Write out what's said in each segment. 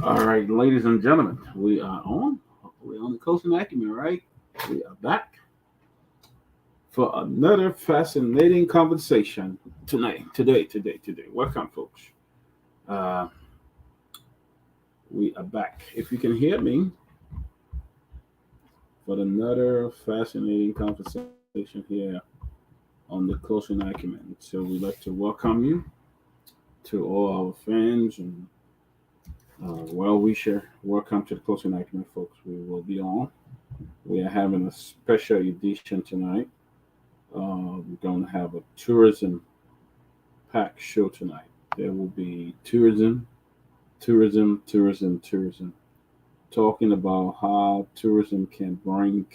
All right, ladies and gentlemen, we are on. We're on the Closing Acumen, right? We are back for another fascinating conversation tonight. Today. Welcome, folks. Uh, we are back. If you can hear me, for another fascinating conversation here on the Closing Acumen. So we'd like to welcome you to all our fans and well wisher. Welcome to the Closing Acumen, folks. We will be on. We are having a special edition tonight. We're going to have a tourism pack show tonight. There will be tourism, talking about how tourism can bring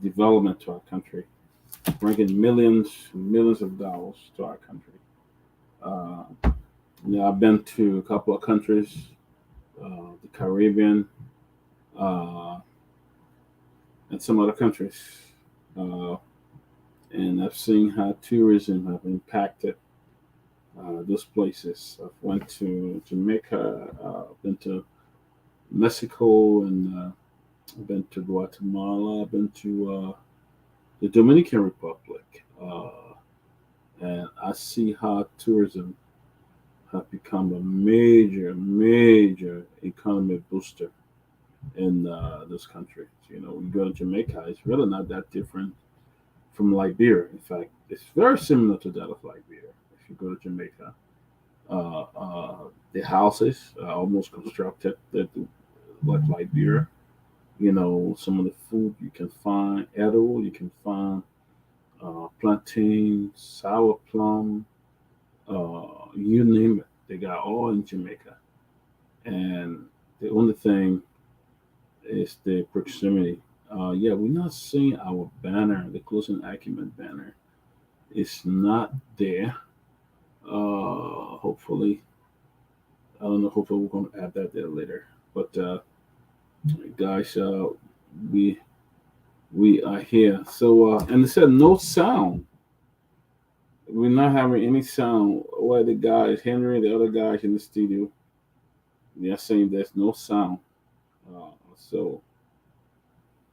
development to our country, bringing millions of dollars to our country. Uh, I've been to a couple of countries, the Caribbean, uh, and some other countries, uh, and I've seen how tourism have impacted those places. I've went to Jamaica, been to Mexico, and I've been to Guatemala. I've been to the Dominican Republic, and I see how tourism have become a major economic booster in those countries. You know, when you go to Jamaica, it's really not that different from Liberia. In fact, it's very similar to that of Liberia. If you go to Jamaica, uh, uh, the houses are almost constructed like Liberia. You know, some of the food you can find edible. You can find plantain, sour plum, you name it. They got all in Jamaica. And the only thing is the proximity. Yeah, we're not seeing our banner, the Closing Acumen banner. It's not there. Hopefully, I don't know. Hopefully, we're going to add that there later. But guys, we we are here. So, and it said no sound. We're not having any sound. Where the guys, Henry, the other guys in the studio, they're saying there's no sound. Uh, so,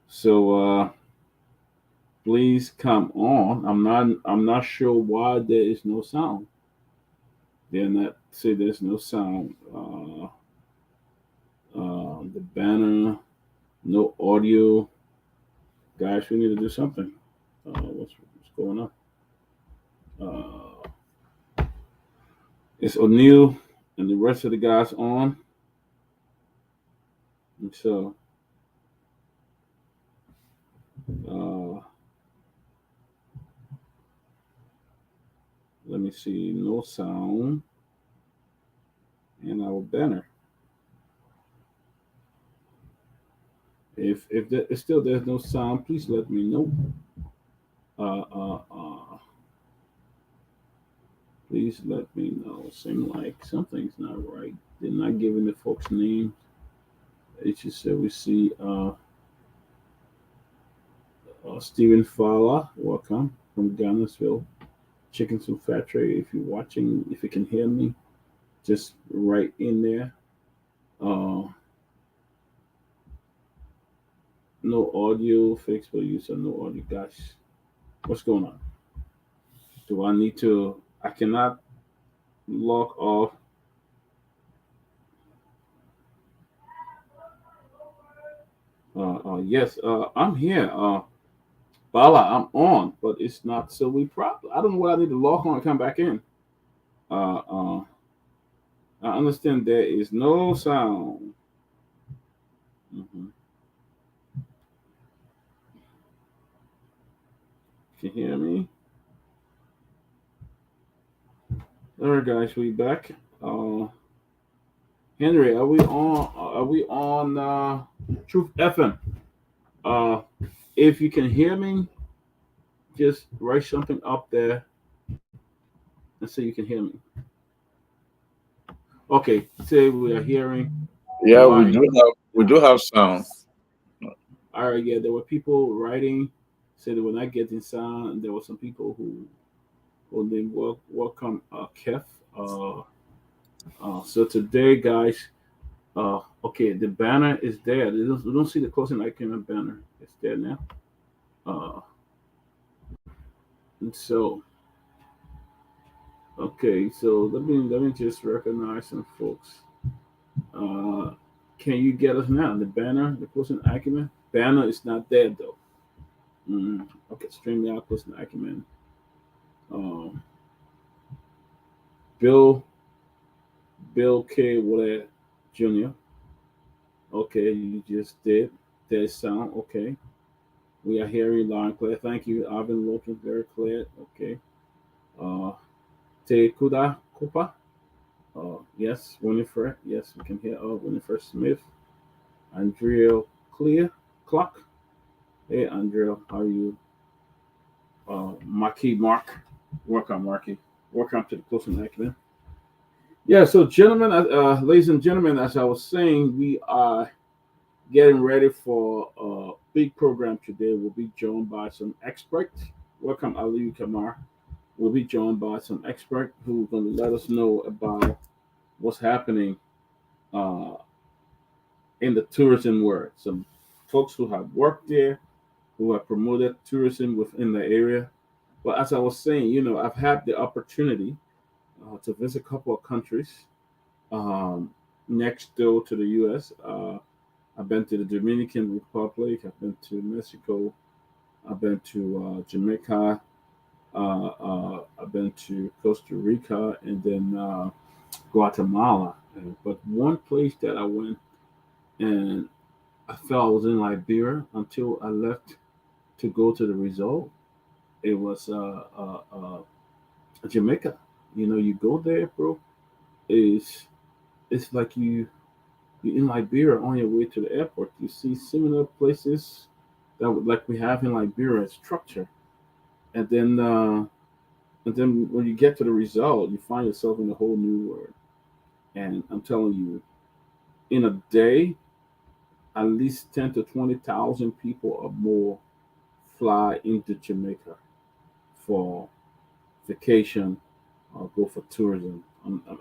so please come on. I'm not sure why there is no sound. They're not say there's no sound. The banner, no audio. Guys, we need to do something. What's going on? Uh, it's O'Neill and the rest of the guys on. And so uh, let me see. No sound and our banner. If still there's no sound, please let me know. Uh, uh, uh, please let me know. Seem like something's not right. They're not giving the folks names. It just said we see Stephen Fowler. Welcome from Ghana'sville Chicken Soup Factory. If you're watching, if you can hear me, just right in there. Uh, no audio, Facebook user, no audio. Guys, what's going on? Do I need to? I cannot log off. Yes, I'm here. Bala, I'm on, but it's not. So we probably. I don't know what I need to log on and come back in. Uh, uh, I understand there is no sound. Hmm. Can you hear me? All right, guys, we back. Uh, Henry, are we on? Are we on Truth FM? Uh, if you can hear me, just write something up there and say you can hear me. Okay, say we are hearing Yeah, we fine. do have sound. All right, yeah, there were people writing, said they were not getting sound, and there were some people who didn't welcome Kef. So today, guys, Okay, the banner is there. You don't see the closing icon banner. It's there now. Uh, and so okay, so let me just recognize some folks. Uh, can you get us now? The banner, the closing acumen banner is not there though. Mm, okay, stream out closing acumen. Um, Bill Bill K. Willett Jr. Okay, you just did. There's sound. Okay, we are hearing loud and clear. Thank you. I've been looking very clear. Okay. Uh, Te Kuda Kupa. Yes, Winifred. Yes, we can hear. Winifred Smith. Andrea Clear Clock. Hey, Andrea, how are you? Marquis Mark. Welcome, Marquis. Welcome to the closing acumen. Yeah, so gentlemen, ladies and gentlemen, as I was saying, we are getting ready for a big program today. We'll be joined by some experts. Welcome, Ali Kamar. We'll be joined by some experts who are going to let us know about what's happening uh, in the tourism world. Some folks who have worked there, who have promoted tourism within the area. But as I was saying, I've had the opportunity to visit a couple of countries um, next door to the U.S. I've been to the Dominican Republic. I've been to Mexico. I've been to Jamaica. I've been to Costa Rica and then Guatemala. But one place that I went and I felt I was in Liberia until I left to go to the resort. It was Jamaica. You go there, bro. It's it's like you're in Liberia on your way to the airport. You see similar places like we have in Liberia structure, and then when you get to the result, you find yourself in a whole new world. And I'm telling you, in a day, at least 10 to 20,000 people or more fly into Jamaica for vacation or go for tourism.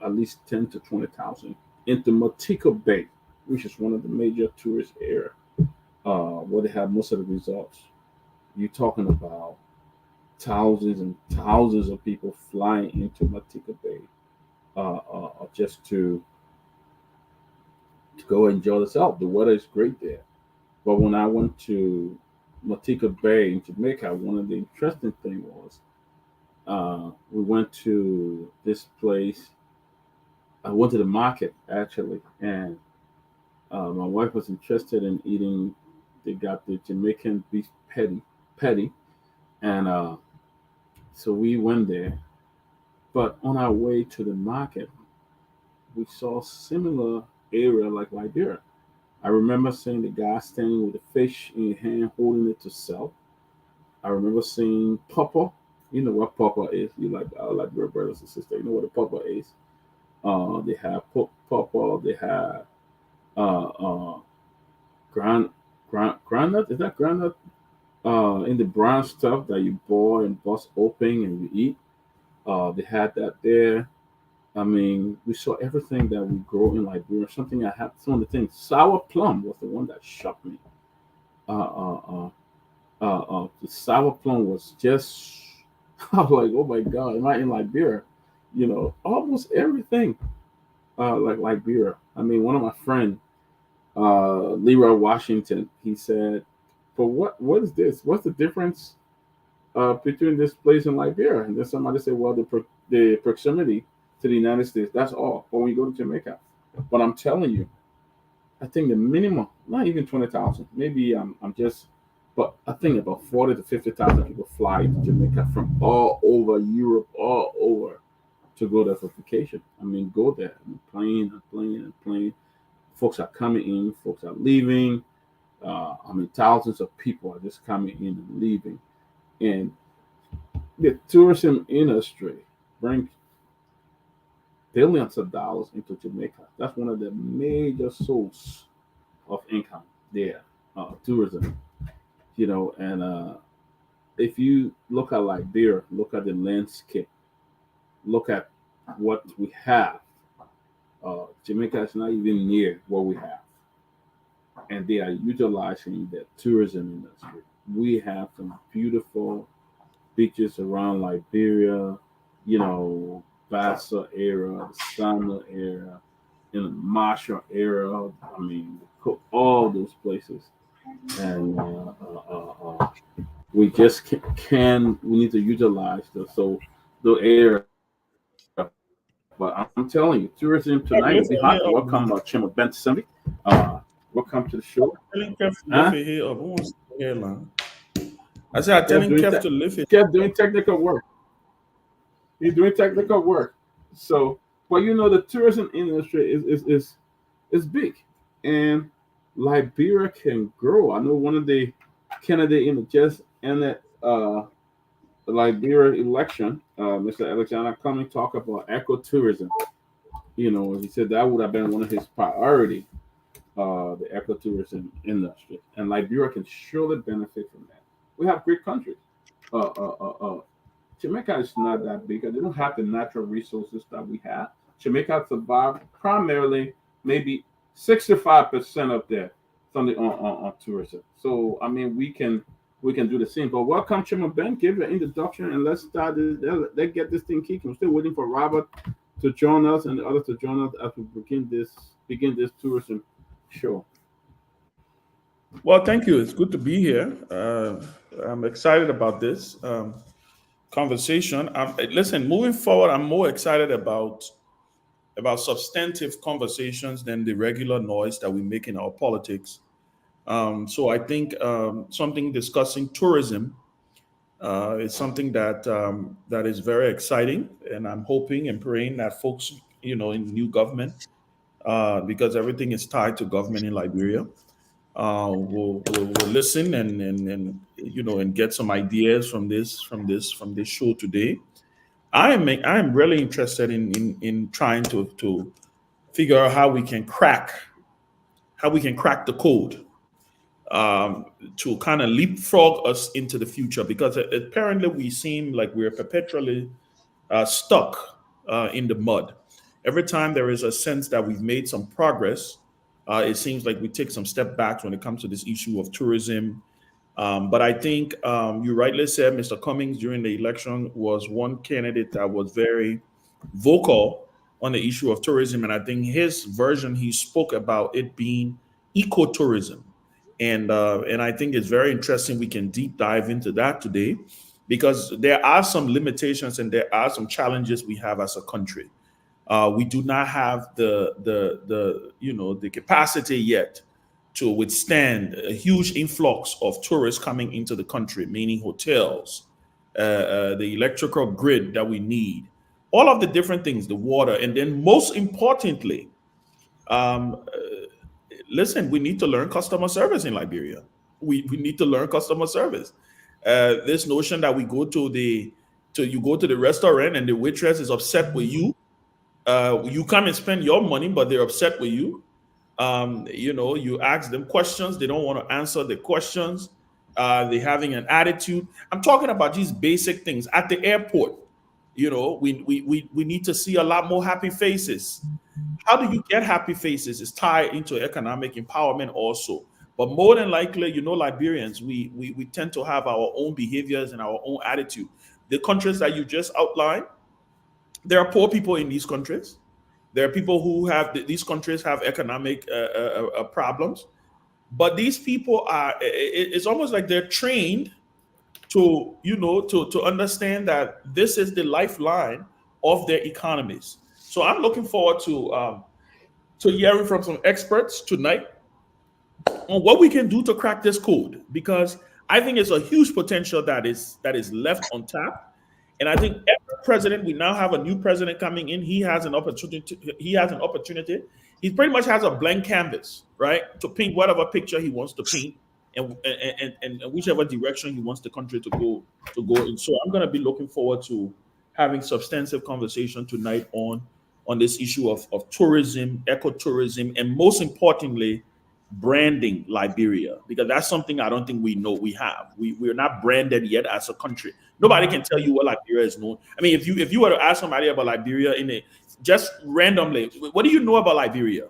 At least 10 to 20,000 into Montego Bay, which is one of the major tourist areas where they have most of the resorts. You're talking about thousands and thousands of people flying into Montego Bay just to go enjoy themselves. The weather is great there. But when I went to Montego Bay in Jamaica, one of the interesting things was we went to this place. I went to the market actually, and my wife was interested in eating. They got the Jamaican beef patty, and so we went there. But on our way to the market, we saw similar area like Liberia. I remember seeing the guy standing with a fish in his hand, holding it to sell. I remember seeing papa. You know what papa is. You like our like your brothers and sisters. You know what a papa is. They have papa. They have uh, grand granite. Is that granite? In the brown stuff that you boil and bust open and you eat. They had that there. I mean, we saw everything that we grow in Liberia. Something I had, some of the things. Sour plum was the one that shocked me. Uh, uh, uh, the sour plum was just, I was like, oh my God, am I in Liberia? Almost everything like Liberia. I mean, one of my friends, Leroy Washington, he said, but what is this? What's the difference between this place and Liberia? And then somebody said, well, the proximity to the United States, that's all. But when you go to Jamaica, but I'm telling you, I think the minimum, not even 20,000, maybe I'm just, but I think about 40 to 50,000 people fly to Jamaica from all over Europe, all over to go there for vacation. I mean, go there, plane and plane and plane. Folks are coming in, folks are leaving. I mean, thousands of people are just coming in and leaving. And the tourism industry brings billions of dollars into Jamaica. That's one of the major sources of income there, tourism. And if you look at Liberia, look at the landscape, look at what we have. Jamaica is not even near what we have, and they are utilizing the tourism industry. We have some beautiful beaches around Liberia, Bassa area, Sana area, in the Marshall area. I mean, all those places, and we just we need to utilize those the area. But I'm telling you, tourism tonight will be hot. Welcome, Chima Ben Simbi. Welcome to the show. Telling Kev to Huh? lift it here up. Who wants to hear long? I said, I'm Kev telling doing Kev to lift it. Kev doing technical work. He's doing technical work. So, but the tourism industry is big, and Liberia can grow. I know one of the candidate in the just in the Liberia election, Mr. Alexander Cumming talked about ecotourism. He said that would have been one of his priority, the ecotourism industry, and Liberia can surely benefit from that. We have great countries. Uh, uh, uh, uh, Jamaica is not that big. They don't have the natural resources that we have. Jamaica survived primarily maybe 65% of that something on tourism. So I mean we can do the same. But welcome Chima Ben, give your introduction and let's start this. Let's get this thing kicking. We're still waiting for Robert to join us and the others to join us as we begin this tourism show. Well, thank you. It's good to be here. I'm excited about this conversation. Listen, moving forward, I'm more excited about substantive conversations than the regular noise that we make in our politics. So I think something discussing tourism is something that is very exciting, and I'm hoping and praying that folks, in the new government, because everything is tied to government in Liberia, will listen and get some ideas from this show today. I am really interested in trying to figure out how we can crack the code, to kind of leapfrog us into the future, because apparently we seem like we're perpetually stuck in the mud. Every time there is a sense that we've made some progress, it seems like we take some step back when it comes to this issue of tourism. But I think you rightly said Mr. Cummings during the election was one candidate that was very vocal on the issue of tourism. And I think his version, he spoke about it being ecotourism. And I think it's very interesting. We can deep dive into that today, because there are some limitations and there are some challenges we have as a country. We do not have the capacity yet to withstand a huge influx of tourists coming into the country, meaning hotels, the electrical grid that we need, all of the different things, the water, and then most importantly, um, listen, we need to learn customer service in Liberia. We need to learn customer service. This notion that we go to you go to the restaurant and the waitress is upset with you. You come and spend your money, but they're upset with you. You ask them questions, they don't want to answer the questions. They're having an attitude. I'm talking about these basic things at the airport. We need to see a lot more happy faces. How do you get happy faces is tied into economic empowerment also. But more than likely, Liberians, we tend to have our own behaviors and our own attitude. The countries that you just outlined, there are poor people in these countries. There are people who have these countries have economic problems, but these people it's almost like they're trained to understand that this is the lifeline of their economies. So I'm looking forward to hearing from some experts tonight on what we can do to crack this code, because I think it's a huge potential that is left untapped. And I think every president, we now have a new president coming in. He has an opportunity. He has an opportunity. He pretty much has a blank canvas, right, to paint whatever picture he wants to paint, and whichever direction he wants the country to go in. So I'm going to be looking forward to having substantive conversation tonight on this issue of tourism, ecotourism, and most importantly, branding Liberia, because that's something I don't think we know we have. We're not branded yet as a country. Nobody can tell you what Liberia is known. I mean, if you were to ask somebody about Liberia just randomly, what do you know about Liberia?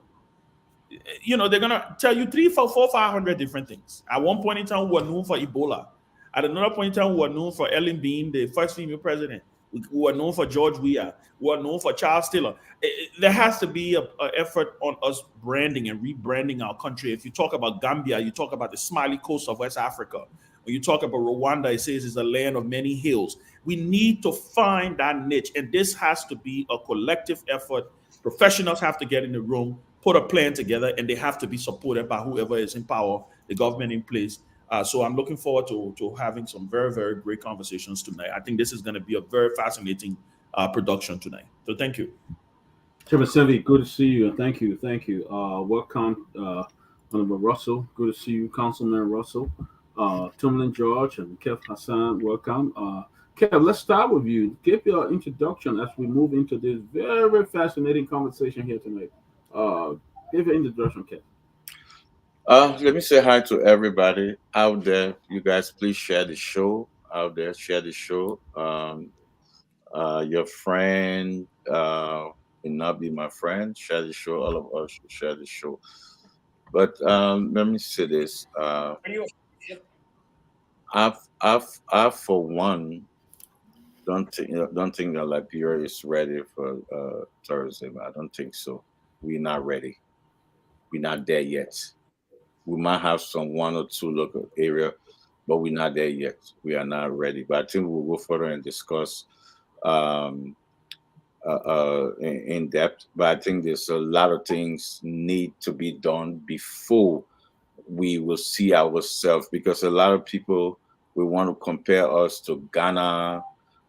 They're gonna tell you 3, 4, 4, 500 different things. At one point in time, we were known for Ebola. At another point in time, we were known for Ellen Bean, the first female president. We were known for George Weah. We were known for Charles Taylor. There has to be an effort on us branding and rebranding our country. If you talk about Gambia, you talk about the smiley coast of West Africa. When you talk about Rwanda, it says it's a land of many hills. We need to find that niche, and this has to be a collective effort. Professionals have to get in the room, put a plan together, and they have to be supported by whoever is in power, the government in place. So I'm looking forward to having some very, very great conversations tonight. I think this is going to be a very fascinating production tonight. So thank you. Chairman Sevi, good to see you, and thank you. Welcome, Honorable Russell. Good to see you, Councilman Russell. Tumlin George and Kev Hassan, welcome. Kev, let's start with you. Give your introduction as we move into this very, very fascinating conversation here tonight. Give your introduction, Kev. Let me say hi to everybody out there. You guys, please share the show out there. Share the show. Your friend will not be my friend. Share the show. All of us should share the show. But let me say this. I for one don't think that Liberia is ready for tourism. I don't think so. We're not ready. We're not there yet. We might have some one or two local area, but we're not there yet. We are not ready. But I think we'll go further and discuss in depth. But I think there's a lot of things need to be done before we will see ourselves, because a lot of people will want to compare us to Ghana,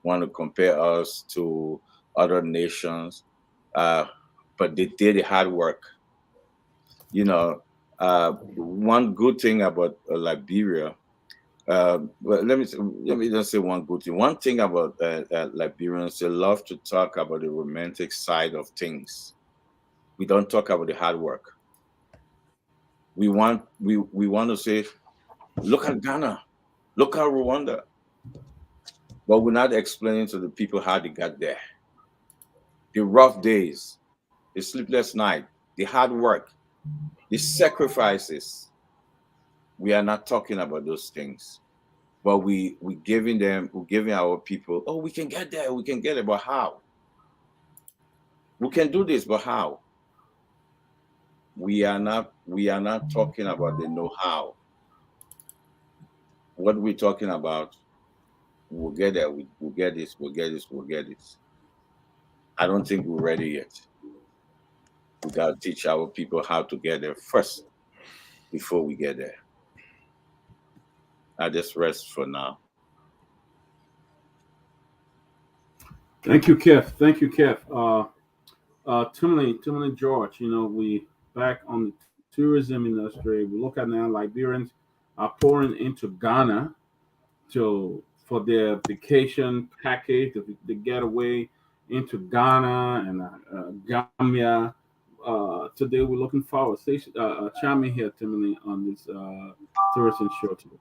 want to compare us to other nations, but they did the hard work. One good thing about Liberia, well, let me just say one good thing. One thing about Liberians, they love to talk about the romantic side of things. We don't talk about the hard work. We want to say, look at Ghana, look at Rwanda, but we're not explaining to the people how they got there. The rough days, the sleepless night, the hard work, the sacrifices. We are not talking about those things, but we're giving our people, oh, we can get there, but how? We can do this, but how? We are not talking about the know-how. What we're talking about, we'll get there, we'll get this, we'll get this, we'll get this. I don't think we're ready yet. We got to teach our people how to get there first before we get there. I just rest for now. Thank you, Kev. Timlin George, we back on the tourism industry. We look at now Liberians are pouring into Ghana for their vacation package, the getaway into Ghana and Gambia. Today we're looking forward. Chime in here, Timothy, on this tourism show today.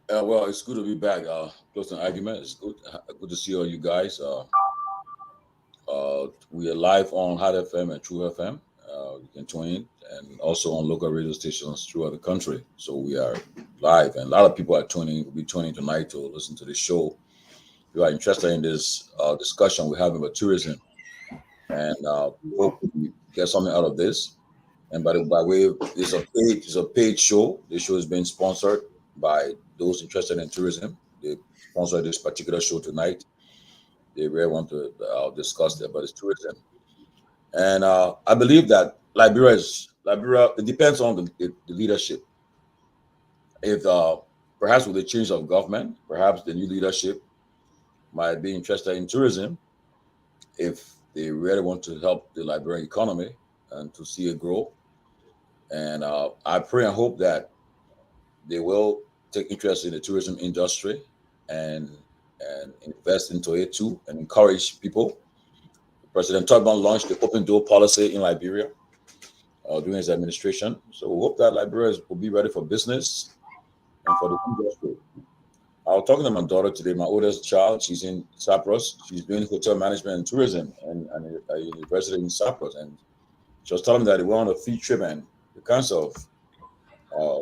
Well, it's good to be back. Closing Argument. It's good to see all you guys. We are live on Hot FM and True FM. You can tune in, and also on local radio stations throughout the country. So we are live, and a lot of people are will be tuning tonight to listen to the show. If you are interested in this discussion we're having about tourism, and hope we get something out of this. And by way, it's a paid show. This show is being sponsored by those interested in tourism. They sponsor this particular show tonight. They really want to discuss about this tourism. And I believe that Liberia, it depends on the leadership. If perhaps with the change of government, perhaps the new leadership might be interested in tourism if they really want to help the Liberian economy and to see it grow. And I pray and hope that they will take interest in the tourism industry and invest into it too, and encourage people. President Tubman launched the open door policy in Liberia during his administration. So we hope that Liberia will be ready for business and for the industry. I was talking to my daughter today, my oldest child. She's in Cyprus. She's doing hotel management and tourism and a university in Cyprus. And she was telling me that they went on a field trip and the kinds of uh,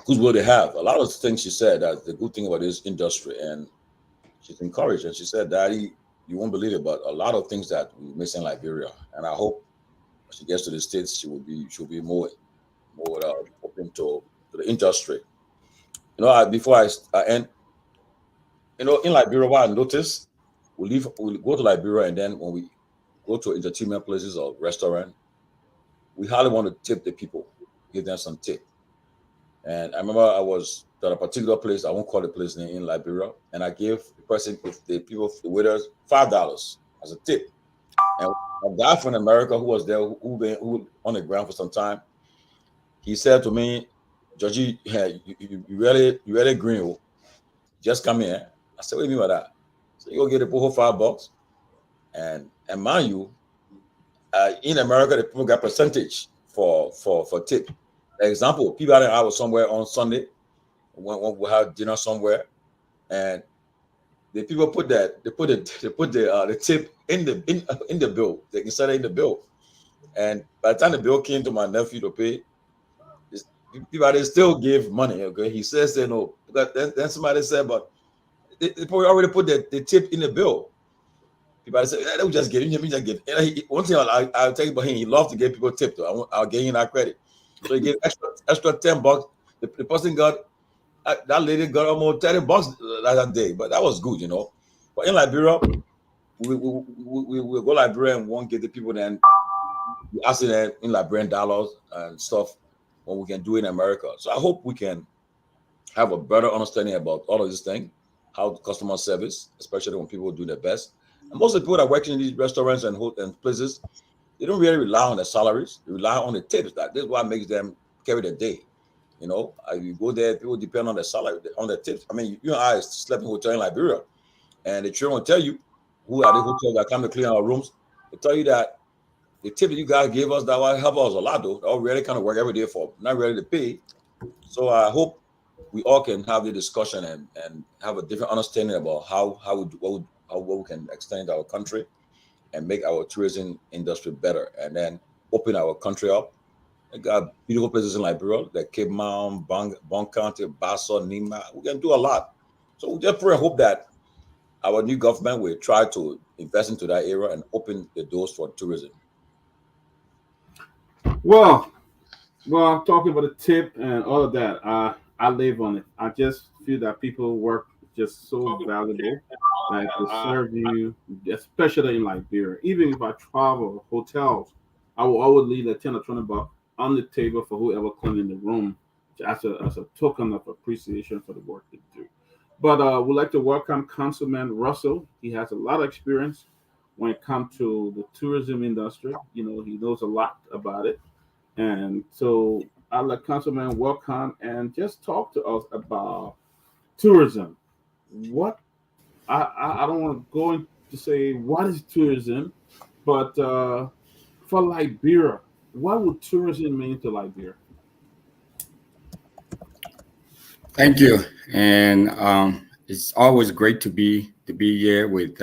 goodwill they have. A lot of things she said that the good thing about this industry, and she's encouraged. And she said, "Daddy, you won't believe it, but a lot of things that we miss in Liberia. And I hope when she gets to the States, she'll be more open to the industry." Before I end, in Liberia, what I noticed, we go to Liberia, and then when we go to entertainment places or restaurant, we hardly want to tip the people, give them some tip. And I remember I was at a particular place, I won't call the place name, in Liberia, and I gave the person, if the people, the waiters, $5 as a tip. And a guy from America who was there, who on the ground for some time, he said to me, "Georgie, yeah, you really green. Oh. Just come here." I said, "What do you mean by that?" So you go get the whole $5, and mind you, in America, the people got percentage for tip. Example, people out I was somewhere on Sunday, when we had dinner somewhere, and the people put the tip in the bill. They inserted in the bill, and by the time the bill came to my nephew to pay, people they still give money. Okay, he says they no, but then somebody said, but they probably already put the tip in the bill. People say, "Yeah, they just give him, just give." One thing I'll tell you about him, he loves to give people tip though. I'll give him that credit. So he gave extra $10. The person got that lady got almost $30 that day, but that was good, But in Liberia, we go Liberia and won't get the people, then we ask them in Liberian dollars and stuff when we can do it in America. So I hope we can have a better understanding about all of this thing, how customer service, especially when people do their best. And most of the people that work in these restaurants and places, they don't really rely on their salaries. They rely on the tips. This is what makes them carry the day. You go there, people depend on their salary, on their tips. I mean, you and I slept in a hotel in Liberia, and the children will tell you who are the hotels that come to clean our rooms. They tell you that the tip that you guys gave us, that will help us a lot, though. They all really kind of work every day for, not ready to pay. So I hope we all can have the discussion and have a different understanding about how we can extend our country and make our tourism industry better, and then open our country up. We got beautiful places in Liberia, like Cape Mount, Bon County, Basso, Nima. We can do a lot. So we just pray and hope that our new government will try to invest into that area and open the doors for tourism. Well, I'm talking about the tip and all of that. I live on it. I just feel that people work just so valuable. Like they serve you, especially in Liberia. Even if I travel hotels, I will always leave a 10 or 20 bucks on the table for whoever cleaning the room, as a token of appreciation for the work they do. But we'd like to welcome Councilman Russell. He has a lot of experience when it comes to the tourism industry. He knows a lot about it. And so I'd like Councilman welcome and just talk to us about tourism. What I don't want to go into say what is tourism, but for Liberia, what would tourism mean to Liberia? Thank you, and it's always great to be here with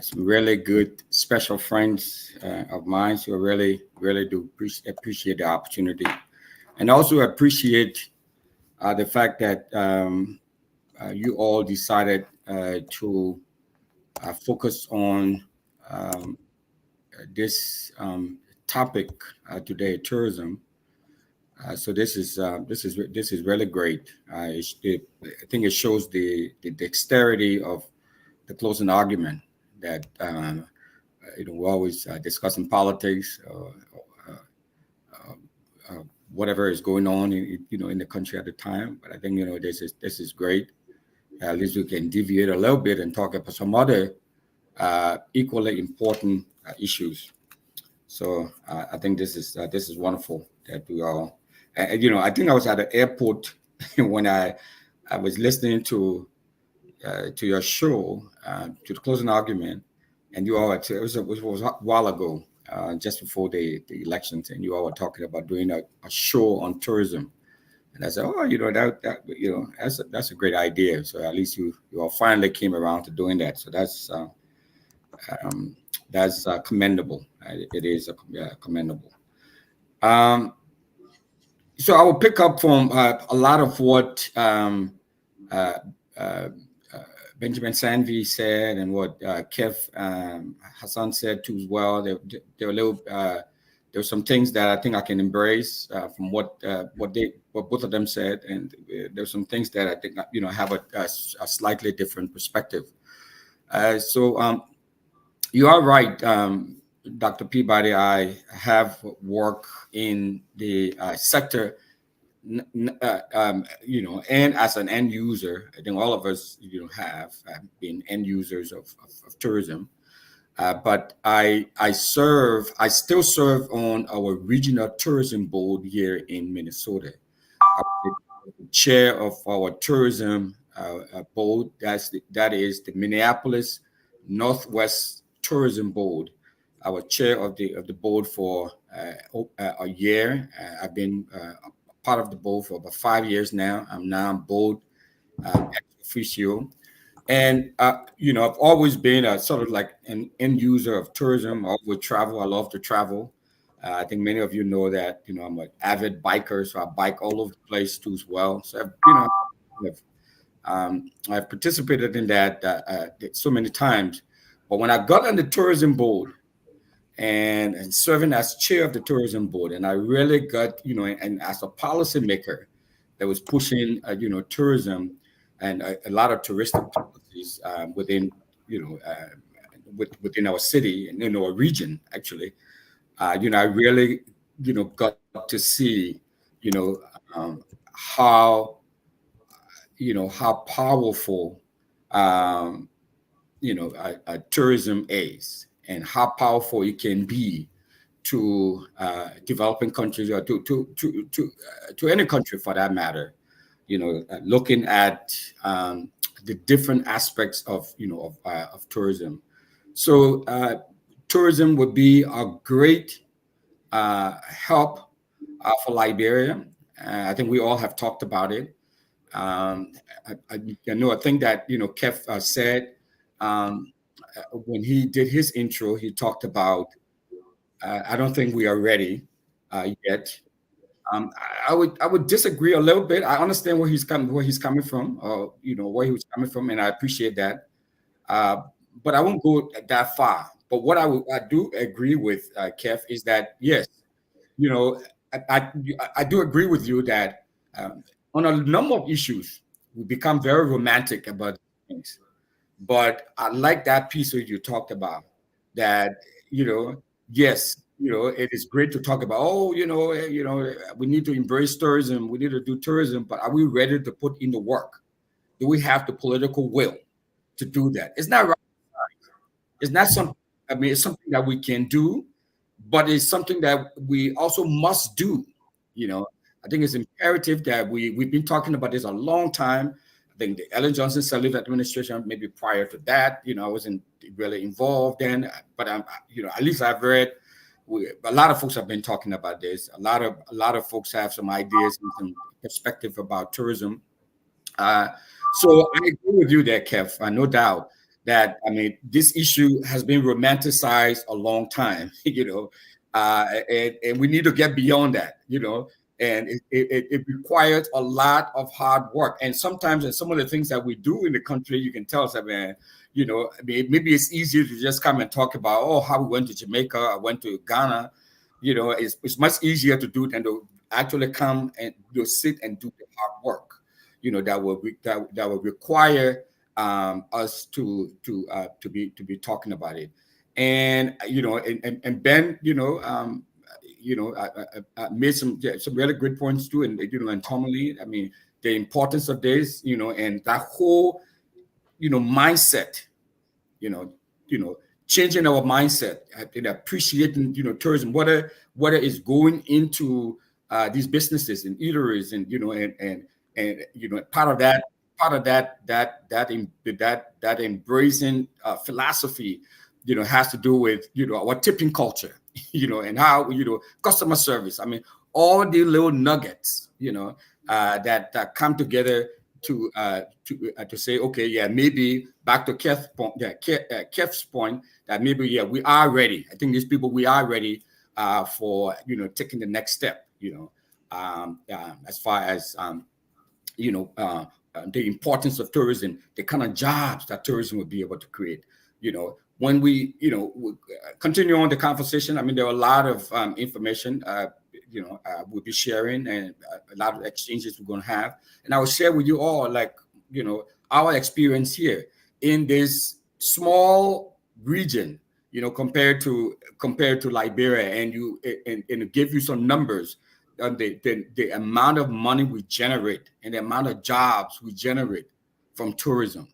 some really good special friends of mine. So I really do appreciate the opportunity, and also appreciate the fact that you all decided to focus on um, this topic today, tourism. So this is really great. I think it shows the dexterity of the closing argument that we're always discussing politics, uh, whatever is going on in the country at the time. But I think this is great. At least we can deviate a little bit and talk about some other equally important issues. So I think this is wonderful that we all. I think I was at the airport when I was listening to your show, to the closing argument, and you all it was a while ago, just before the elections, and you all were talking about doing a show on tourism. And I said, oh, that's a great idea. So at least you all finally came around to doing that. So um, that's commendable. It is commendable. Um, so I will pick up from a lot of what uh, uh, uh, Benjamin Sanvi said and what Kev Hassan said too as well. There were little there were some things that I think I can embrace from what both of them said, and there's some things that I think have a slightly different perspective. So you are right, Dr. Peabody. I have worked in the sector, and as an end user. I think all of us, have been end users of tourism. But I still serve on our regional tourism board here in Minnesota. I'm the chair of our tourism board. That is the Minneapolis Northwest Tourism Board. I was chair of the board for a year. I've been part of the board for about 5 years now. I'm now board ex officio. And I've always been a sort of like an end user of tourism. I would travel. I love to travel. I think many of you know that. I'm an avid biker, so I bike all over the place too as well. So I've participated in that so many times. But when I got on the tourism board and serving as chair of the tourism board, and I really got and as a policymaker that was pushing tourism and a lot of touristic policies within within our city and in our region actually. I really got to see how how powerful tourism is, and how powerful it can be to developing countries, or to any country for that matter. Looking at the different aspects of tourism. So tourism would be a great help for Liberia. I think we all have talked about it. I think that Kev said when he did his intro, he talked about I don't think we are ready yet. I would disagree a little bit. I understand where he's coming from, where he was coming from, and I appreciate that. Uh, but I won't go that far. But what I do agree with Kev is that yes, you know, I do agree with you that on a number of issues we become very romantic about things. But I like that piece that you talked about. That yes, it is great to talk about. Oh, we need to embrace tourism. We need to do tourism. But are we ready to put in the work? Do we have the political will to do that? It's not right. It's not something. I mean, it's something that we can do, but it's something that we also must do. You know, I think it's imperative that we've been talking about this a long time. I think the Ellen Johnson Sirleaf administration, maybe prior to that, I wasn't really involved then, but at least I've read. A lot of folks have been talking about this. A lot of folks have some ideas and some perspective about tourism. Uh, so I agree with you there, Kev. No doubt that this issue has been romanticized a long time, and we need to get beyond that, and it requires a lot of hard work. And sometimes in some of the things that we do in the country, you can tell us that, maybe it's easier to just come and talk about, oh, how we went to Jamaica, I went to Ghana. It's much easier to do than to actually come and sit and do the hard work. That will require us to be talking about it. And and Ben, I made some really good points too, and Tommy, the importance of this, and that whole mindset, you know, changing our mindset and appreciating tourism, whether it's going into these businesses and eateries, and part of that embracing philosophy has to do with our tipping culture, and how customer service. All the little nuggets, that come together to say, okay, yeah, maybe back to Kev's point, that maybe, yeah, we are ready. I think these people, we are ready for, taking the next step, as far as the importance of tourism, the kind of jobs that tourism would be able to create. When we continue on the conversation, I mean, there are a lot of information, we'll be sharing, and a lot of exchanges we're going to have. And I will share with you all, like, our experience here in this small region, compared to Liberia, and give you some numbers on the amount of money we generate and the amount of jobs we generate from tourism.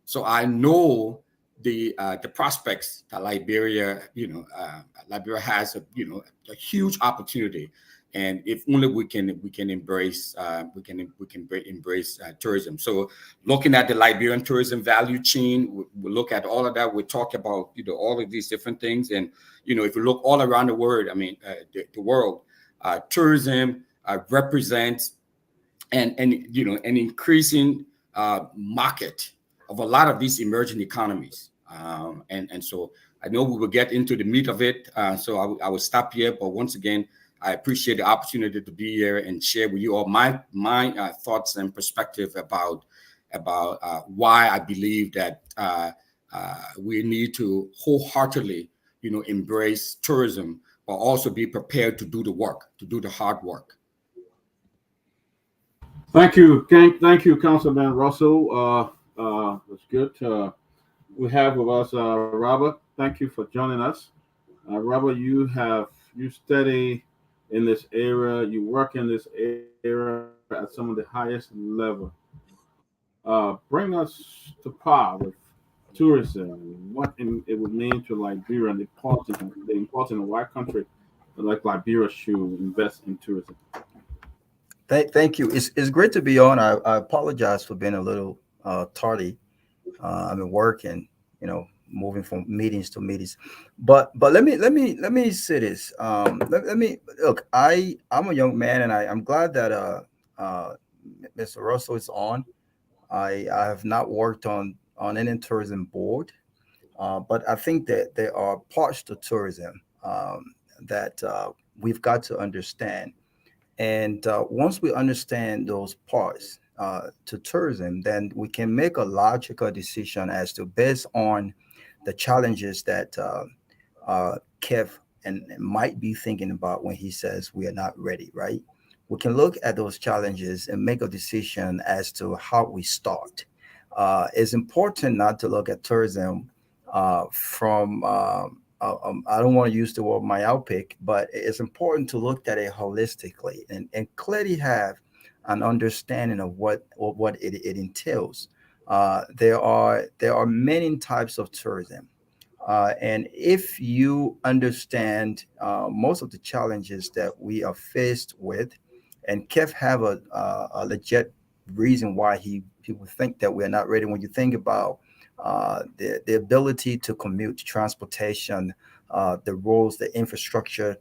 So I know the prospects that Liberia has a huge opportunity, and if only we can embrace tourism. So looking at the Liberian tourism value chain, we look at all of that. We talk about all of these different things, and if you look all around the world, I mean, the world, tourism represents an increasing market of a lot of these emerging economies, and so I know we will get into the meat of it. So I will stop here, but once again, I appreciate the opportunity to be here and share with you all my thoughts and perspective about why I believe that we need to wholeheartedly embrace tourism, but also be prepared to do the work, to do the hard work. Thank you, Councilman Russell. It's good. We have with us Robert. Thank you for joining us. Robert, you study in this area, you work in this area at some of the highest level. Bring us to par with tourism, it would mean to Liberia, and the importance of why country like Liberia should invest in tourism. Thank you. It's great to be on. I apologize for being a little tardy. I've been working, moving from meetings to meetings. But let me say this. Let me look. I'm a young man, and I'm glad that Mr. Russell is on. I have not worked on any tourism board, but I think that there are parts to tourism that we've got to understand. And once we understand those parts to tourism, then we can make a logical decision as to, based on the challenges that Kev and might be thinking about when he says we are not ready, right? We can look at those challenges and make a decision as to how we start. It's important not to look at tourism from I don't want to use the word myopic, but it's important to look at it holistically and clearly have an understanding of what it entails. There are many types of tourism, and if you understand most of the challenges that we are faced with, and Kev have a legit reason why he would think that we're not ready. When you think about the ability to commute, transportation, the roads, the infrastructure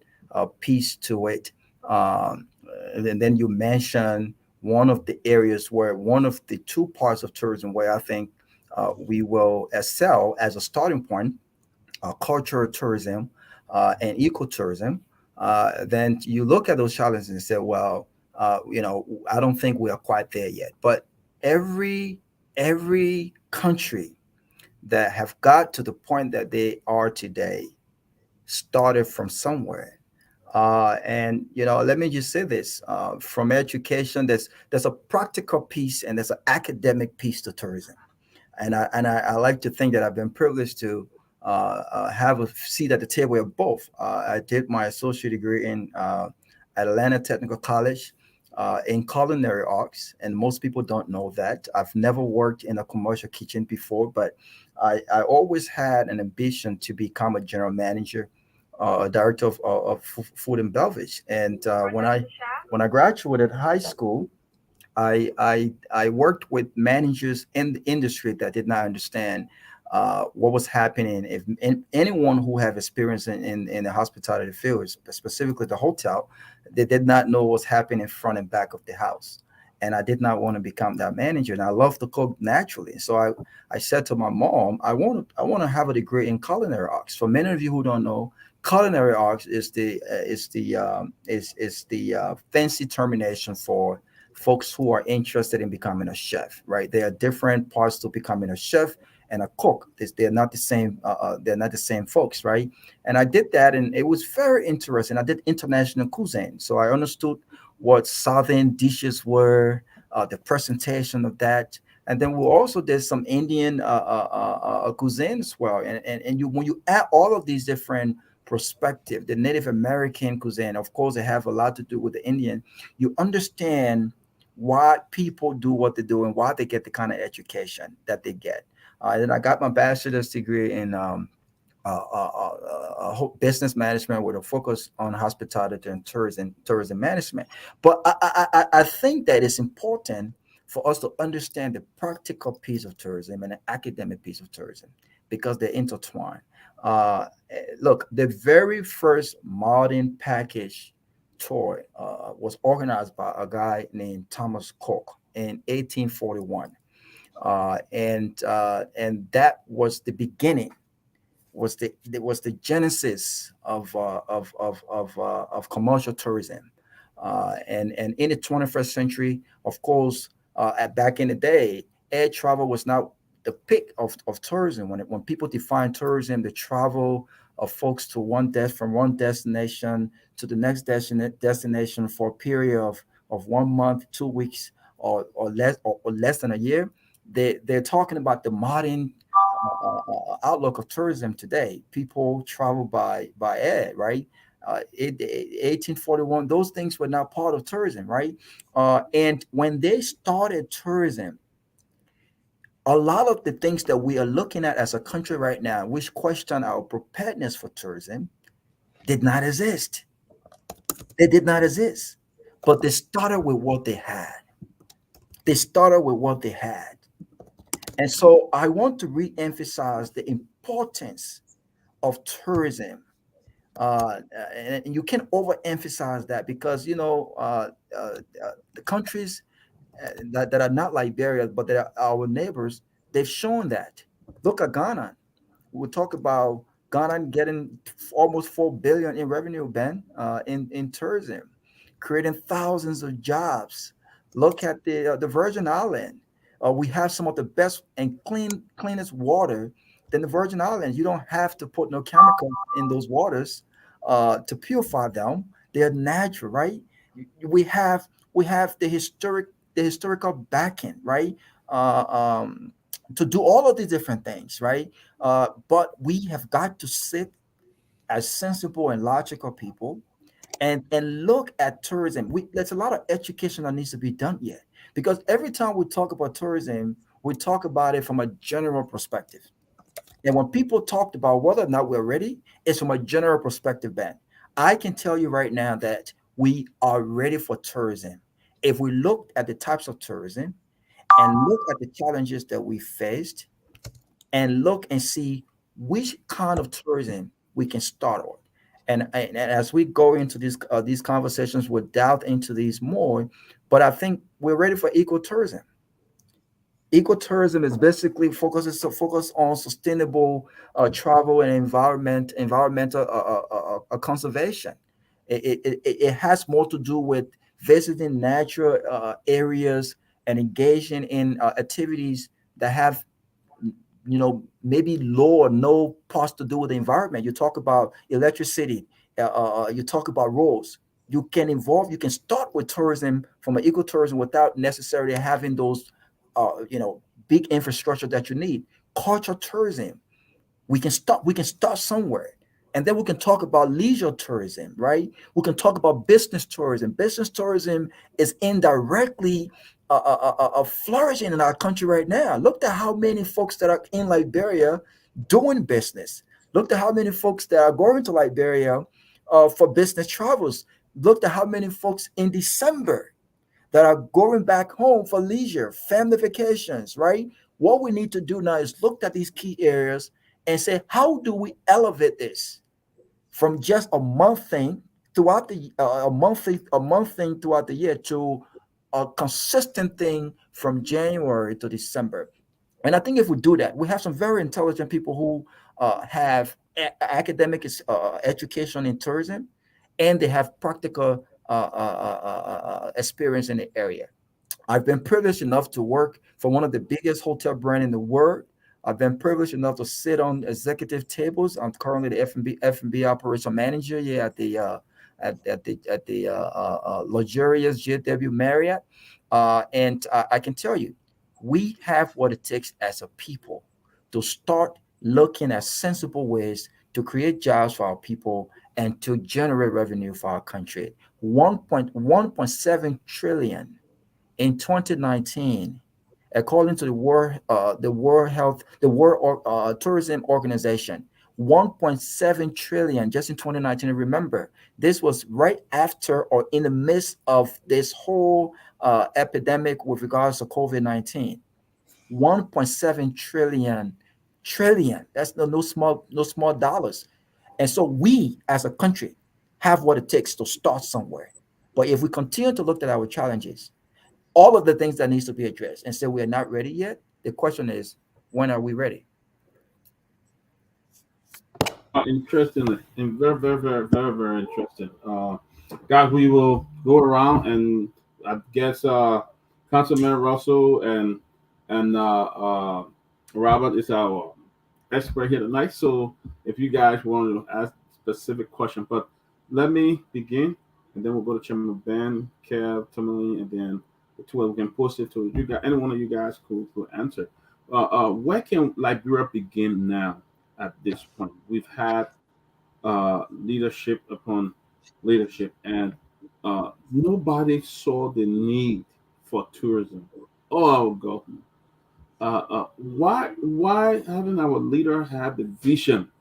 piece to it. And then you mention one of the areas where one of the two parts of tourism where I think we will excel as a starting point, cultural tourism and ecotourism. Then you look at those challenges and say, well, I don't think we are quite there yet. But every country that have got to the point that they are today started from somewhere. And let me just say this: from education, there's a practical piece and there's an academic piece to tourism. And I like to think that I've been privileged to have a seat at the table of both. I did my associate degree in Atlanta Technical College in culinary arts, and most people don't know that. I've never worked in a commercial kitchen before, but I always had an ambition to become a general manager, a director of food and beverage. And when I graduated high school, I worked with managers in the industry that did not understand what was happening. If anyone who have experience in the hospitality field, specifically the hotel, they did not know what was happening in front and back of the house. and I did not want to become that manager. And I love to cook naturally. So I said to my mom, I want to have a degree in culinary arts. For many of you who don't know, culinary arts is the fancy termination for folks who are interested in becoming a chef. Right? There are different parts to becoming a chef and a cook. They're not the same. They're not the same folks, right? And I did that, and it was very interesting. I did international cuisine, so I understood what southern dishes were, the presentation of that, and then we also did some Indian cuisine as well. And you, when you add all of these different perspective, the Native American cuisine, of course, they have a lot to do with the Indian. You understand why people do what they do and why they get the kind of education that they get. Then I got my bachelor's degree in business management with a focus on hospitality and tourism management. But I think that it's important for us to understand the practical piece of tourism and the academic piece of tourism because they're intertwined. Look, the very first modern package tour was organized by a guy named Thomas Cook in 1841, and that was the beginning, was the genesis of commercial tourism, and in the 21st century, of course, back in the day, air travel was not the peak of tourism. When people define tourism, the travel of folks to from one destination to the next destination for a period of 1 month, 2 weeks, or less than a year. They're talking about the modern outlook of tourism today. People travel by air, right? 1841, those things were not part of tourism, right? And when they started tourism, a lot of the things that we are looking at as a country right now, which question our preparedness for tourism, did not exist. They did not exist, but they started with what they had. They started with what they had. And so I want to re-emphasize the importance of tourism. And you can overemphasize that because the countries that are not Liberia, but that are our neighbors, they've shown that. Look at Ghana. We'll talk about Ghana getting almost 4 billion in revenue, Ben, in tourism, creating thousands of jobs. Look at the Virgin Island. We have some of the best and cleanest water than the Virgin Islands. You don't have to put no chemicals in those waters to purify them. They're natural, right? We have we have the historical backing, right? Uh, um, to do all of these different things, right? But we have got to sit as sensible and logical people and look at tourism. There's a lot of education that needs to be done yet because every time we talk about tourism, we talk about it from a general perspective. And when people talked about whether or not we're ready, it's from a general perspective, Ben. I can tell you right now that we are ready for tourism. If we look at the types of tourism and look at the challenges that we faced and look and see which kind of tourism we can start on. And as we go into these conversations, we'll delve into these more. But I think we're ready for ecotourism. Ecotourism is basically focus on sustainable travel and environmental conservation. It has more to do with visiting natural areas and engaging in activities that have maybe low or no parts to do with the environment. You talk about electricity, you talk about roads. You can start with tourism from an ecotourism without necessarily having those uh, you know big infrastructure that you need. Culture tourism, we can start somewhere, and then we can talk about leisure tourism, right? We can talk about business tourism. Business tourism is indirectly flourishing in our country right now. Look at how many folks that are in Liberia doing business. Look at how many folks that are going to Liberia for business travels. Look at how many folks in December that are going back home for leisure, family vacations, right? What we need to do now is look at these key areas and say, how do we elevate this from just a month thing throughout the a month thing throughout the year to a consistent thing from January to December. And I think if we do that, we have some very intelligent people who have academic education in tourism, and they have practical experience in the area. I've been privileged enough to work for one of the biggest hotel brand in the world. I've been privileged enough to sit on executive tables. I'm currently the F&B operation manager here at the luxurious JW Marriott, and I can tell you, we have what it takes as a people to start looking at sensible ways to create jobs for our people and to generate revenue for our country. 1.7 trillion in 2019, according to the World Tourism Organization. 1.7 trillion just in 2019. And remember, this was right after or in the midst of this whole epidemic with regards to COVID-19. 1.7 trillion. That's no small dollars. And so we as a country have what it takes to start somewhere. But if we continue to look at our challenges, all of the things that needs to be addressed, and say we are not ready yet, the question is, when are we ready? Interesting and very interesting. Guys, we will go around and I guess Councilman Russell and Robert is our expert here tonight. So if you guys want to ask specific question, but let me begin, and then we'll go to Chairman Ben, Kev, Tamali, and then the two of them can post it to you guys. Any one of you guys could answer. Where can Liberia begin now? At this point, we've had leadership upon leadership, and nobody saw the need for tourism. Oh, I will go. Why haven't our leader had the vision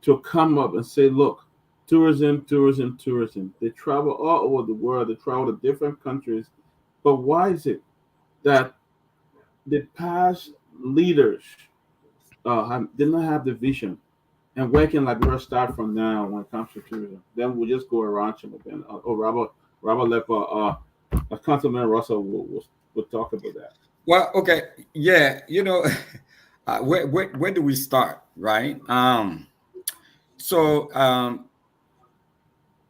to come up and say, look, tourism? They travel all over the world. They travel to different countries, but why is it that the past leaders did not have the vision? And where can Liberia start from now when it comes to tourism? Then we'll just go around to then. Robert Lepper, Councilman Russell will talk about that. Well, okay, yeah, where do we start, right? So,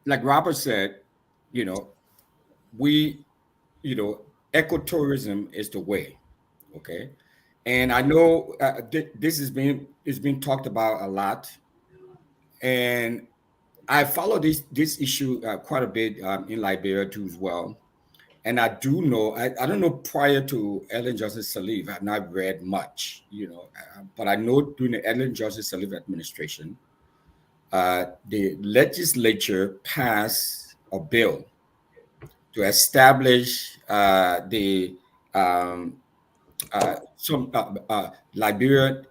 like Robert said, we, ecotourism is the way, okay? And I know this is being talked about a lot, and I follow this issue quite a bit in Liberia too as well. And I do know, I don't know, prior to Ellen Johnson Sirleaf, I've not read much, but I know during the Ellen Johnson Sirleaf administration, the legislature passed a bill to establish some Liberia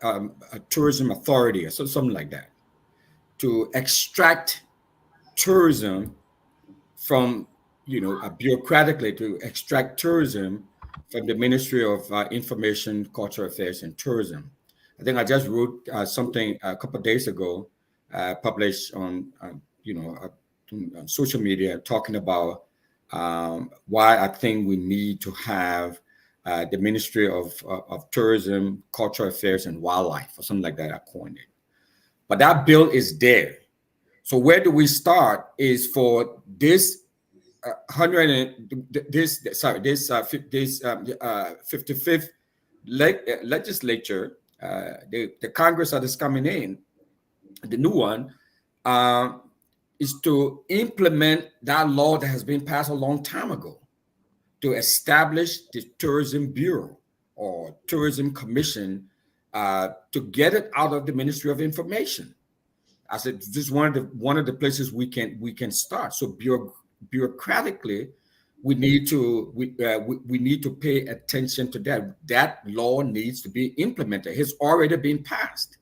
Tourism Authority or something like that, to extract tourism from, bureaucratically, to extract tourism from the Ministry of Information, Cultural Affairs, and Tourism. I think I just wrote something a couple of days ago, published on, on social media, talking about why I think we need to have the Ministry of Tourism, Cultural Affairs, and Wildlife, or something like that. I coined it. But that bill is there. So where do we start? Is for this 55th legislature, the Congress that is coming in, the new one, is to implement that law that has been passed a long time ago, to establish the Tourism Bureau or Tourism Commission, to get it out of the Ministry of Information. I said this is one of the places we can start. So bureaucratically, we need to pay attention to that. That law needs to be implemented. It's already been passed.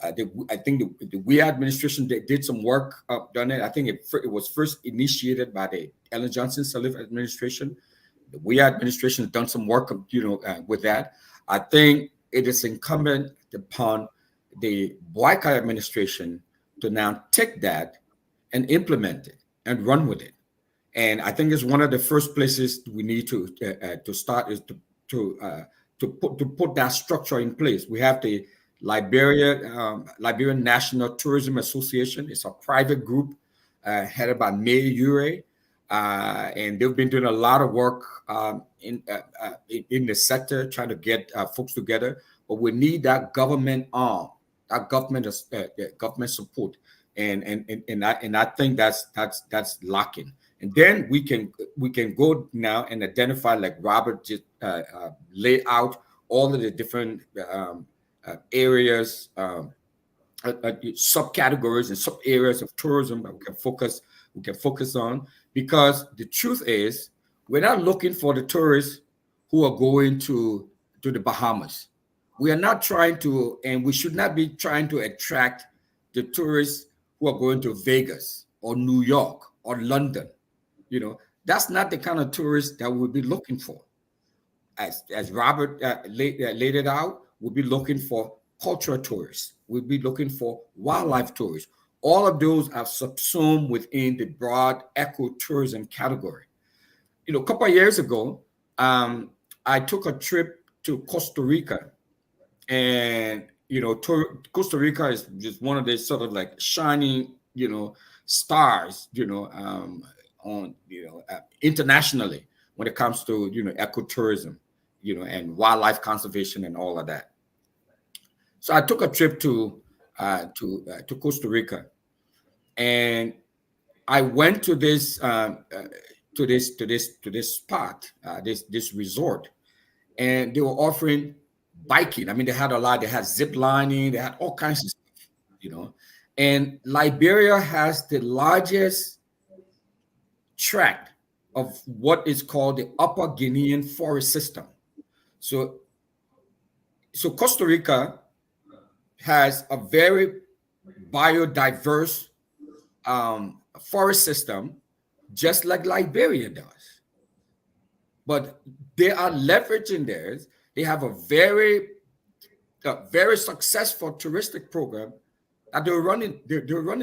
I think the WE administration did some work done it. I think it was first initiated by the Ellen Johnson Sirleaf administration. The WE administration has done some work, with that. I think it is incumbent upon the Boycott administration to now take that and implement it and run with it. And I think it's one of the first places we need to start is to put that structure in place. We have the Liberian National Tourism Association. It's a private group headed by May Ure, and they've been doing a lot of work in the sector, trying to get folks together. But we need that government arm, that government support, and I think that's lacking. And then we can go now and identify, like Robert just lay out all of the different areas, subcategories and sub areas of tourism that we can focus on. Because the truth is, we're not looking for the tourists who are going to the Bahamas. We are not trying to, and we should not be trying to attract the tourists who are going to Vegas or New York or London. That's not the kind of tourists that we'll be looking for. As Robert laid it out, we'll be looking for cultural tourists. We'll be looking for wildlife tourists. All of those are subsumed within the broad ecotourism category. A couple of years ago, I took a trip to Costa Rica, and Costa Rica is just one of the sort of like shining, stars, on internationally when it comes to ecotourism, and wildlife conservation and all of that. So I took a trip to Costa Rica, and I went to this spot, this resort, and they were offering biking. I mean, they had a lot. They had zip lining. They had all kinds of stuff, And Liberia has the largest tract of what is called the Upper Guinean Forest System. So Costa Rica has a very biodiverse forest system, just like Liberia does. But they are leveraging theirs. They have a very successful touristic program that they're running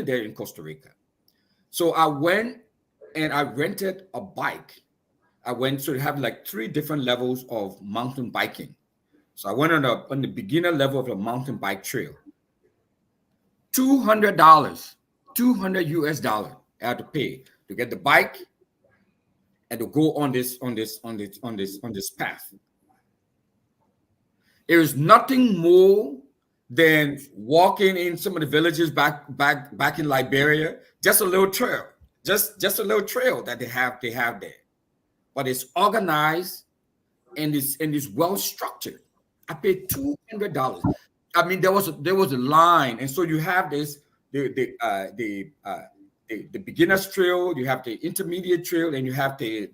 there in Costa Rica. So I went and I rented a bike. I went to have like 3 different levels of mountain biking. So I went on the beginner level of a mountain bike trail. $200, $200 I had to pay to get the bike and to go on this path. There is nothing more than walking in some of the villages back in Liberia. Just a little trail, just a little trail that they have there, but it's organized and it's well structured. I paid $200. I mean, there was a line, and so you have this the beginner's trail, you have the intermediate trail, and you have the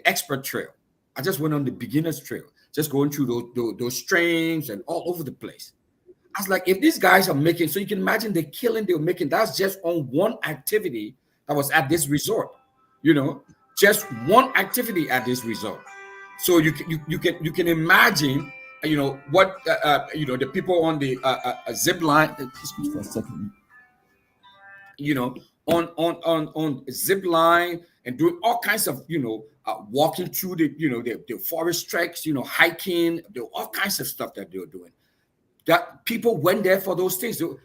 expert trail. I just went on the beginner's trail, just going through those streams and all over the place. I was like, if these guys are making, so you can imagine the killing they were making. That's just on one activity that was at this resort, just one activity at this resort. So you can imagine, what the people on the zip line. Excuse me for a second. On zip line and doing all kinds of walking through the forest treks, hiking, all kinds of stuff that they were doing. That people went there for those things. They were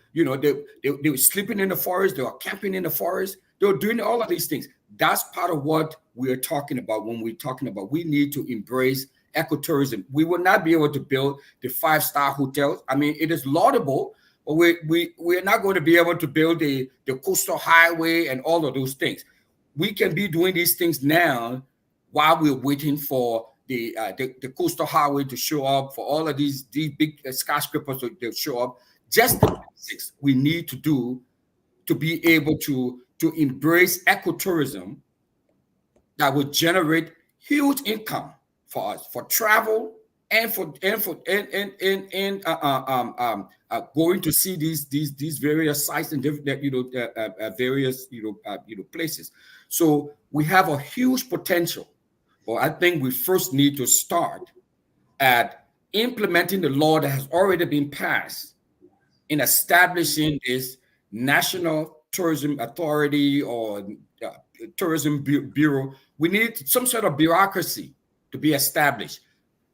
sleeping in the forest, they were camping in the forest, they were doing all of these things. That's part of what we're talking about when we're talking about we need to embrace ecotourism. We will not be able to build the 5-star hotels. I mean, it is laudable, but we're not going to be able to build the coastal highway and all of those things. We can be doing these things now while we're waiting for the coastal highway to show up, for all of these big skyscrapers to show up. Just the basics we need to do to be able to embrace ecotourism that would generate huge income for us, for travel and going to see these various sites and various places. So we have a huge potential. Well, I think we first need to start at implementing the law that has already been passed in establishing this National Tourism Authority or tourism bureau. We need some sort of bureaucracy to be established.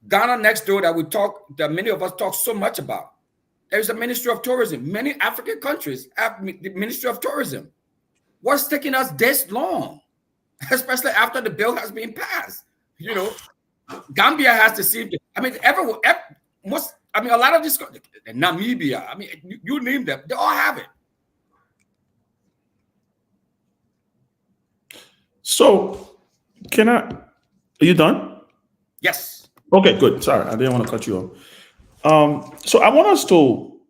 Ghana next door that many of us talk so much about. There's a Ministry of Tourism. Many African countries have the Ministry of Tourism. What's taking us this long, especially after the bill has been passed? You know, Gambia has to see. I mean, a lot of this, Namibia. I mean, you name them, they all have it. So, are you done? Yes. Okay, good. Sorry, I didn't want to cut you off. So I want us to,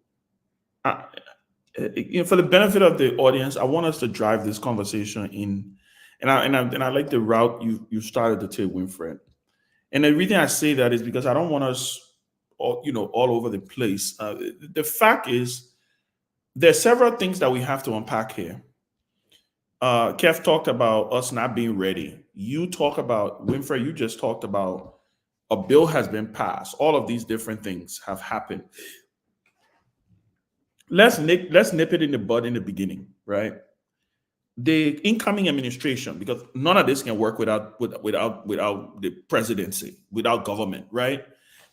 for the benefit of the audience, I want us to drive this conversation in, and I like the route you started to take, Winfred. And the reason I say that is because I don't want us, all over the place. The fact is, there's several things that we have to unpack here. Kev talked about us not being ready. You talk about, Winfred, you just talked about a bill has been passed. All of these different things have happened. Let's nip it in the bud in the beginning, right? The incoming administration, because none of this can work without the presidency, without government, right?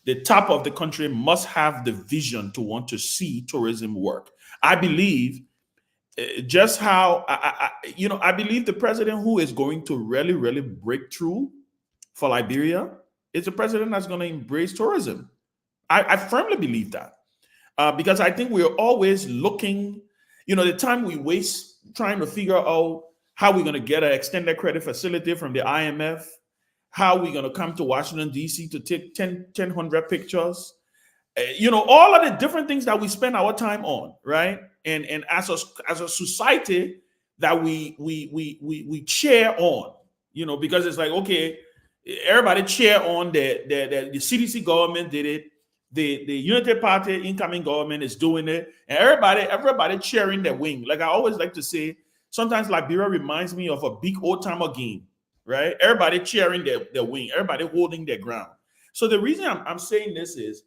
The top of the country must have the vision to want to see tourism work. I believe just how I believe the president who is going to really break through for Liberia is the president that's going to embrace tourism. I firmly believe that because I think we're always looking, the time we waste trying to figure out how we're going to get an extended credit facility from the IMF, how we're going to come to Washington, D.C. to take 1,000 pictures, all of the different things that we spend our time on, right? And as a society that we cheer on, because it's like, okay, everybody cheer on the CDC government did it, the Unity Party incoming government is doing it, and everybody cheering their wing. Like I always like to say, sometimes Liberia reminds me of a big old timer game, right? Everybody cheering their wing, everybody holding their ground. So the reason I'm saying this is,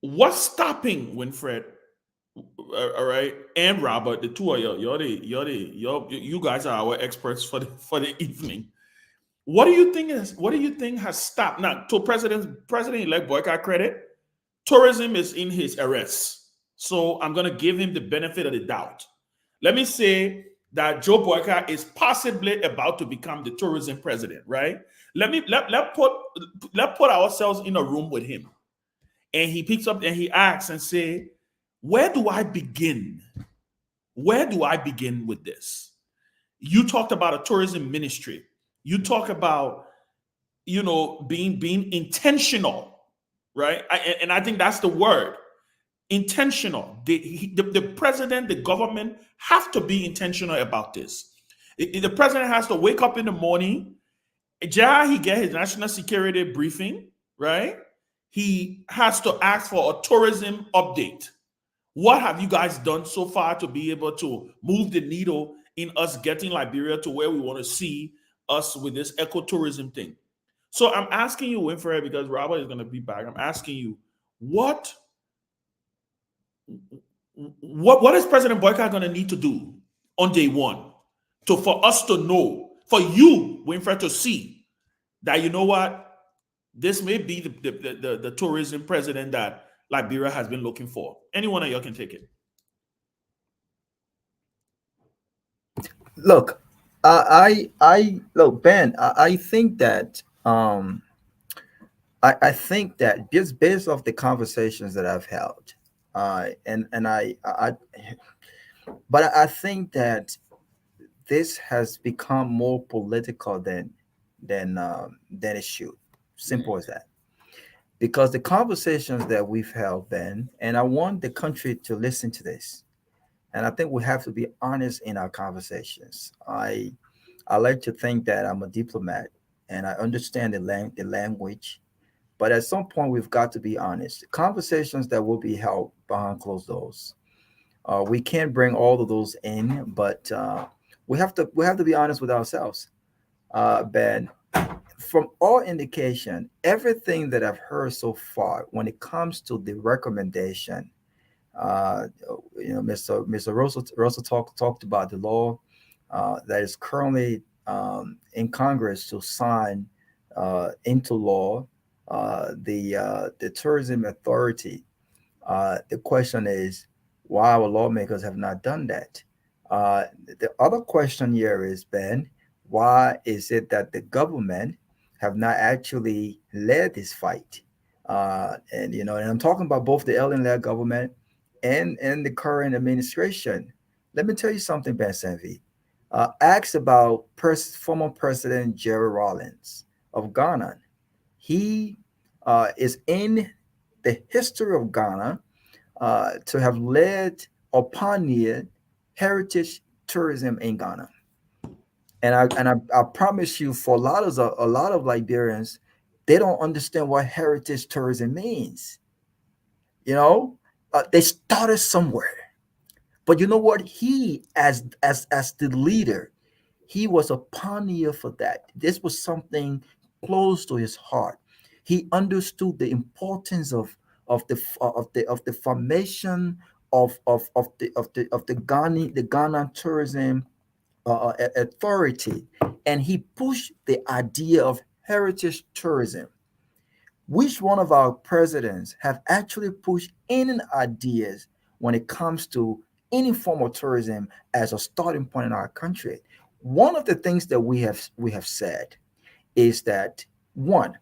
what's stopping Winfred, all right, and Robert, the two of you guys are our experts for the evening. What do you think has stopped? Now, to President-elect Boyka credit, tourism is in his arrest. So I'm gonna give him the benefit of the doubt. Let me say that Joe Boyka is possibly about to become the tourism president, right? Let put ourselves in a room with him. And he picks up and he asks and say, where do I begin? Where do I begin with this? You talked about a tourism ministry. You talk about, being intentional, right? And I think that's the word, intentional. The president, the government have to be intentional about this. The president has to wake up in the morning. He get his national security briefing, right? He has to ask for a tourism update. What have you guys done so far to be able to move the needle in us getting Liberia to where we want to see us with this ecotourism thing? So I'm asking you, Winfred, because Robert is going to be back. I'm asking you, what is President Boyka going to need to do on day one for us to know, for you, Winfred, to see that, you know what, this may be the tourism president that Liberia has been looking for? Any one of you can take it. Look, look, Ben. I think that I think that just based off the conversations that I've held, but I think that this has become more political than it should. Simple as that. Because the conversations that we've held, Ben, and I want the country to listen to this, and I think we have to be honest in our conversations. I like to think that I'm a diplomat and I understand the language, but at some point we've got to be honest. Conversations that will be held behind closed doors. We can't bring all of those in, but we have to be honest with ourselves, Ben. From all indication, everything that I've heard so far, when it comes to the recommendation, Mr. Russell talked about the law. that is currently in Congress to sign into law the tourism authority. The question is why our lawmakers have not done that. The other question here is, Ben, why is it that the government have not actually led this fight? And and I'm talking about both the alien-led government and the current administration. Let me tell you something, Ben Sanvi. Asked about former President Jerry Rawlings of Ghana. He is in the history of Ghana to have led or pioneered heritage tourism in Ghana. And I promise you, for a lot of Liberians, they don't understand what heritage tourism means. You know, they started somewhere, but you know what? He, as the leader, he was a pioneer for that. This was something close to his heart. He understood the importance of the formation of the Ghana tourism authority, and he pushed the idea of heritage tourism. Which one of our presidents have actually pushed any ideas when it comes to any form of tourism as a starting point in our country? One of the things that we have said is that, one,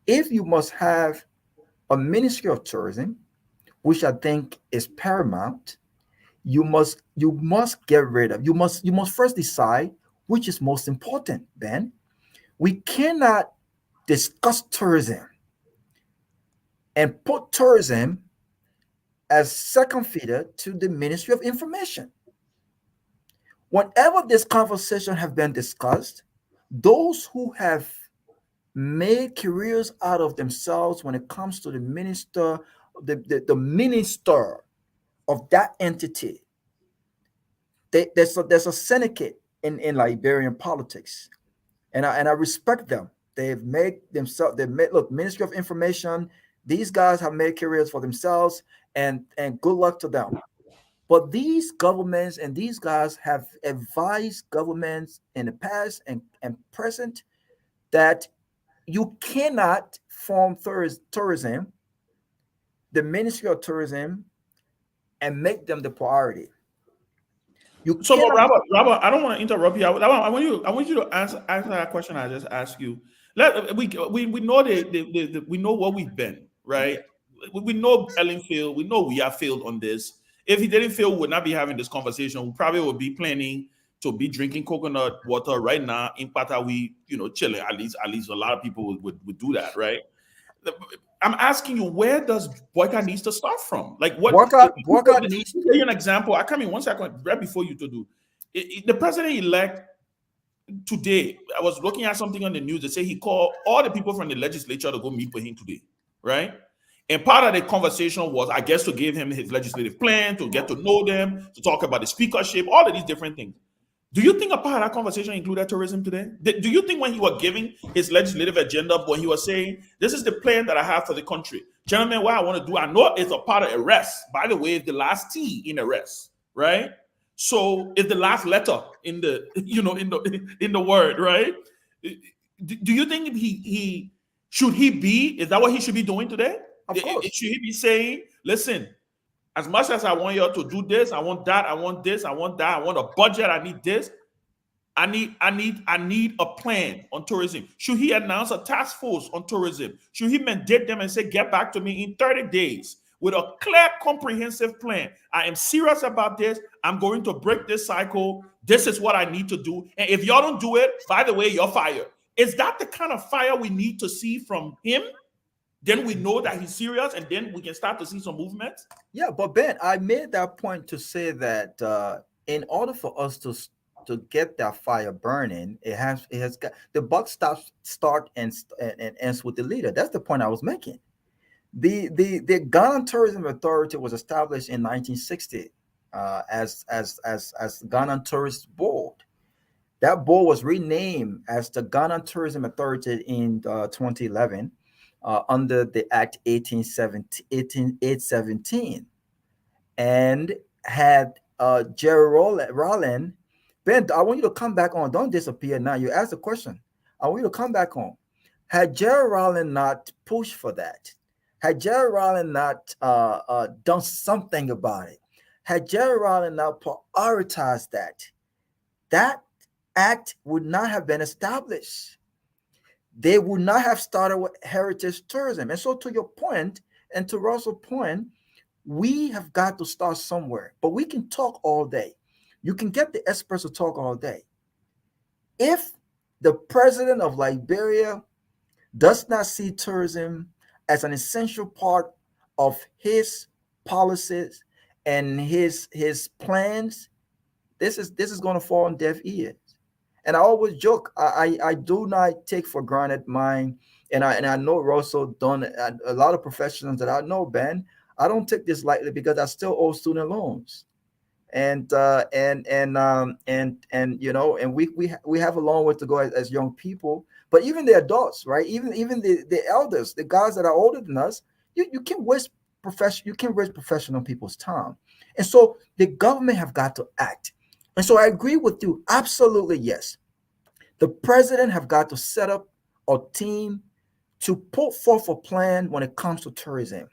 if you must have a Ministry of Tourism, which I think is paramount, you must get rid of, you must first decide which is most important. Ben, we cannot discuss tourism and put tourism as second feeder to the Ministry of Information. Whenever this conversation have been discussed, those who have made careers out of themselves when it comes to the minister, the minister of that entity, there's a syndicate in Liberian politics, and I respect them. They've made themselves. They made, look, Ministry of Information. These guys have made careers for themselves, and good luck to them. But these governments and these guys have advised governments in the past and present that you cannot form tourism, the Ministry of Tourism, and make them the priority. You So, but cannot. Robert, I don't want to interrupt you. I want you to answer that question I just asked you. We know we know what we've been, right? We know Ellen failed. We know we have failed on this. If he didn't fail, we would not be having this conversation. We probably would be planning to be drinking coconut water right now in Patawi, chilling. At least a lot of people would do that, right? I'm asking you, where does boycott needs to start from? Like, what? Boycott Let needs. me tell you an example. I come in 1 second, right before you to do. The president elect today, I was looking at something on the news that say he called all the people from the legislature to go meet with him today, right? And part of the conversation was, I guess, to give him his legislative plan, to get to know them, to talk about the speakership, all of these different things. Do you think a part of that conversation included tourism today? Do you think when he was giving his legislative agenda, when he was saying, this is the plan that I have for the country, gentlemen, what I want to do, I know it's a part of arrest. By the way, it's the last T in arrest, right? So it's the last letter in the, in the word, right? Do you think he should he be? Is that what he should be doing today? Of course. Should he be saying, listen, as much as I want y'all to do this, I want that, I want this, I want that, I want a budget, I need this. I need a plan on tourism. Should he announce a task force on tourism? Should he mandate them and say, get back to me in 30 days with a clear, comprehensive plan? I am serious about this. I'm going to break this cycle. This is what I need to do. And if y'all don't do it, by the way, you're fired. Is that the kind of fire we need to see from him? Then we know that he's serious, and then we can start to see some movement. Yeah, but Ben, I made that point to say that in order for us to get that fire burning, it has got the buck start and ends with the leader. That's the point I was making. The Ghana Tourism Authority was established in 1960 as Ghana Tourist Board. That board was renamed as the Ghana Tourism Authority in 2011 under the Act 817 and had Jerry Rowland Ben, I want you to come back on. Don't disappear now. You asked the question. I want you to come back on. Had Jerry Rowland not pushed for that, had Jerry Rowland not done something about it, had Jerry Rowland not prioritized that, that act would not have been established. They would not have started with heritage tourism. And so, to your point, and to Russell's point, we have got to start somewhere. But we can talk all day. You can get the experts to talk all day. If the president of Liberia does not see tourism as an essential part of his policies and his plans, this is going to fall on deaf ears. And I always joke, I do not take for granted mine, and I know Russell done a lot of professionals that I know, Ben. I don't take this lightly because I still owe student loans, and you know, and we have a long way to go as young people, but even the adults, right? Even the elders, the guys that are older than us, you can waste professional people's time, and so the government have got to act. And so I agree with you, absolutely yes. The president have got to set up a team to put forth a plan when it comes to tourism.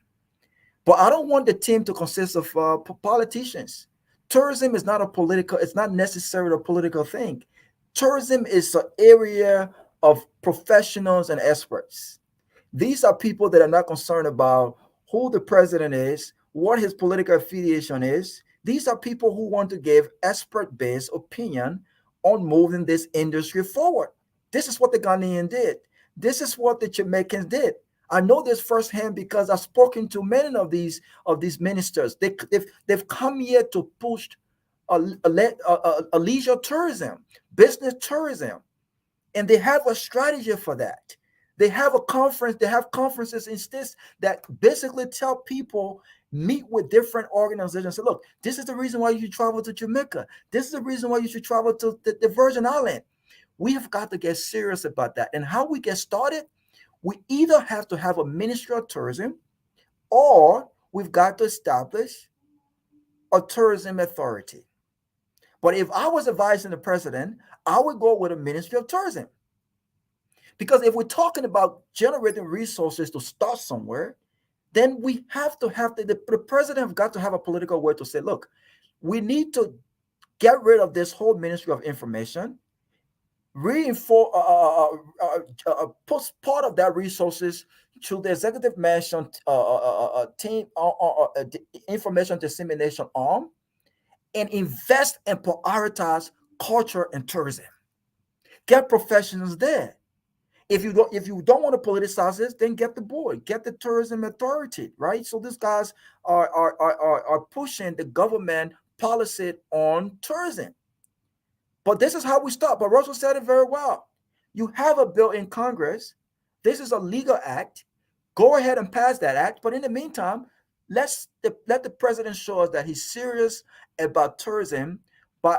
But I don't want the team to consist of politicians. Tourism is not a political, it's not necessarily a political thing. Tourism is an area of professionals and experts. These are people that are not concerned about who the president is, what his political affiliation is. These are people who want to give expert-based opinion on moving this industry forward. This is what the Ghanaian did. This is what the Jamaicans did. I know this firsthand because I've spoken to many of these ministers. They've come here to push a leisure tourism, business tourism, and they have a strategy for that. They have a conference. They have conferences in states that basically tell people, meet with different organizations. Say, look, this is the reason why you should travel to Jamaica. This is the reason why you should travel to the Virgin Islands. We have got to get serious about that. And how we get started, we either have to have a Ministry of Tourism, or we've got to establish a tourism authority. But if I was advising the president, I would go with a Ministry of Tourism. Because if we're talking about generating resources to start somewhere, then we have to have the president have got to have a political way to say, look, we need to get rid of this whole Ministry of Information, reinforce, put part of that resources to the executive mansion team, information dissemination arm, and invest and prioritize culture and tourism. Get professionals there. If you don't want to politicize this, then get the board, get the tourism authority, right? So these guys are pushing the government policy on tourism. But this is how we start. But Russell said it very well. You have a bill in Congress. This is a legal act. Go ahead and pass that act. But in the meantime, let the president show us that he's serious about tourism by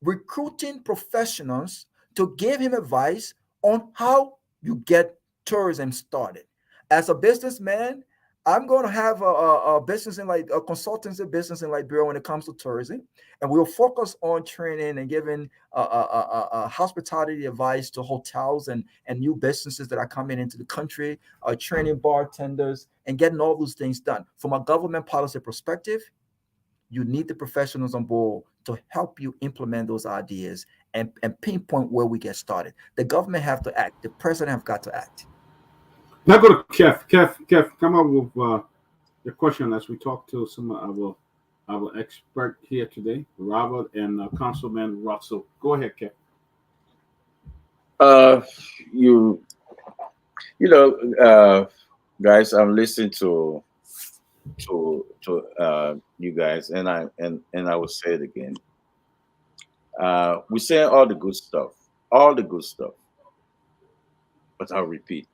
recruiting professionals to give him advice on how you get tourism started. As a businessman, I'm going to have a business in like a consultancy business in Liberia when it comes to tourism, and we'll focus on training and giving hospitality advice to hotels and new businesses that are coming into the country, training bartenders, and getting all those things done. From a government policy perspective, you need the professionals on board to help you implement those ideas and pinpoint where we get started. The government have to act. The president have got to act. Now go to Kev. Kev, come up with your question as we talk to some of our expert here today, Robert and Councilman Russell. Go ahead, Kev. Guys, I'm listening to you guys, and I will say it again. We're saying all the good stuff, but I'll repeat,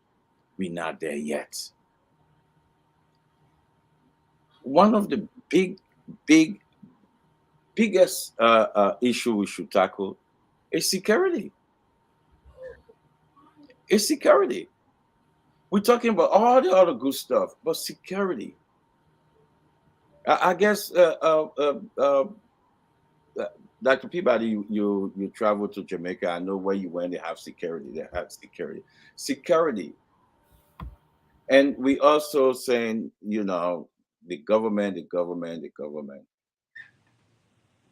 we're not there yet. One of the biggest issue we should tackle is security. It's security. We're talking about all the other good stuff, but security. I guess the Dr. Peabody, you travel to Jamaica. I know where you went. They have security. Security. And we also saying, the government.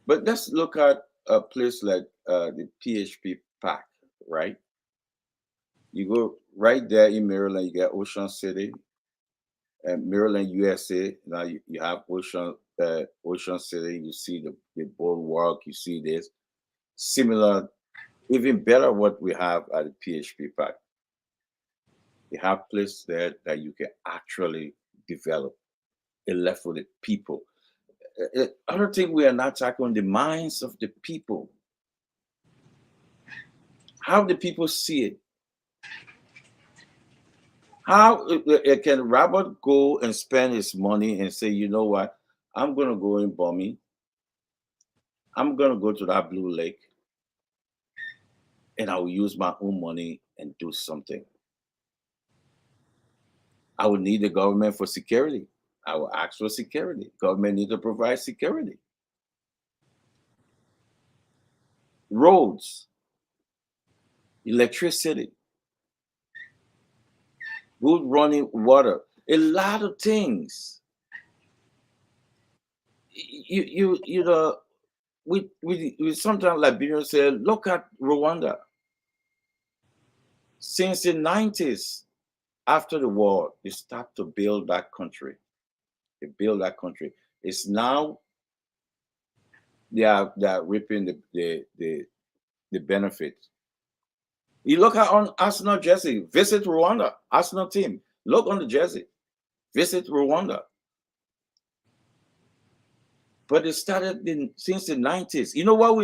But let's look at a place like the PHP Park, right? You go right there in Maryland, you get Ocean City, and Maryland, USA. Now you have Ocean City. You see the boardwalk. You see this similar, even better what we have at the PHP Park. You have places there that you can actually develop. It left with the people. Other thing, we are not tackling the minds of the people. How the people see it. How can Robert go and spend his money and say, you know what, I'm going to go in Bombay. I'm going to go to that Blue Lake and I will use my own money and do something. I will need the government for security. I will ask for security. Government need to provide security. Roads, electricity, good running water, a lot of things. You know, we sometimes Liberians say, look at Rwanda. Since the 90s, after the war, they start to build that country. They build that country. It's now they are reaping the benefits. You look at on Arsenal jersey, visit Rwanda, Arsenal team. Look on the jersey, visit Rwanda. But it started since the 90s. You know what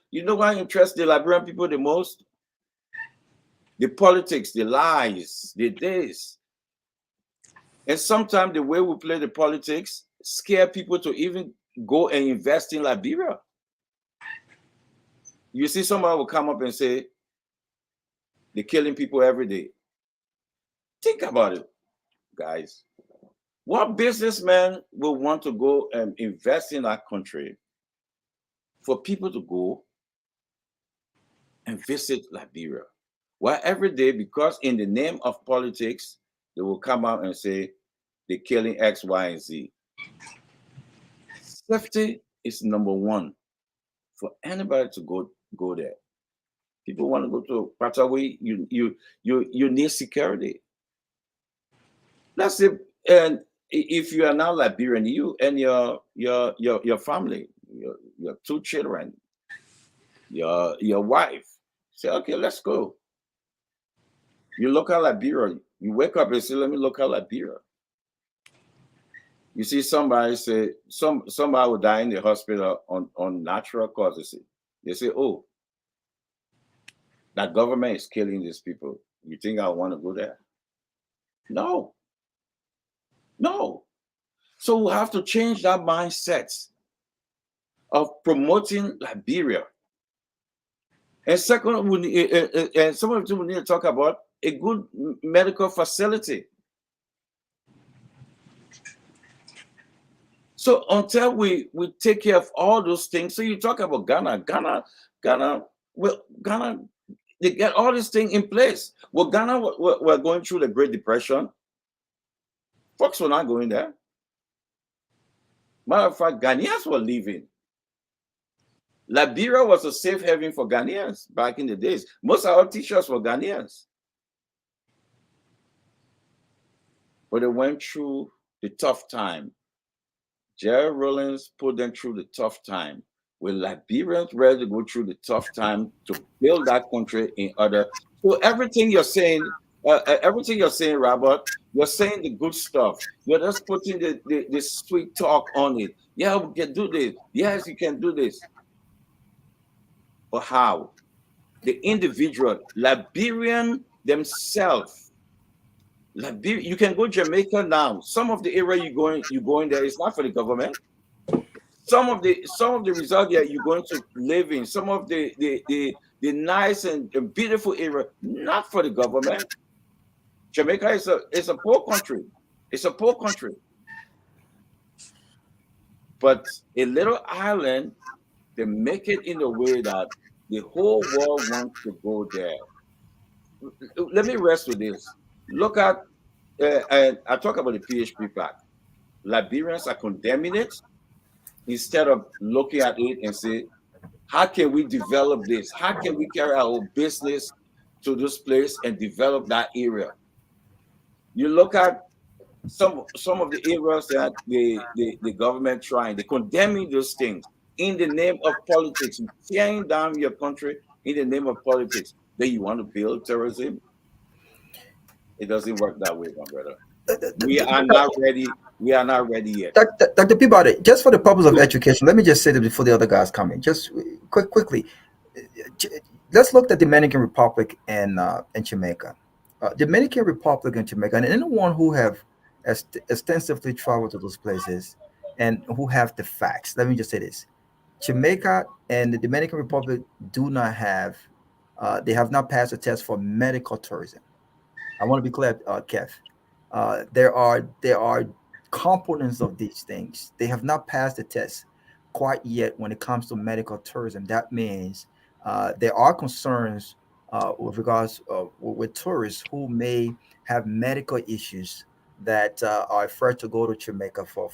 you know what interests the Liberian people the most? The politics, the lies, the this. And sometimes the way we play the politics scare people to even go and invest in Liberia. You see somebody will come up and say, they're killing people every day. Think about it, guys. What businessman will want to go and invest in our country for people to go and visit Liberia? Well, every day, because in the name of politics, they will come out and say they're killing X, Y, and Z. Safety is number one for anybody to go there. People want to go to Pataway, you need security. That's it. And if you are now Liberian, you and your family, your two children, your wife, say, okay, let's go. You look at Liberia, you wake up and say, let me look at Liberia. You see somebody say, somebody will die in the hospital on natural causes. They say, oh, that government is killing these people. You think I want to go there? No. So we have to change that mindset of promoting Liberia. And second, and some of you will need to talk about a good medical facility. So until we take care of all those things, so you talk about Ghana, they get all these things in place. Well, Ghana, we're going through the Great Depression. Folks were not going there. Matter of fact, Ghanaians were leaving. Liberia was a safe haven for Ghanaians back in the days. Most of our teachers were Ghanaians. But they went through the tough time. Jerry Rawlings put them through the tough time. When Liberians ready to go through the tough time to build that country in order. So everything you're saying, Robert, you're saying the good stuff. You're just putting the sweet talk on it. Yeah, we can do this. Yes, you can do this. But how? The individual, Liberian themselves. You can go Jamaica now. Some of the area you going there is not for the government. Some of the resort that you're going to live in, some of the nice and beautiful area, not for the government. Jamaica is a poor country. It's a poor country. But a little island They make it in a way that the whole world wants to go there. Let me rest with this. Look at, and I talk about the PHP pack. Liberians are condemning it instead of looking at it and say, how can we develop this? How can we carry our business to this place and develop that area? You look at some of the areas that the government trying, they condemning those things in the name of politics, tearing down your country in the name of politics. Then you want to build terrorism? It doesn't work that way, my brother. We are not ready. We are not ready yet. Dr. Peabody, just for the purpose of education, let me just say that before the other guys come in, just quickly, let's look at the Dominican Republic and Jamaica. Dominican Republic and Jamaica, and anyone who have extensively traveled to those places and who have the facts, let me just say this. Jamaica and the Dominican Republic do not have, they have not passed a test for medical tourism. I want to be clear, Kev. There are components of these things. They have not passed the test quite yet when it comes to medical tourism. That means there are concerns with regards with tourists who may have medical issues that are afraid to go to Jamaica for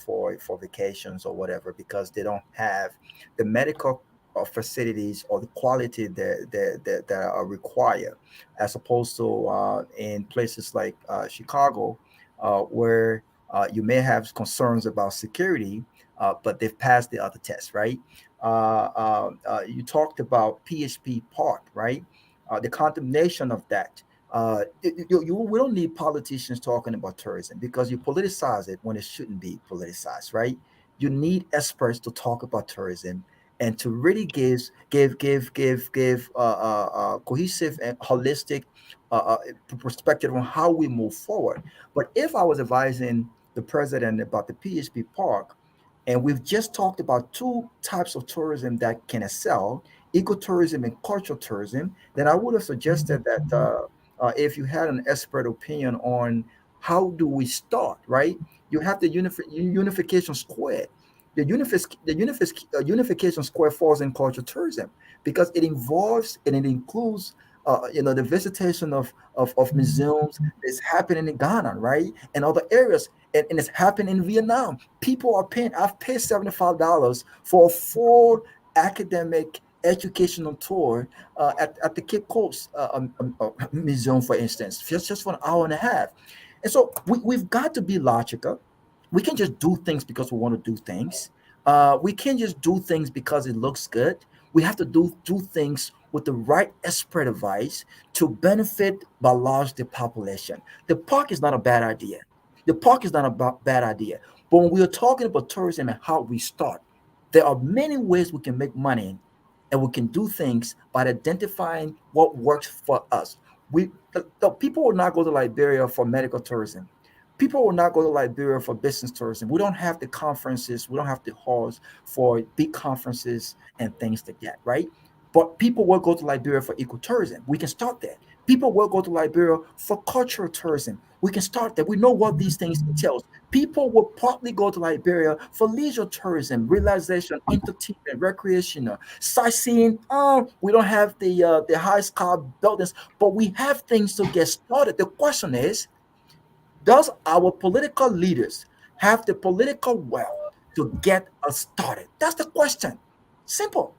vacations or whatever because they don't have the medical facilities or the quality that are required, as opposed to in places like Chicago, where you may have concerns about security, but they've passed the other tests, right? You talked about PHP Park, right? The condemnation of that. We don't need politicians talking about tourism because you politicize it when it shouldn't be politicized, right? You need experts to talk about tourism and to really give cohesive and holistic perspective on how we move forward. But if I was advising the president about the PHP Park, and we've just talked about two types of tourism that can excel, ecotourism and cultural tourism, then I would have suggested that if you had an expert opinion on how do we start, right? You have the unification square. The unification square falls in cultural tourism because it involves and it includes the visitation of museums. It's happening in Ghana, right, and other areas, and it's happening in Vietnam. People are paying. I've paid $75 for a full academic educational tour at the Cape Coast Museum, for instance, just for an hour and a half. And so we've got to be logical. We can't just do things because we want to do things. We can't just do things because it looks good. We have to do things with the right expert advice to benefit by large the population. The park is not a bad idea. The park is not a bad idea. But when we are talking about tourism and how we start, there are many ways we can make money, and we can do things by identifying what works for us. The people will not go to Liberia for medical tourism. People will not go to Liberia for business tourism. We don't have the conferences, we don't have the halls for big conferences and things like that, right? But people will go to Liberia for ecotourism. We can start there. People will go to Liberia for cultural tourism. We can start there. We know what these things entails. People will probably go to Liberia for leisure tourism, relaxation, entertainment, recreational, sightseeing. We don't have the high sky buildings, but we have things to get started. The question is, does our political leaders have the political will to get us started? That's the question. Simple.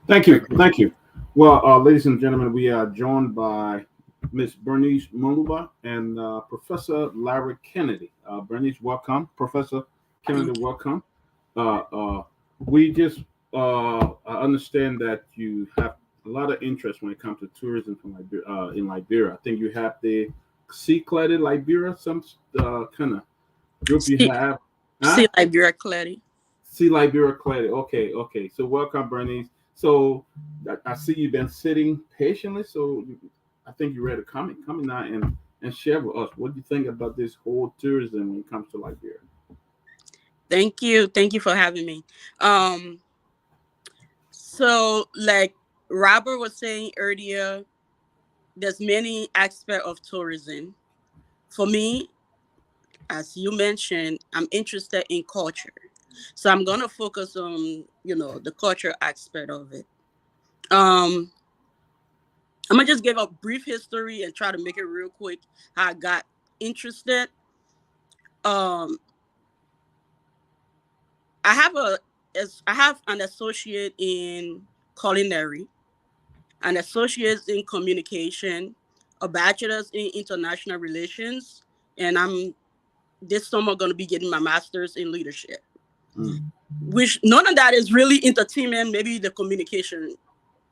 Thank you. Thank you. Well, ladies and gentlemen, we are joined by Miss Bernice Muluba and Professor Larry Kennedy. Bernice, welcome. Professor Kennedy, welcome. We just I understand that you have a lot of interest when it comes to tourism from in Liberia. I think you have the Sea Cladded Liberia, some kind of group you have. See Liberia clearly. Sea Liberia Cladded. Okay, okay. So welcome, Bernice. So I see you've been sitting patiently. So I think you're ready to come now and share with us. What do you think about this whole tourism when it comes to Liberia? Thank you for having me. So like Robert was saying earlier, there's many aspects of tourism. For me, as you mentioned, I'm interested in culture. So I'm gonna focus on, the culture aspect of it. I'm gonna just give a brief history and try to make it real quick how I got interested. Um, I have an associate in culinary, an associate in communication, a bachelor's in international relations, and I'm this summer going to be getting my master's in leadership. Which none of that is really entertainment. Maybe the communication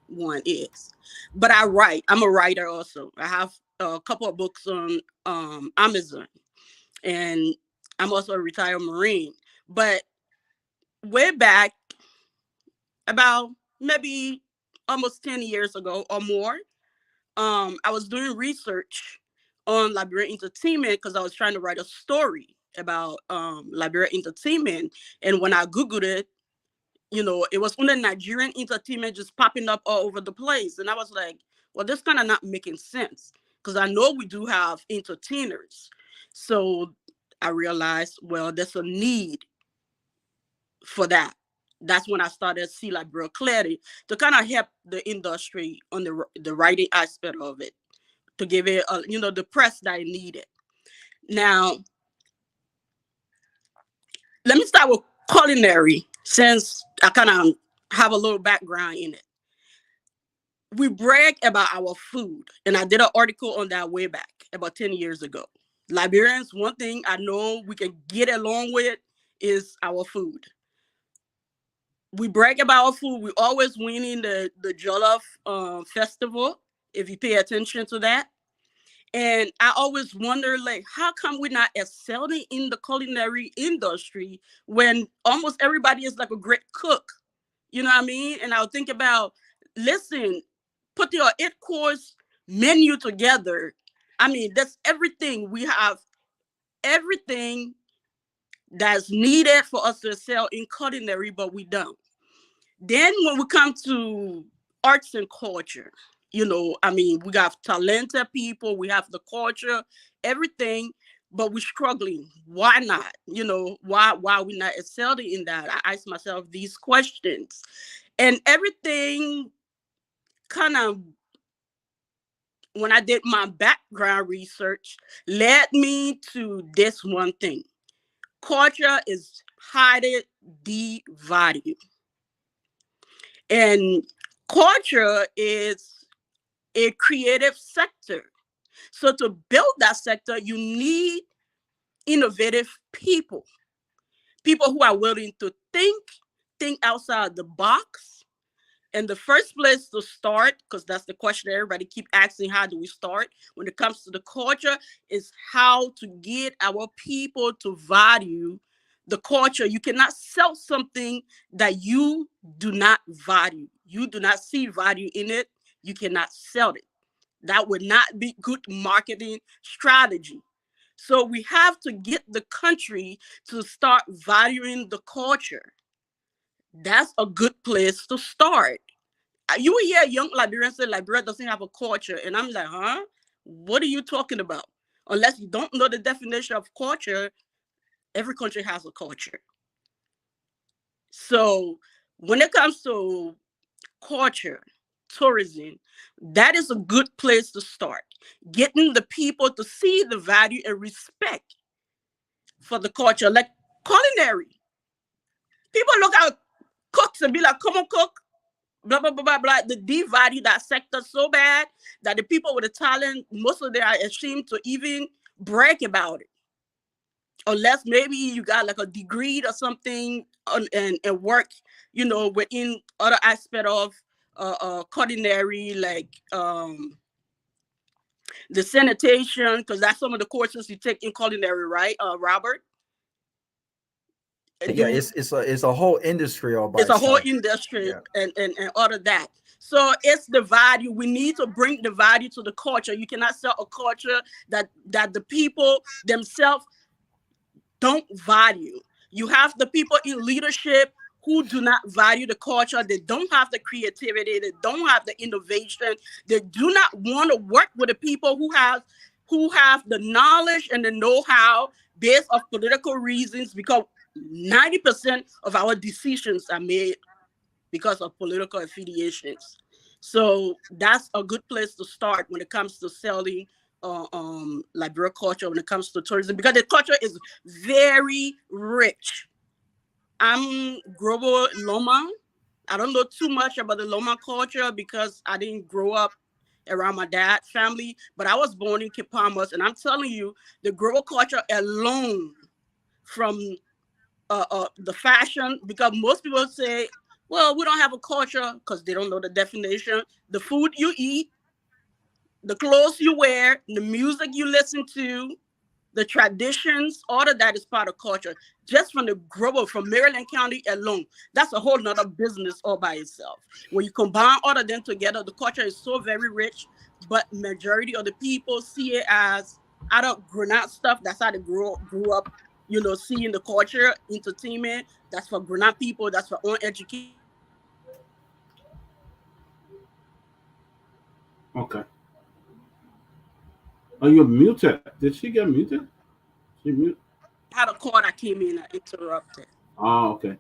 one is, but I write. I'm a writer also. I have a couple of books on Amazon, and I'm also a retired Marine. But way back, about maybe almost 10 years ago or more, I was doing research on Liberian entertainment because I was trying to write a story about Liberian entertainment. And when I Googled it, it was only Nigerian entertainment just popping up all over the place. And I was like, well, this kind of not making sense because I know we do have entertainers. So I realized, well, there's a need for that. That's when I started to see like real clearly to kind of help the industry on the writing aspect of it, to give it the press that it needed. Now, let me start with culinary since I kind of have a little background in it. We brag about our food, and I did an article on that way back about 10 years ago. Liberians, one thing I know we can get along with is our food. We brag about our food. We always winning the Jollof festival, if you pay attention to that. And I always wonder, like, how come we're not excelling in the culinary industry when almost everybody is like a great cook? You know what I mean? And I'll think about, listen, put your 8-course menu together. I mean, that's everything. We have everything that's needed for us to excel in culinary, but we don't. Then when we come to arts and culture, we got talented people, we have the culture, everything, but we're struggling. Why not? Why we not excelling in that? I ask myself these questions. And everything kind of, when I did my background research, led me to this one thing. Culture is highly devalued. And culture is a creative sector. So to build that sector, you need innovative people who are willing to think outside the box. And the first place to start, because that's the question everybody keep asking, how do we start when it comes to the culture, is how to get our people to value the culture. You cannot sell something that you do not value. You do not see value in it. You cannot sell it. That would not be good marketing strategy. So we have to get the country to start valuing the culture. That's a good place to start. You will hear young Liberians say Liberia doesn't have a culture. And I'm like, huh? What are you talking about? Unless you don't know the definition of culture, every country has a culture. So when it comes to culture, tourism, that is a good place to start. Getting the people to see the value and respect for the culture, like culinary. People look at cooks and be like, come on, cook, blah, blah, blah, blah, blah. They devalue that sector so bad that the people with the talent, most of them are ashamed to even brag about it. Unless maybe you got like a degree or something and work, within other aspect of culinary, like the sanitation, because that's some of the courses you take in culinary, right, Robert? Yeah, it's a whole industry all by it's a whole itself. industry. Yeah. and all of that. So it's the value. We need to bring the value to the culture. You cannot sell a culture that the people themselves don't value. You have the people in leadership who do not value the culture. They don't have the creativity. They don't have the innovation. They do not want to work with the people who have the knowledge and the know-how based on political reasons, because 90% of our decisions are made because of political affiliations. So that's a good place to start when it comes to selling Liberia culture, when it comes to tourism, because the culture is very rich. I'm Grobo Loma. I don't know too much about the Loma culture because I didn't grow up around my dad's family, but I was born in Kipamas, and I'm telling you, the Grobo culture alone, from the fashion, because most people say, well, we don't have a culture because they don't know the definition. The food you eat, the clothes you wear, the music you listen to, the traditions, all of that is part of culture. Just from the Grobo, from Maryland County alone, that's a whole nother business all by itself. When you combine all of them together, the culture is so very rich, but majority of the people see it as out of Grenade stuff. That's how they grew up, seeing the culture, entertainment. That's for Grenade people. That's for own education. Okay. Oh, you're muted. Did she get muted? She mute? Had a call that came in and interrupted. Oh, okay.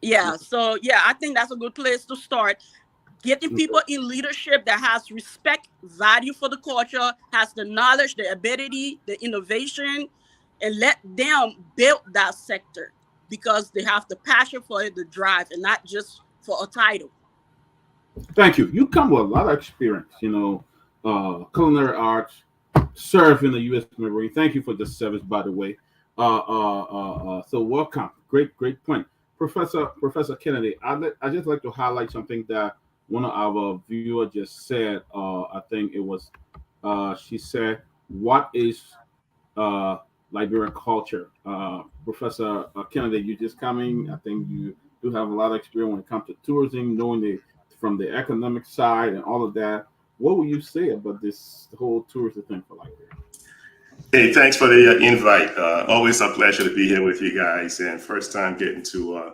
Yeah, so yeah, I think that's a good place to start. Getting Okay. people in leadership that has respect, value for the culture, has the knowledge, the ability, the innovation, and let them build that sector because they have the passion for it, the drive, and not just for a title. Thank you. You come with a lot of experience, culinary arts, serve in the U.S. Marine. Thank you for the service, by the way. So welcome. Great point. Professor Kennedy, I just like to highlight something that one of our viewers just said. I think it was, she said, what is Liberian culture? Professor Kennedy, you just coming. I think you do have a lot of experience when it comes to tourism, knowing from the economic side and all of that. What would you say about this whole tourism thing for Liberia? Hey, thanks for the invite. Always a pleasure to be here with you guys, and first time getting to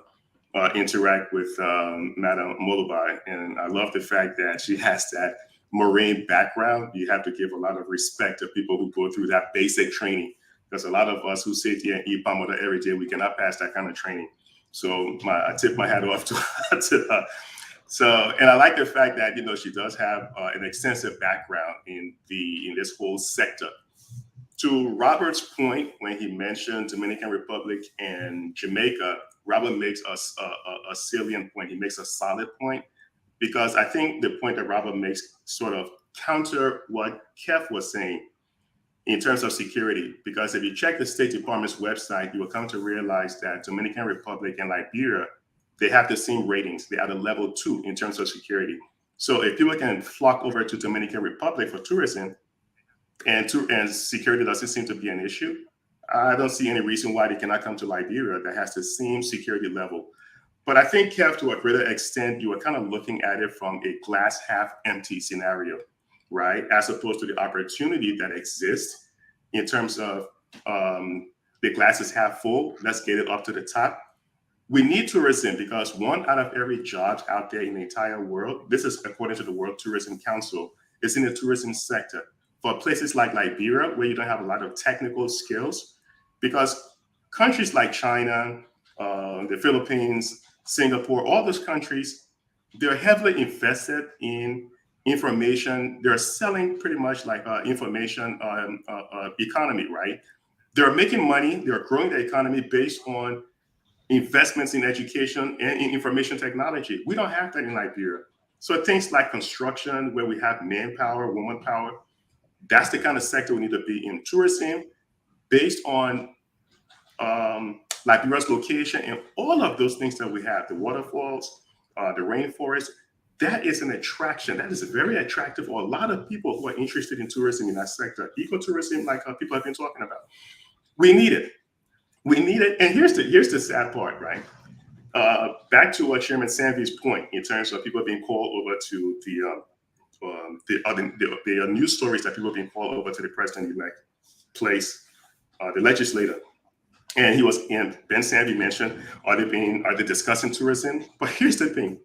interact with Madam Molubai. And I love the fact that she has that Marine background. You have to give a lot of respect to people who go through that basic training, because a lot of us who sit here and eat pamoda every day, we cannot pass that kind of training. So I tip my hat off to, to her. So, and I like the fact that she does have an extensive background in this whole sector. To Robert's point, when he mentioned Dominican Republic and Jamaica, Robert makes a salient point. He makes a solid point, because I think the point that Robert makes sort of counter what Kev was saying in terms of security. Because if you check the State Department's website, you will come to realize that Dominican Republic and Liberia, they have the same ratings. They are the level 2 in terms of security. So if people can flock over to Dominican Republic for tourism, and security doesn't seem to be an issue, I don't see any reason why they cannot come to Liberia that has the same security level. But I think, Kev, to a greater extent, you are kind of looking at it from a glass half empty scenario, right? As opposed to the opportunity that exists in terms of the glass is half full, let's get it up to the top. We need tourism because 1 out of every job out there in the entire world, this is according to the World Tourism Council, is in the tourism sector. For places like Liberia, where you don't have a lot of technical skills, because countries like China, the Philippines, Singapore, all those countries, they're heavily invested in information. They're selling pretty much like information economy, right? They're making money. They're growing the economy based on investments in education and in information technology. We don't have that in Liberia. So things like construction, where we have manpower, woman power, that's the kind of sector we need to be in. Tourism, based on Liberia's location and all of those things that we have, the waterfalls, the rainforest, that is an attraction. That is very attractive for a lot of people who are interested in tourism in that sector. Ecotourism, like people have been talking about. We need it. We need it. And here's the sad part, right? Back to Chairman Sanvy's point in terms of people being called over to the news stories that people being called over to the president-elect place, the legislator. And Ben Sandy mentioned, are they discussing tourism? But here's the thing.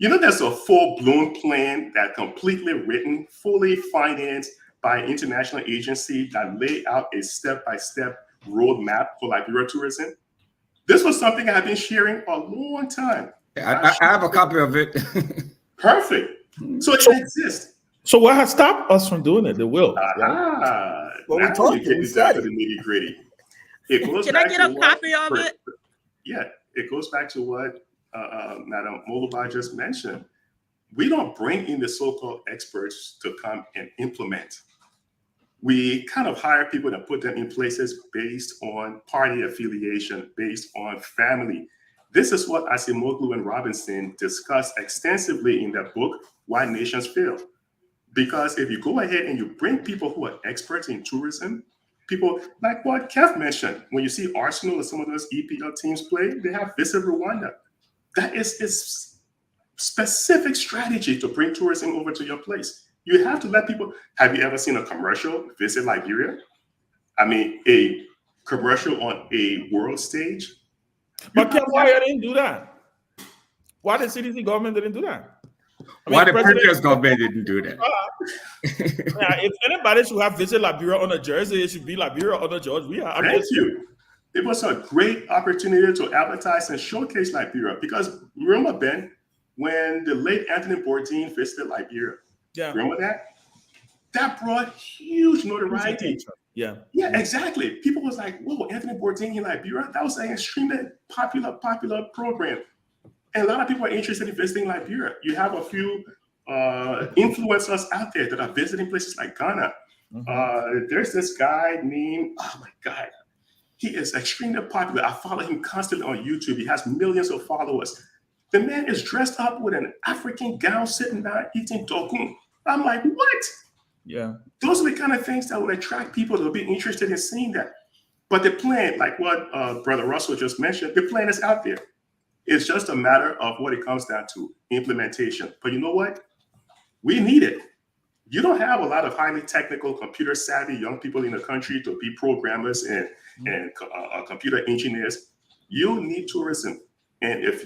There's a full-blown plan that completely written, fully financed by an international agency that lay out a step-by-step roadmap for Liberia tourism. This was something I have been sharing a long time. I have a copy of it. Perfect. So it exists. So what has stopped us from doing it? The will. Ah, Well, we now talked you're to, getting we down said to it. the nitty gritty. It goes Can I back get to a what, copy of it? yeah, it goes back to what Madam Molubai just mentioned. We don't bring in the so-called experts to come and implement. We kind of hire people and put them in places based on party affiliation, based on family. This is what Acemoglu and Robinson discuss extensively in their book, Why Nations Fail. Because if you go ahead and you bring people who are experts in tourism, people like what Kev mentioned, when you see Arsenal or some of those EPL teams play, they have Visit Rwanda. That is specific strategy to bring tourism over to your place. You have to let people. Have you ever seen a commercial Visit Liberia? I mean, a commercial on a world stage. But Kev, why I didn't do that? Why the CDC government didn't do that? Why the previous government didn't do that? If anybody should have Visit Liberia on a jersey, it should be Liberia on a jersey. Thank you. It was a great opportunity to advertise and showcase Liberia because remember, Ben, when the late Anthony Bourdain visited Liberia, remember that? That brought huge notoriety. Yeah, exactly. People was like, "Whoa, Anthony Bourdain in Liberia." That was an extremely popular program, and a lot of people are interested in visiting Liberia. You have a few influencers out there that are visiting places like Ghana. There's this guy named, oh my God, he is extremely popular. I follow him constantly on YouTube. He has millions of followers. The man is dressed up with an African gown, sitting down eating dokun. I'm like, what? Yeah. Those are the kind of things that would attract people that will be interested in seeing that. But the plan, like what Brother Russell just mentioned, the plan is out there. It's just a matter of what it comes down to, implementation. But you know what? We need it. You don't have a lot of highly technical, computer savvy young people in the country to be programmers and computer engineers. You need tourism. And if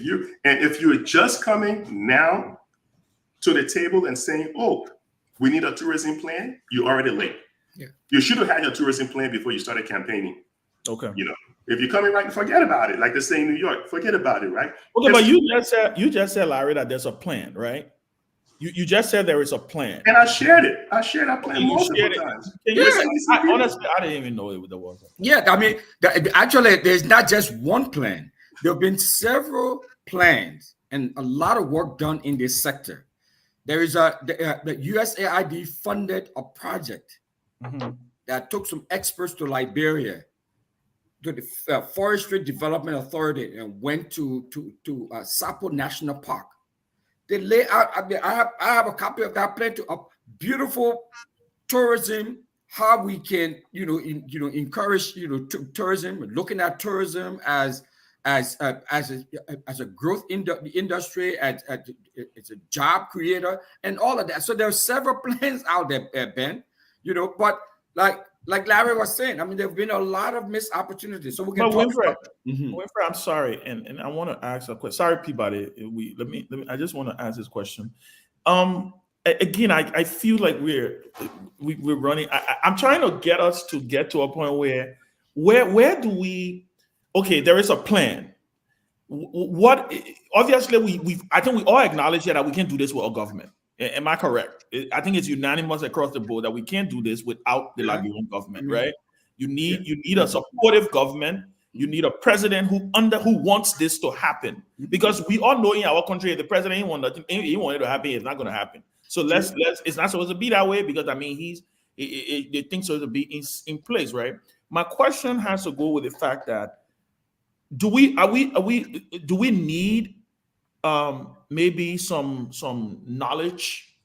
you're just coming now to the table and saying, "Oh, we need a tourism plan," you're already late. Yeah. You should have had your tourism plan before you started campaigning. Okay. You know, if you're coming right, forget about it. Like they say in New York, forget about it, right? Okay, but you just said, Larry, that there's a plan, right? You just said there is a plan. And I shared it. I shared that plan multiple times. Honestly, I didn't even know there was a plan. Yeah, I mean, actually, there's not just one plan. There have been several plans and a lot of work done in this sector. There is the USAID funded a project that took some experts to Liberia, to the Forestry Development Authority, and went to Sapo National Park. They lay out. I mean, I have a copy of that plan to a beautiful tourism. How we can, encourage, tourism. Looking at tourism as a growth in the industry, as it's a job creator, and all of that. So there are several plans out there, Ben. But like Larry was saying, I mean, there have been a lot of missed opportunities. So we can talk Winfred, about. Winfred, I'm sorry, and I want to ask a question. Sorry, Peabody. Let me. I just want to ask this question. Again, I feel like we're running. I'm trying to get us to get to a point where do we? Okay, there is a plan. What obviously I think we all acknowledge that we can't do this with our government. Am I correct? I think it's unanimous across the board that we can't do this without the Liberian government, right? You need a supportive government. You need a president who wants this to happen, because we all know in our country the president ain't want it to happen. It's not going to happen. So let's. It's not supposed to be that way, because I mean they think so to be in place, right? My question has to go with the fact that do we need maybe some knowledge,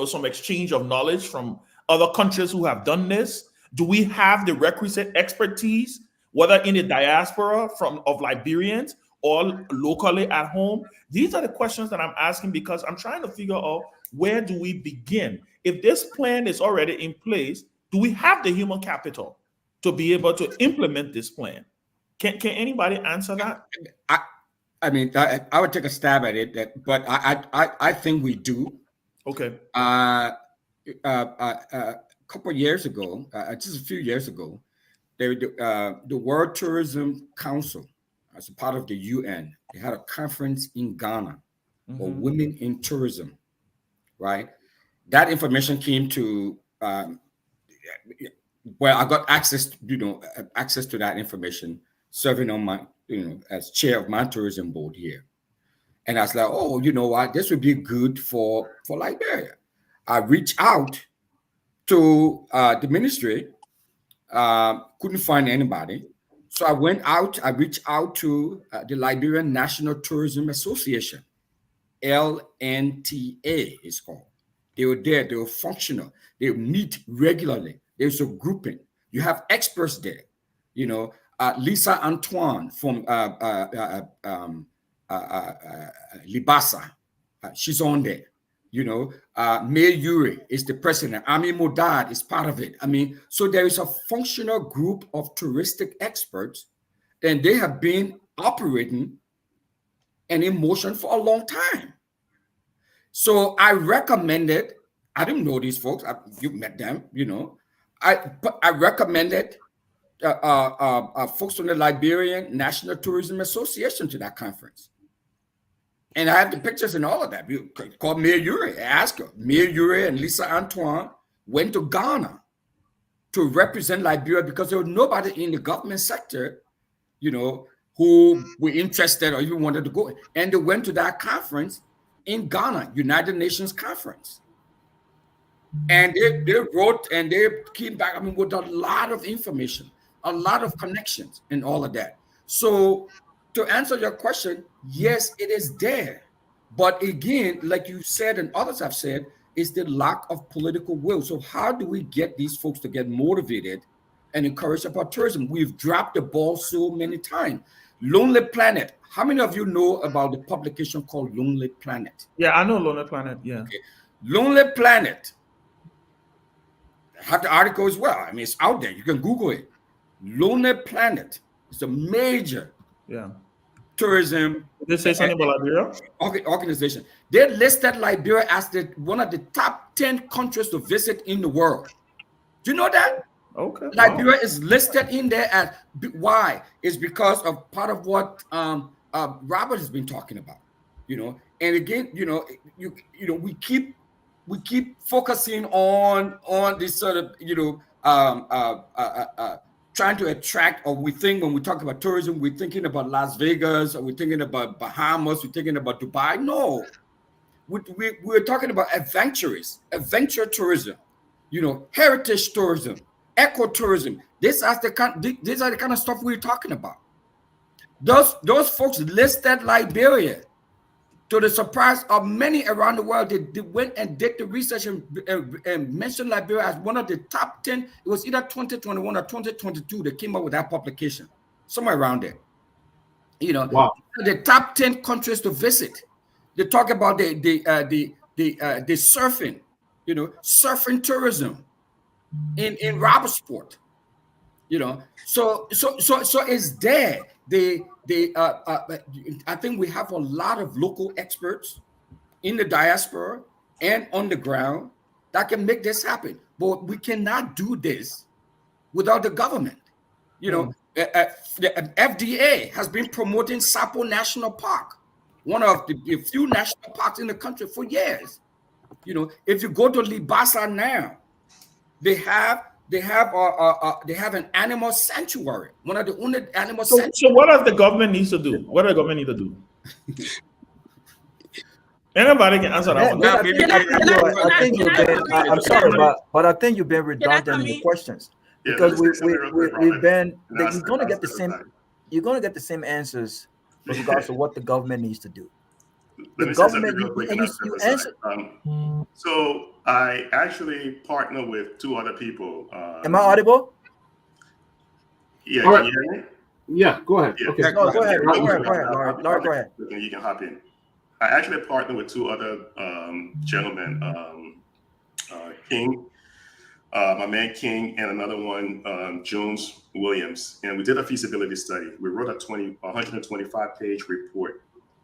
some exchange of knowledge from other countries who have done this? Do we have the requisite expertise, whether in the diaspora of Liberians or locally at home? These are the questions that I'm asking, because I'm trying to figure out, where do we begin? If this plan is already in place, do we have the human capital to be able to implement this plan? Can anybody answer that? I mean, I would take a stab at it, but I think we do. Okay. A couple of years ago, just a few years ago, the World Tourism Council, as a part of the UN, they had a conference in Ghana for Mhm. women in tourism, right? That information came to, well, I got access, access to that information, serving on my, as chair of my tourism board here. And I was like, oh, you know what, this would be good for Liberia. I reached out to the ministry, couldn't find anybody. So I reached out to the Liberian National Tourism Association, LNTA is called. They were there, they were functional, they meet regularly. There's a grouping. You have experts there, Lisa Antoine from Libasa, she's on there. Mayor Yuri is the president. Ami Modad is part of it. I mean, so there is a functional group of touristic experts, and they have been operating and in motion for a long time. So I recommended, I didn't know these folks, you met them, I recommended folks from the Liberian National Tourism Association to that conference. And I have the pictures and all of that. You call Mayor Yuri, ask her. Mayor Yuri and Lisa Antoine went to Ghana to represent Liberia because there was nobody in the government sector, who were interested or even wanted to go. And they went to that conference in Ghana, United Nations conference. And they wrote and they came back, with a lot of information, a lot of connections and all of that. So to answer your question, yes, it is there. But again, like you said and others have said, is the lack of political will. So how do we get these folks to get motivated and encourage about tourism? We've dropped the ball so many times. Lonely Planet. How many of you know about the publication called Lonely Planet? Yeah, I know Lonely Planet. Yeah. Okay. Lonely Planet. I have the article as well. I mean, it's out there. You can Google it. Lonely Planet is a major tourism. Did they say something about Liberia? Organization. They listed Liberia as one of the top 10 countries to visit in the world. Do you know that? Okay. Liberia is listed in there as why? It's because of part of what Robert has been talking about. And again, we keep focusing on this sort of trying to attract, or we think when we talk about tourism, we're thinking about Las Vegas, or we're thinking about Bahamas, we're thinking about Dubai. No, we're talking about adventure tourism, heritage tourism, ecotourism. These are the kind of stuff we're talking about. Those folks listed Liberia, to the surprise of many around the world. They went and did the research and mentioned Liberia as one of the top 10. It was either 2021 or 2022 that came up with that publication, somewhere around there. Wow. The top 10 countries to visit. They talk about the surfing, surfing tourism in Robertsport. So it's there. I think we have a lot of local experts in the diaspora and on the ground that can make this happen. But we cannot do this without the government. The FDA has been promoting Sapo National Park, one of the few national parks in the country, for years. If you go to Libasa now, they have an animal sanctuary, one of the only animal sanctuaries. So what does the government needs to do? What does the government need to do? Anybody can answer that one. I think you've been. I'm sorry, but I think you've been redundant in the questions, because we've been. You're going to get the same. You're going to get the same answers with regards to what the government needs to do. The government. You answer. So I actually partner with two other people. Am I audible? Yeah, All right. can you hear me? Yeah, go ahead. Yeah. Okay. No, go ahead. Laura, go ahead. You can hop in. I actually partnered with two other gentlemen, King, my man King, and another one, Jones Williams. And we did a feasibility study. We wrote a 125-page report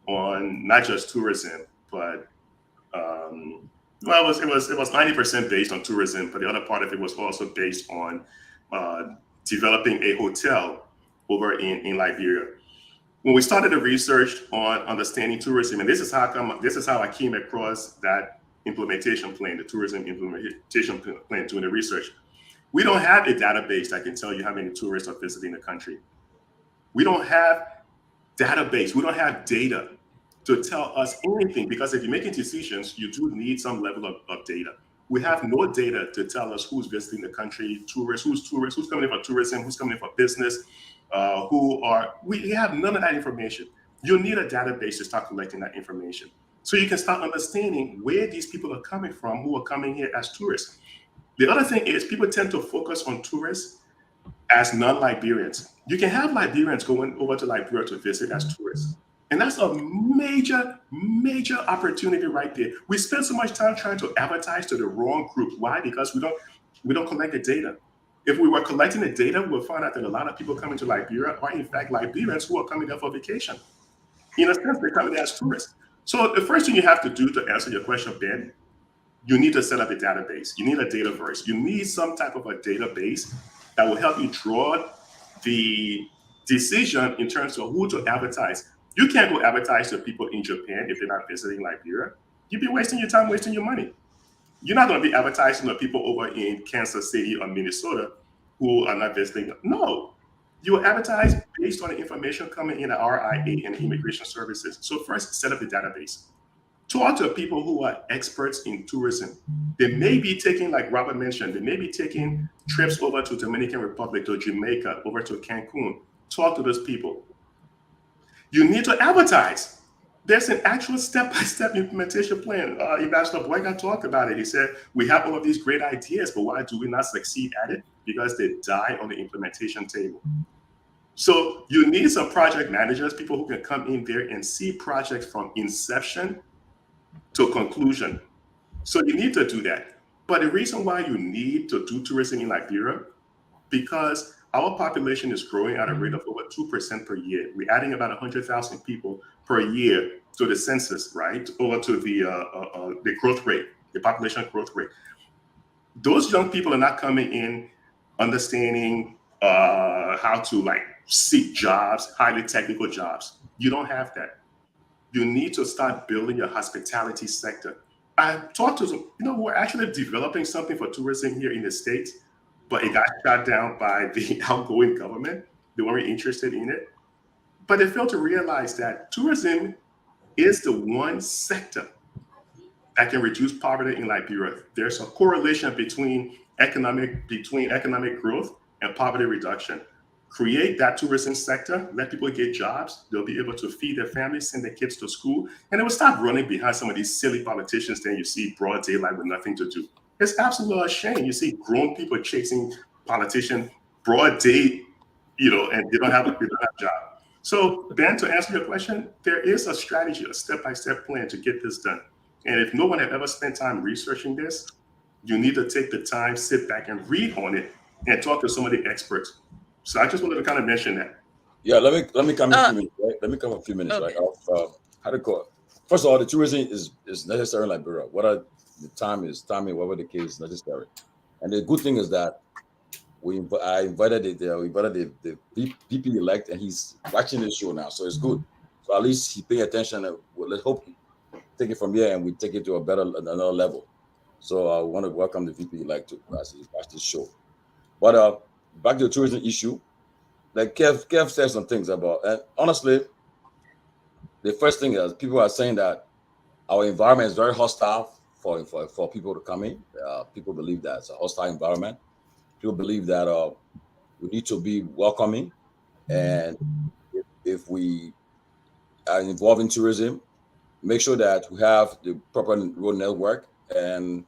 on not just tourism, but it was 90% based on tourism, but the other part of it was also based on developing a hotel over in Liberia. when we started the research on understanding tourism, and this is how I came across that implementation plan, the tourism implementation plan, doing the research. We don't have a database that can tell you how many tourists are visiting the country. We don't have database. We don't have data to tell us anything, because if you're making decisions, you do need some level of data. We have no data to tell us who's visiting the country, tourists, who's coming in for tourism, who's coming in for business, we have none of that information. You need a database to start collecting that information so you can start understanding where these people are coming from who are coming here as tourists. The other thing is people tend to focus on tourists as non-Liberians. You can have Liberians going over to Liberia to visit as tourists. And that's a major, major opportunity right there. We spend so much time trying to advertise to the wrong group. Why? Because we don't collect the data. If we were collecting the data, we'll find out that a lot of people coming to Liberia are in fact Liberians who are coming there for vacation. In a sense, they're coming there as tourists. So the first thing you have to do to answer your question, Ben, you need to set up a database. You need a dataverse. You need some type of a database that will help you draw the decision in terms of who to advertise. You can't go advertise to people in Japan if they're not visiting Liberia. You'd be wasting your time, wasting your money. You're not going to be advertising to people over in Kansas City or Minnesota who are not visiting. No, you advertise based on the information coming in at RIA and Immigration Services. So first, set up a database. Talk to people who are experts in tourism. They may be taking, like Robert mentioned, they may be taking trips over to Dominican Republic, to Jamaica, over to Cancun. Talk to those people. You need to advertise. There's an actual step-by-step implementation plan. Ambassador Boyka talked about it. He said, we have all of these great ideas, but why do we not succeed at it? Because they die on the implementation table. So you need some project managers, people who can come in there and see projects from inception to conclusion. So you need to do that. But the reason why you need to do tourism in Liberia, because our population is growing at a rate of over 2% per year. We're adding about 100,000 people per year to the census, right? Or to the growth rate, the population growth rate. Those young people are not coming in understanding how to seek jobs, highly technical jobs. You don't have that. You need to start building your hospitality sector. I talked to some, we're actually developing something for tourism here in the States, but it got shut down by the outgoing government. They weren't interested in it. But they failed to realize that tourism is the one sector that can reduce poverty in Liberia. There's a correlation between economic growth and poverty reduction. Create that tourism sector, let people get jobs. They'll be able to feed their families, send their kids to school, and they will stop running behind some of these silly politicians that you see broad daylight with nothing to do. It's absolutely a shame. You see grown people chasing politicians broad day, and they don't have a job. So, Ben, to answer your question, there is a strategy, a step-by-step plan to get this done. And if no one had ever spent time researching this, you need to take the time, sit back and read on it and talk to some of the experts. So I just wanted to kind of mention that. Yeah, let me come in a few minutes, right? Let me come a few minutes, okay. Right? How to call it. First of all, the tourism is necessary in Liberia. Whatever the timing, whatever the case is necessary. And the good thing is that we invited the VP elect, and he's watching this show now, so it's good. So at least he pay attention, and let's hope take it from here and we take it to another level. So I want to welcome the VP elect to watch this show. But back to the tourism issue, like Kev said some things about, and honestly, the first thing is people are saying that our environment is very hostile for people to come in. People believe that it's a hostile environment. People believe that we need to be welcoming, and if we are involved in tourism, make sure that we have the proper road network and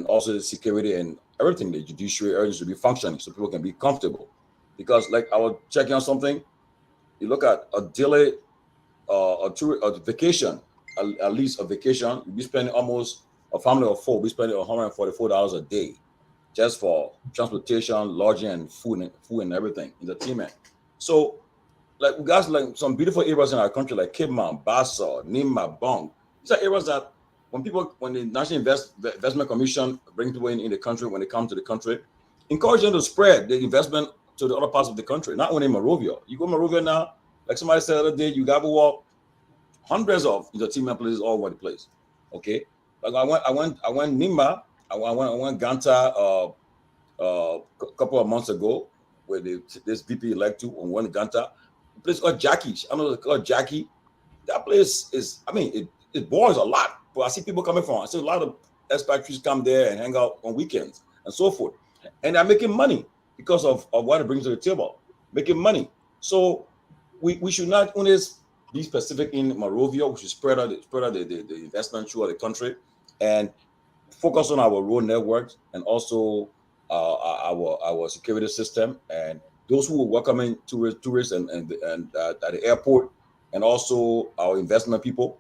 also the security and everything, the judiciary areas should be functioning so people can be comfortable. Because like I was checking on something, you look at a daily a vacation, at least a vacation, you'll be spending almost, a family of four, we spending $144 a day just for transportation, lodging, and food and everything, entertainment. So like we got like some beautiful areas in our country like Cape Mount, Bassau, Nima, Bong. These are areas that when the National Investment Commission bring people in the country, when they come to the country, encourage them to spread the investment to the other parts of the country, not only Monrovia. You go to Monrovia now, Like somebody said the other day, you got to walk hundreds of entertainment places all over the place. Okay, like I went Nimba, I went Ganta a couple of months ago, where this VP elect to on one Ganta, a place called Jackie. I know it's called Jackie. That place is, I mean, it bores a lot, but I see people coming from. I see a lot of expatriates come there and hang out on weekends and so forth, and they're making money because of what it brings to the table, making money. So we should not only be specific in Monrovia, we should spread out the investment throughout the country and focus on our road networks and also our security system and those who are welcoming tourists and at the airport and also our investment people.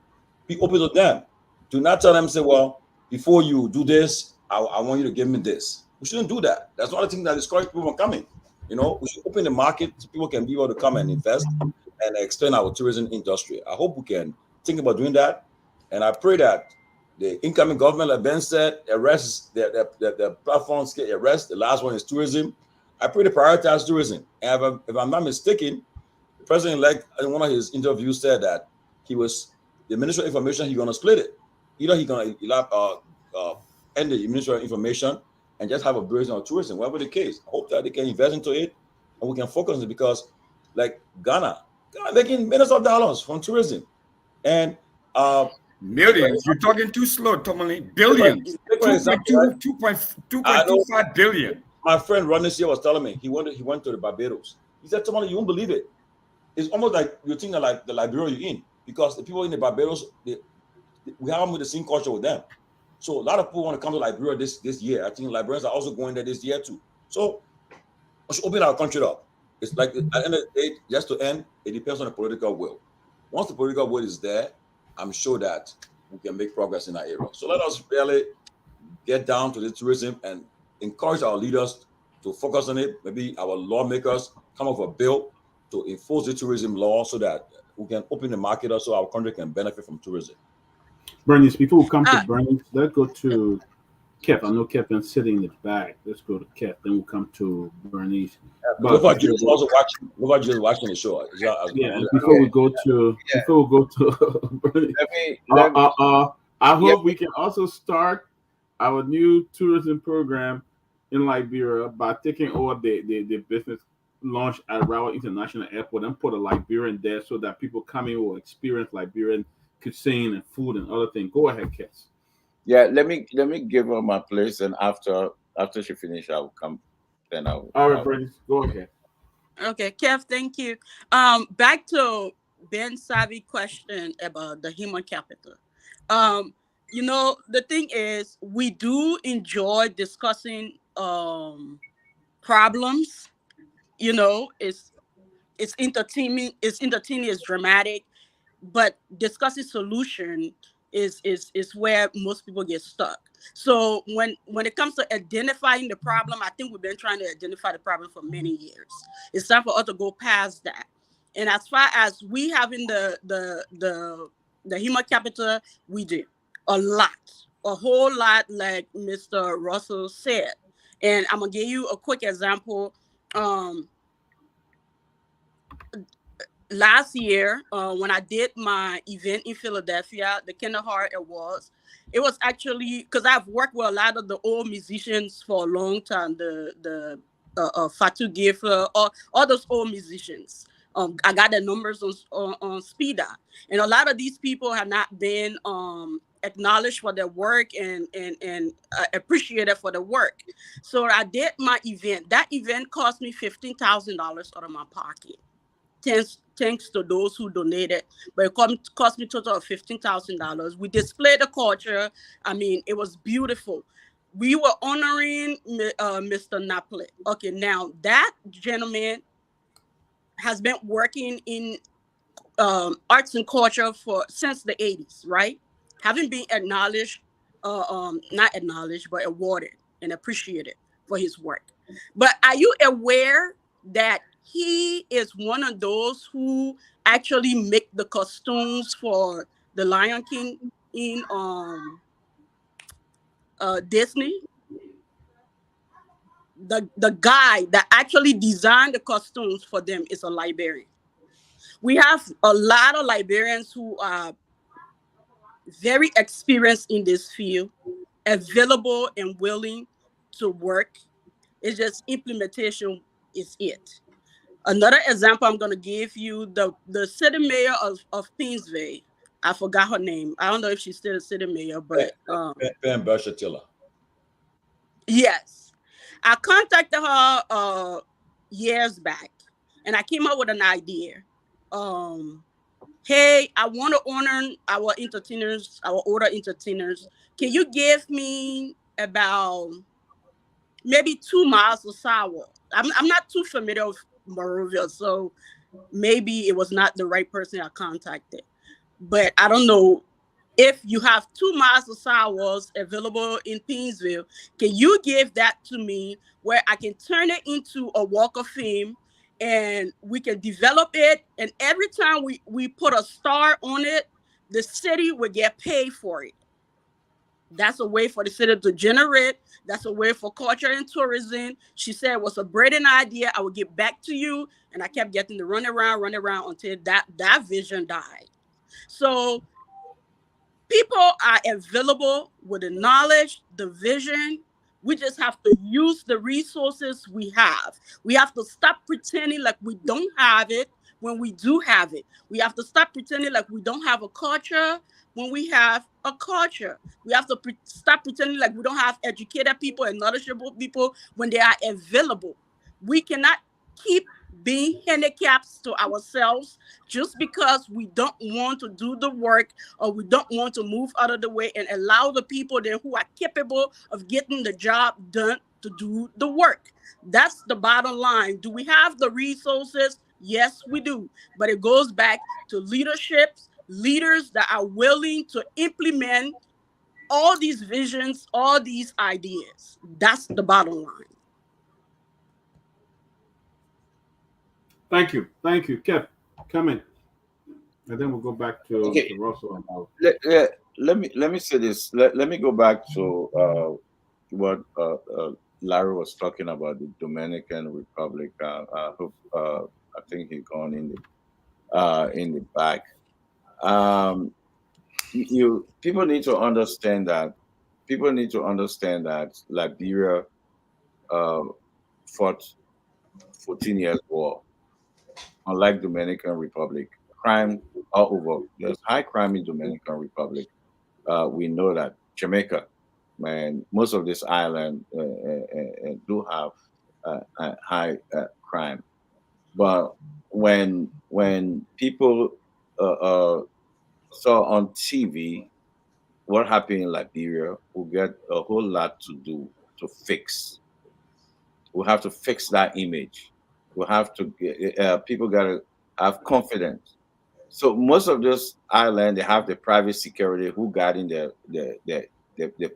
Be open to them. Do not tell them, say, well, before you do this, I want you to give me this. We shouldn't do that. That's not a thing that discourages people from coming. You know, we should open the market so people can be able to come and invest and expand our tourism industry. I hope we can think about doing that. And I pray that the incoming government, like Ben said, arrests the platforms get arrested. The last one is tourism. I pray to prioritize tourism. And if I'm not mistaken, the president-elect in one of his interviews said that the Ministry of Information, he's gonna split it. Either he's gonna end the Ministry of Information and just have a bureau of tourism, whatever the case. I hope that they can invest into it and we can focus on it because like Ghana making millions of dollars from tourism. And Millions. You're talking too slow, Tommy. Billions. take for example, right? 2.25 billion. My friend Ron this year was telling me he went to the Barbados. He said, "Tommy, you won't believe it. It's almost like you think that like the Liberia you're in because the people in the Barbados we have the same culture with them. So a lot of people want to come to Liberia this year. I think Liberians are also going there this year too. So we should open our country up. It's like at the end of the day, just to end, it depends on the political will. Once the political will is there, I'm sure that we can make progress in that area. So let us really get down to the tourism and encourage our leaders to focus on it. Maybe our lawmakers come up with a bill to enforce the tourism law so that we can open the market up so our country can benefit from tourism. Bernice, before we come to Bernice, let's go to Kev. I know Kevin's sitting in the back. Let's go to Kev. Then we'll come to Bernice. But just also watching the show. Yeah, and before we go to Bernice, I hope we can also start our new tourism program in Liberia by taking over the business launch at Rawa International Airport and put a Liberian there so that people coming will experience Liberian cuisine and food and other things. Go ahead, Kes. Yeah, let me give her my place, and after she finish, I will come. Then I'll. All right, Bernice, go ahead. Okay, Kev, thank you. Back to Ben Savvy question about the human capital. You know, the thing is, we do enjoy discussing problems. You know, it's entertaining, it's dramatic, but discussing solution is where most people get stuck. So when it comes to identifying the problem, I think we've been trying to identify the problem for many years. It's time for us to go past that. And as far as we having the human capital, we do a whole lot, like Mr. Russell said. And I'm gonna give you a quick example. Last year, when I did my event in Philadelphia, the Kandahar Awards, it was actually because I've worked with a lot of the old musicians for a long time, the Fatu Gifler, all those old musicians. I got their numbers on speed dial, and a lot of these people have not been acknowledged for their work and appreciated for the work. So I did my event. That event cost me $15,000 out of my pocket. Thanks to those who donated, but it cost me a total of $15,000. We displayed the culture. I mean, it was beautiful. We were honoring Mr. Naplet. Okay, now that gentleman has been working in arts and culture since the 80s, right? Having been acknowledged, not acknowledged, but awarded and appreciated for his work. But are you aware that he is one of those who actually make the costumes for the Lion King in Disney? The guy that actually designed the costumes for them is a Liberian. We have a lot of Liberians who are very experienced in this field, available and willing to work. It's just implementation is it. Another example I'm going to give you, the city mayor of Pinsville. I forgot her name. I don't know if she's still a city mayor, but Ben Bashatilla. yes. I contacted her years back, and I came up with an idea. Hey, I want to honor our entertainers, our older entertainers. Can you give me about maybe 2 miles of sidewalk? I'm not too familiar with Monrovia, so maybe it was not the right person I contacted. But I don't know if you have 2 miles of sidewalks available in Pinsville. Can you give that to me where I can turn it into a walk of fame and we can develop it? And every time we put a star on it, the city will get paid for it. That's a way for the city to generate. That's a way for culture and tourism. She said it was a brilliant idea. I will get back to you. And I kept getting to run around until that vision died. So people are available with the knowledge, the vision. We just have to use the resources we have. We have to stop pretending like we don't have it when we do have it. We have to stop pretending like we don't have a culture when we have a culture. We have to stop pretending like we don't have educated people and knowledgeable people when they are available. We cannot keep being handicaps to ourselves just because we don't want to do the work or we don't want to move out of the way and allow the people there who are capable of getting the job done to do the work. That's the bottom line. Do we have the resources? Yes, we do. But it goes back to leaderships, leaders that are willing to implement all these visions, all these ideas. That's the bottom line. Thank you. Kev, come in. And then we'll go back to Russell about. Let me say this. Let me go back to what Larry was talking about, the Dominican Republic. I think he's gone in the back. People need to understand that. Liberia fought 14 years war. Unlike Dominican Republic, crime all over. There's high crime in Dominican Republic. We know that. Jamaica, man, most of this island do have high crime. But when people saw on TV what happened in Liberia, we get a whole lot to do to fix. We have to fix that image. We have to people gotta have confidence. So most of those islands, they have the private security who guarding their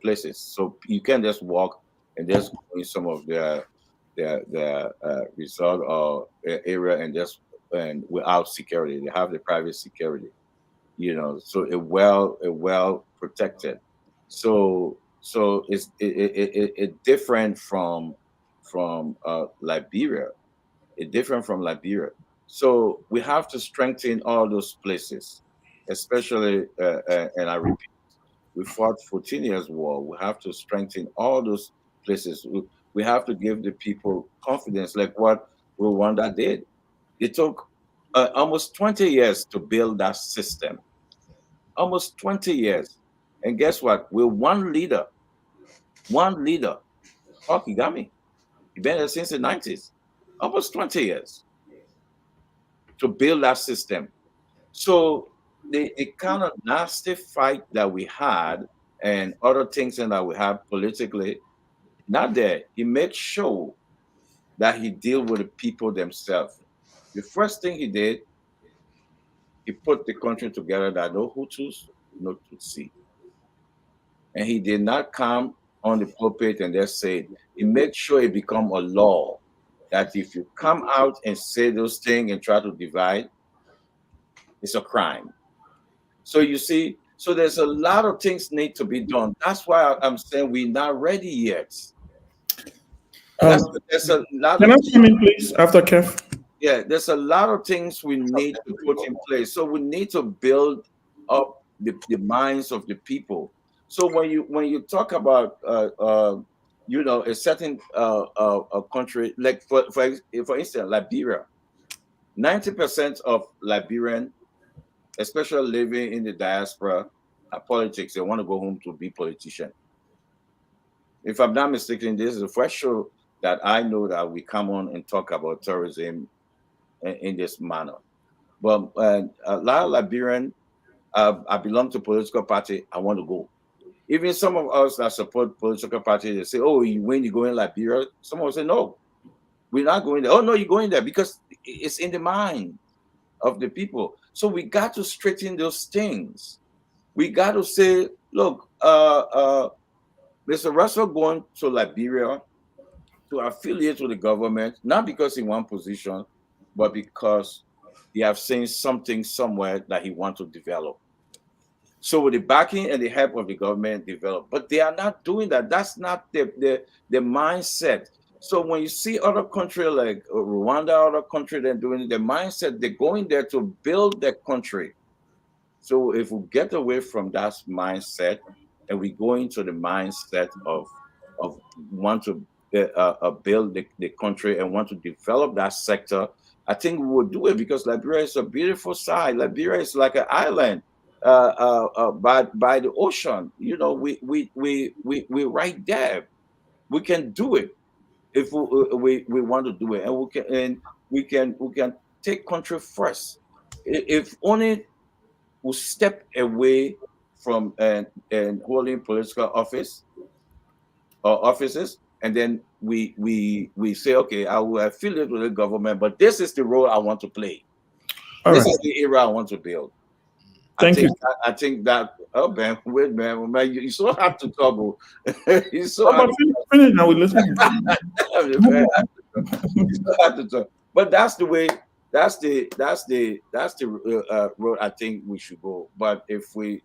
places. So you can just walk and just go in some of their resort or area and without security. They have the private security, so it well protected. So it's different from Liberia. It's different from Liberia. So we have to strengthen all those places, especially, and I repeat, we fought 14 years war. We have to strengthen all those places. We have to give the people confidence, like what Rwanda did. It took almost 20 years to build that system. Almost 20 years. And guess what? With one leader, Paul Kagame. He's been there since the 90s. Almost 20 years to build that system. So the kind of nasty fight that we had and other things that we have politically, not there. He makes sure that he deal with the people themselves. The first thing he did, he put the country together that no Hutus, no Tutsi. And he did not come on the pulpit and just say it. He made sure it become a law that if you come out and say those things and try to divide, it's a crime. So you see, so there's a lot of things need to be done. That's why I'm saying we're not ready yet. There's a lot Can I of come in, please, after Kev? Yeah, there's a lot of things we need to put in place. So we need to build up the minds of the people. So when you talk about a certain a country, like for instance Liberia, 90% of Liberian, especially living in the diaspora, are politics. They want to go home to be politician. If I'm not mistaken, this is the first show that I know that we come on and talk about tourism in this manner. But a lot of Liberian, I belong to political party. I want to go. Even some of us that support political party, they say, "Oh, when you go in Liberia," some of us say, "No, we're not going there." Oh no, you're going there because it's in the mind of the people. So we got to straighten those things. We got to say, look, Mr. Russell going to Liberia to affiliate with the government, not because he wants position, but because he have seen something somewhere that he wants to develop. So with the backing and the help of the government, develop. But they are not doing that. That's not the mindset. So when you see other countries like Rwanda, other countries, they're doing the mindset, they're going there to build their country. So if we get away from that mindset and we go into the mindset of want to build the country and want to develop that sector, I think we will do it because Liberia is a beautiful side. Liberia is like an island by the ocean. You know, we right there. We can do it if we want to do it, and we can take country first. If only we step away from and holding political office or offices, and then we say, okay, I will affiliate with the government, but this is the role I want to play. This is the era I want to build. Thank you. I think that. Oh man, wait, man, you so hard to talk. You so But hard. finish now. We listen. You so hard to talk. But that's the way. That's the road I think we should go. But if we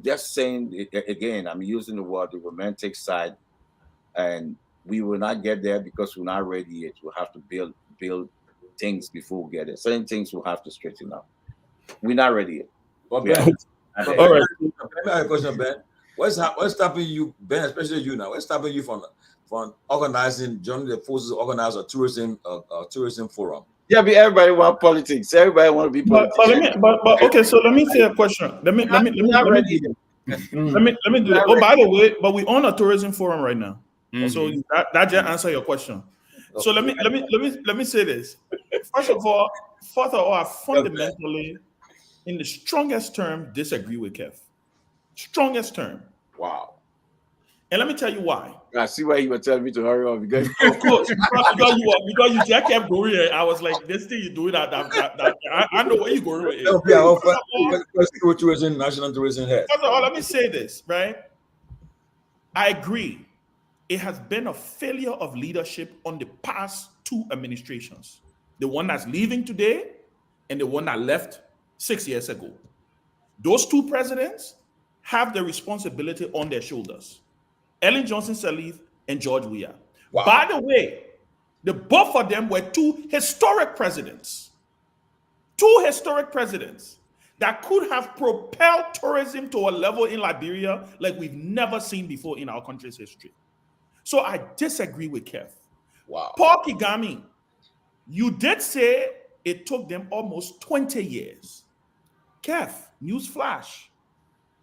just saying it, again, I'm using the word the romantic side, and we will not get there because we're not ready yet. We'll have to build things before we get there. Certain things we'll have to straighten up. We're not ready yet. But We Ben, are- All right. let me ask you a question, Ben. What's stopping you, Ben, especially you now? What's stopping you from organizing, joining the forces, organize a tourism forum? Yeah, but everybody want politics. Everybody want to be But politicians. okay. So let me say a question. Let me do that. Oh, by the way, but we own a tourism forum right now. So that just answer your question. So let me say this. First of all, I fundamentally, in the strongest term, disagree with Kev. Strongest term. Wow. And let me tell you why. I see why you were telling me to hurry up because Of course, because you just kept going. I was like, this thing you doing that I know where you're going with it. Tourism, national tourism head. First of all, let me say this, right? I agree. It has been a failure of leadership on the past two administrations. The one that's leaving today and the one that left 6 years ago. Those two presidents have the responsibility on their shoulders. Ellen Johnson Sirleaf and George Weah. Wow. By the way, the both of them were two historic presidents. Two historic presidents that could have propelled tourism to a level in Liberia like we've never seen before in our country's history. So I disagree with Kev. Wow. Paul Kagame, you did say it took them almost 20 years. Kev, newsflash.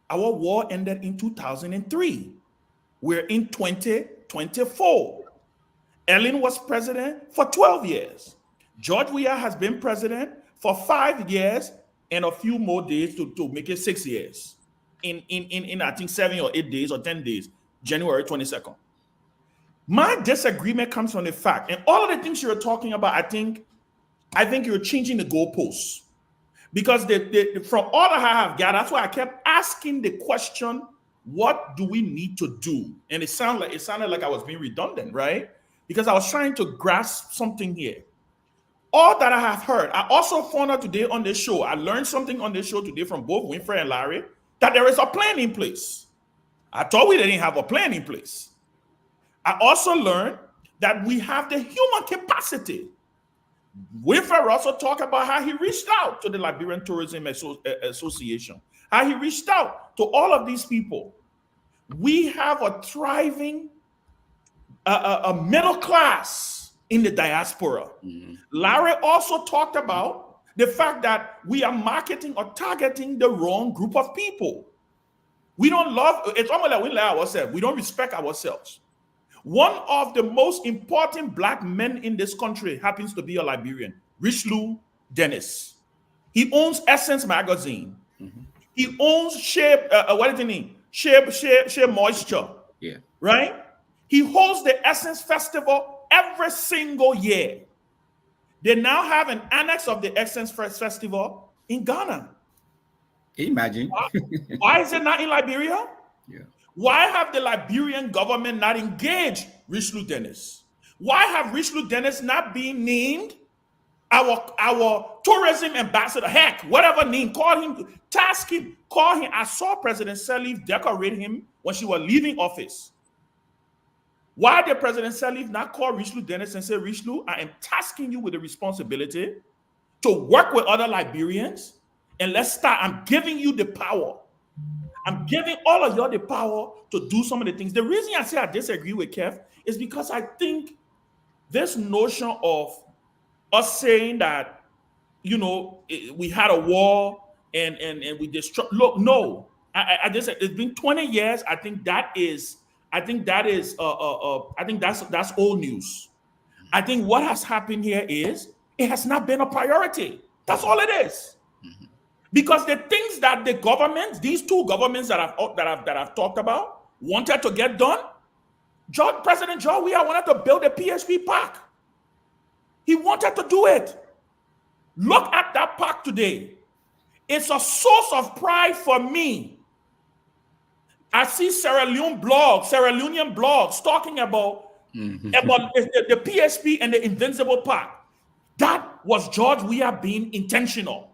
Our war ended in 2003. We're in 2024. Ellen was president for 12 years. George Weah has been president for 5 years and a few more days to make it 6 years. In I think 7 or 8 days or 10 days, January 22nd. My disagreement comes from the fact, and all of the things you're talking about, I think you're changing the goalposts. Because from all that I have gathered, that's why I kept asking the question, what do we need to do? And it sounded like I was being redundant, right? Because I was trying to grasp something here. All that I have heard, I also found out today on this show, I learned something on this show today from both Winfrey and Larry, that there is a plan in place. I thought we didn't have a plan in place. I also learned that we have the human capacity Winfred Russell talked about how he reached out to the Liberian Tourism Association, how he reached out to all of these people. We have a thriving a middle class in the diaspora. Larry also talked about the fact that we are marketing or targeting the wrong group of people. We don't love, it's almost like we love ourselves. We don't respect ourselves. One of the most important black men in this country happens to be a Liberian, Richelieu Dennis. He owns Essence Magazine. He owns what is the name? Shea Moisture. Yeah. Right? He holds the Essence Festival every single year. They now have an annex of the Essence Festival in Ghana. Imagine. Why is it not in Liberia? Yeah. Why have the Liberian government not engaged Richelieu Dennis? Why have Richelieu Dennis not been named our tourism ambassador? Heck, whatever name, call him, task him, call him. I saw President Sirleaf decorate him when she was leaving office. Why did President Sirleaf not call Richelieu Dennis and say, Richelieu, I am tasking you with the responsibility to work with other Liberians, and let's start. I'm giving you the power. I'm giving all of you the power to do some of the things. The reason I say I disagree with Kev is because I think this notion of us saying that, you know, we had a war and we destroyed. Look, no, I just said it's been 20 years. I think that's old news. I think what has happened here is it has not been a priority. That's all it is. Because the things that the governments, these two governments that I've talked about, wanted to get done, President George Weah wanted to build a PHP park. He wanted to do it. Look at that park today. It's a source of pride for me. I see Sierra Leonean blogs talking about the PSP and the Invincible Park. That was George Weah being intentional.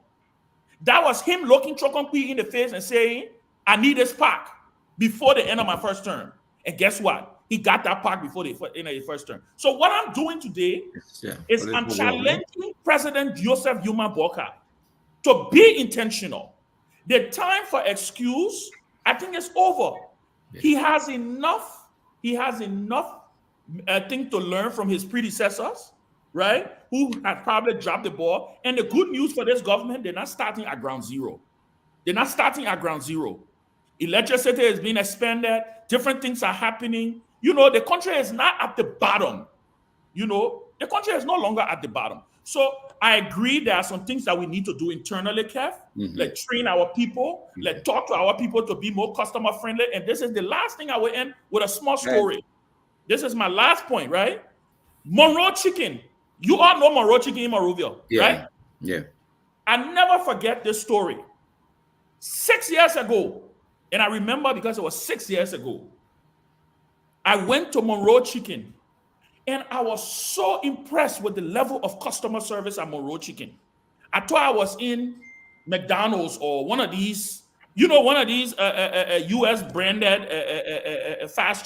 That was him looking Chokonkwi in the face and saying, I need this park before the end of my first term. And guess what? He got that park before the end of the first term. So what I'm doing today is I'm challenging President Joseph Yuma Boakai to be intentional. The time for excuse, I think, is over. Yeah. He has enough thing to learn from his predecessors, right? Who had probably dropped the ball. And the good news for this government, they're not starting at ground zero. They're not starting at ground zero. Electricity is being expanded. Different things are happening. You know, the country is not at the bottom. You know, the country is no longer at the bottom. So I agree there are some things that we need to do internally, Kev. Like train our people, like talk to our people to be more customer friendly. And this is the last thing I will end with a small story. Right. This is my last point, right? Monroe Chicken. You all know Monroe Chicken in Monrovia, right? Yeah. I never forget this story. 6 years ago, and I remember because it was 6 years ago, I went to Monroe Chicken, and I was so impressed with the level of customer service at Monroe Chicken. I thought I was in McDonald's or one of these, U.S. branded fast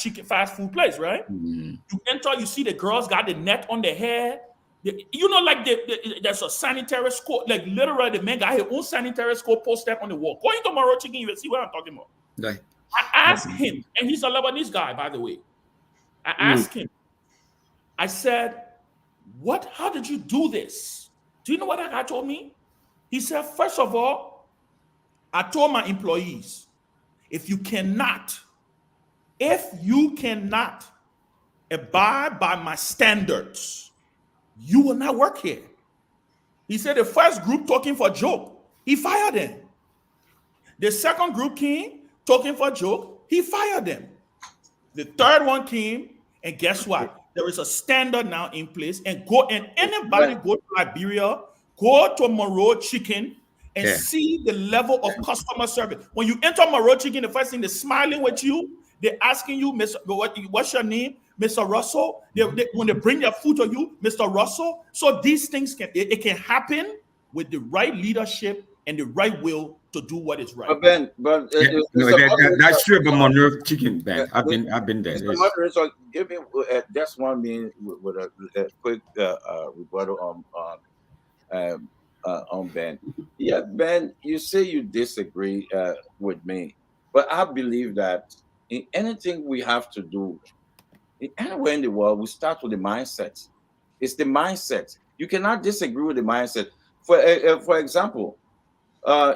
food place, right? You enter, you see the girls got the net on their hair. There's a sanitary score, like literally the man got his own sanitary score posted on the wall. Going to Monroe Chicken, you will see what I'm talking about. Right. I asked him, and he's a Lebanese guy, by the way. I asked him, I said, how did you do this? Do you know what that guy told me? He said, first of all, I told my employees, if you cannot abide by my standards, you will not work here. He said the first group talking for a joke, he fired them. The second group came talking for a joke, he fired them. The third one came, and guess what? There is a standard now in place, and anybody go to Liberia, go to Monroe Chicken, and see the level of customer service. When you enter Monroe Chicken, the first thing they're smiling with you, they're asking you, what's your name, Mr. Russell? When they bring their food to you, Mr. Russell. So these things can happen with the right leadership and the right will to to do what is right. But Ben, but Yeah, no, that's true about Monroe chicken, Ben. I've been there. Mr. Moderator, give me just 1 minute with a quick rebuttal on Ben. Yeah, Ben, you say you disagree with me, but I believe that in anything we have to do, anywhere in the world, we start with the mindset. It's the mindset. You cannot disagree with the mindset. For example,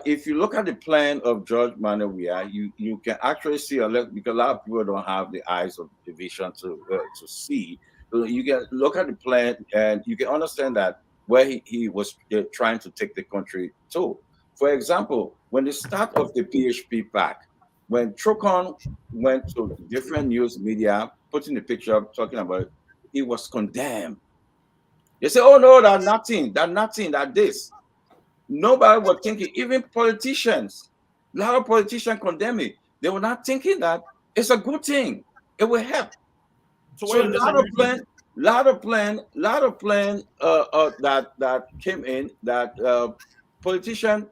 if you look at the plan of George Manuel Weah, you can actually see a lot, because a lot of people don't have the eyes of the vision to see. So you can look at the plan and you can understand that where he was trying to take the country to. For example, when the start of the PHP pack, when Trocon went to different news media, putting the picture up, talking about it, he was condemned. They say, "Oh no, that nothing, that this." Nobody was thinking, even politicians, a lot of politicians condemn it. They were not thinking that it's a good thing. It will help. So a lot of plan that came in that politicians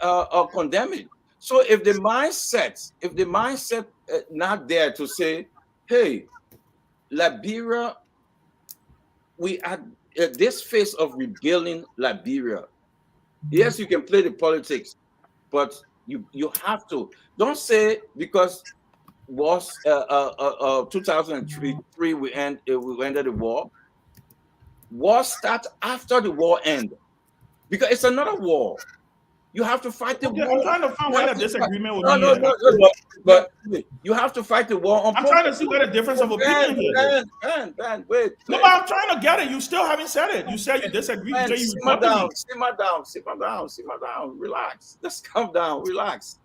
are condemning. So if the mindset not there to say, hey, Liberia, we are at this phase of rebuilding Liberia. Yes, you can play the politics, but you have to. Don't say because was 2003 we ended the war. War starts after the war end, because it's another war. You have to fight the war. I'm trying to find where the disagreement with me. No. But you have to fight the war on. I'm trying to see where the difference of opinion is. Ben, wait. No, but I'm trying to get it. You still haven't said it. You said you disagree. You say you simmer down. Relax. Let's calm down. Relax.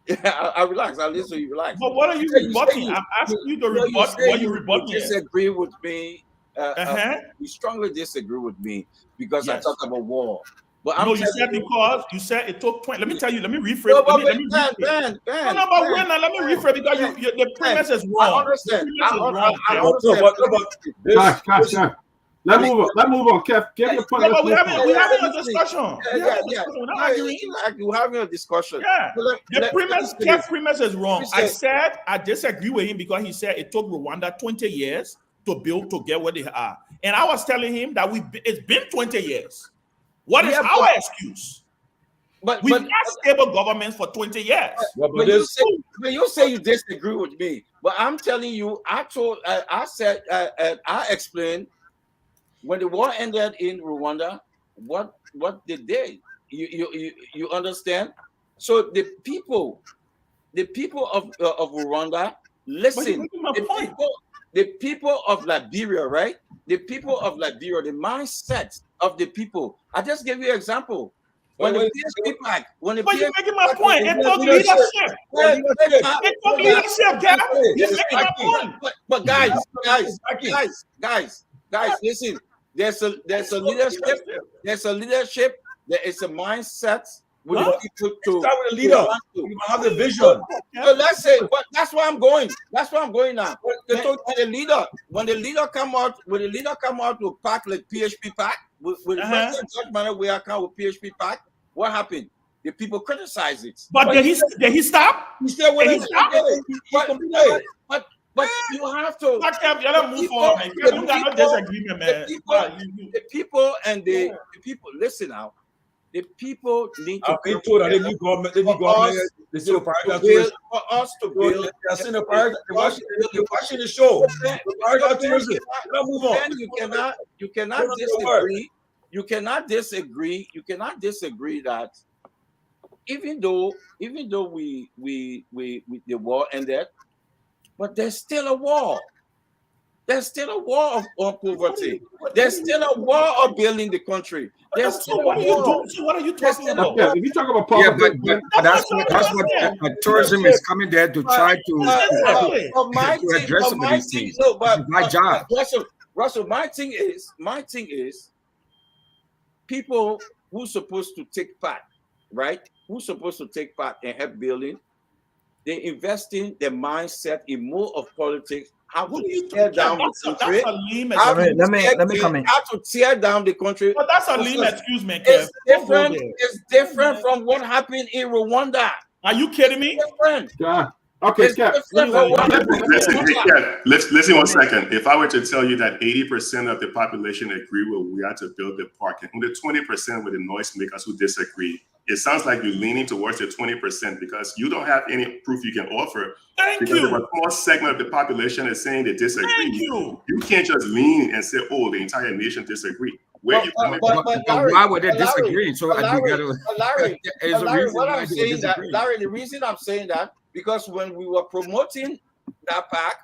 Yeah, I relax. I listen to you. Relax. But what are you rebutting? I'm asking you to rebut what you rebutting. You disagree with me. You strongly disagree with me because I talk about war. But no, you said it took 20. Let me tell you. Let me rephrase. Let me rephrase. Let me rephrase because the premise is wrong. I understand. Gosh. Let's move on. Kev, give your point. We're having a discussion. We're having a discussion. Yeah. The premise is wrong. I disagree with him because he said it took Rwanda 20 years to get where they are. And I was telling him that it's been 20 years. What is our excuse? We've had stable governments for 20 years. But you say you disagree with me. But I'm telling you, I explained when the war ended in Rwanda, what they did. You understand? So the people of Rwanda, listen. The people of Liberia, right? The people of Liberia, the mindset of the people. I just gave you an example. When the PSP pack, but you're making my point. It took leadership. It took leadership, Gab. You're making my point. But guys, listen. There's a leadership. There's a leadership. There is a mindset. With people to start with a leader. You have the vision. So let's say, but that's where I'm going. That's where I'm going now. When the leader come out with pack like PHP pack, with President Manor we account with PHP pack, what happened? The people criticize it. But did he stop? He still went. But you have to. Move on. You got no disagreement, man. The people and the people. Listen now. The people need to. I've been told that they need government. They need government. They still prioritize for us to build. They're watching the show. Move on. You cannot disagree. You cannot disagree that even though we the war ended, but there's still a war. There's still a war of poverty. There's still a war of building the country. There's still what are you talking about? Yeah, if you talk about poverty, but that's what tourism is coming there to try to address some of these things. My job. Russell, my thing is people who's supposed to take part, right? Who's supposed to take part and help building, They investing their mindset in more of politics, how What to do you tear think? down the country, That's a lame how excuse. Let me come in. how to tear down the country. But that's a lame Because excuse, man, Kev. it's Don't go different. there. It's different from what happened in Rwanda. Are you kidding me? Different. God. Okay, It's Cap. different from what happened in Listen, hey, Rwanda. Ken, listen 1 second. If I were to tell you that 80% of the population agree with we had to build the park, and only 20% were the noisemakers who disagree, it sounds like you're leaning towards the 20% because you don't have any proof you can offer. Thank Because if a you. small segment of the population is saying they disagree, Thank you. you can't just lean and say, "Oh, the entire nation disagree." Where you coming from? But Larry, why were they but Larry, disagreeing? So but we Larry, gotta, but Larry, there's but a Larry, reason what why I'm they were saying that, disagreeing. Larry, the reason I'm saying that, because when we were promoting that park,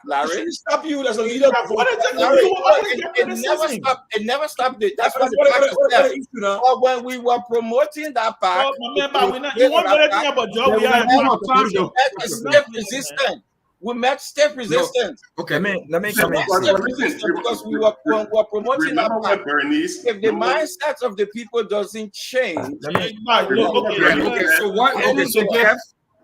Larry, Stop you as a leader. What is it? Larry, What is your it never criticism? stopped. It never stopped. That's why the What park is there. the issue now? But when we were promoting that park, Oh, my man, but we're not, you want to know anything about job? We are We don't have time, though. it's stiff resistance. We met stiff resistance. Okay, Let me come in. But See. listen, Because when we were promoting that remember park, what Bernice? if the mindset of the people doesn't change, Let me. okay. So what? Okay, so Kev,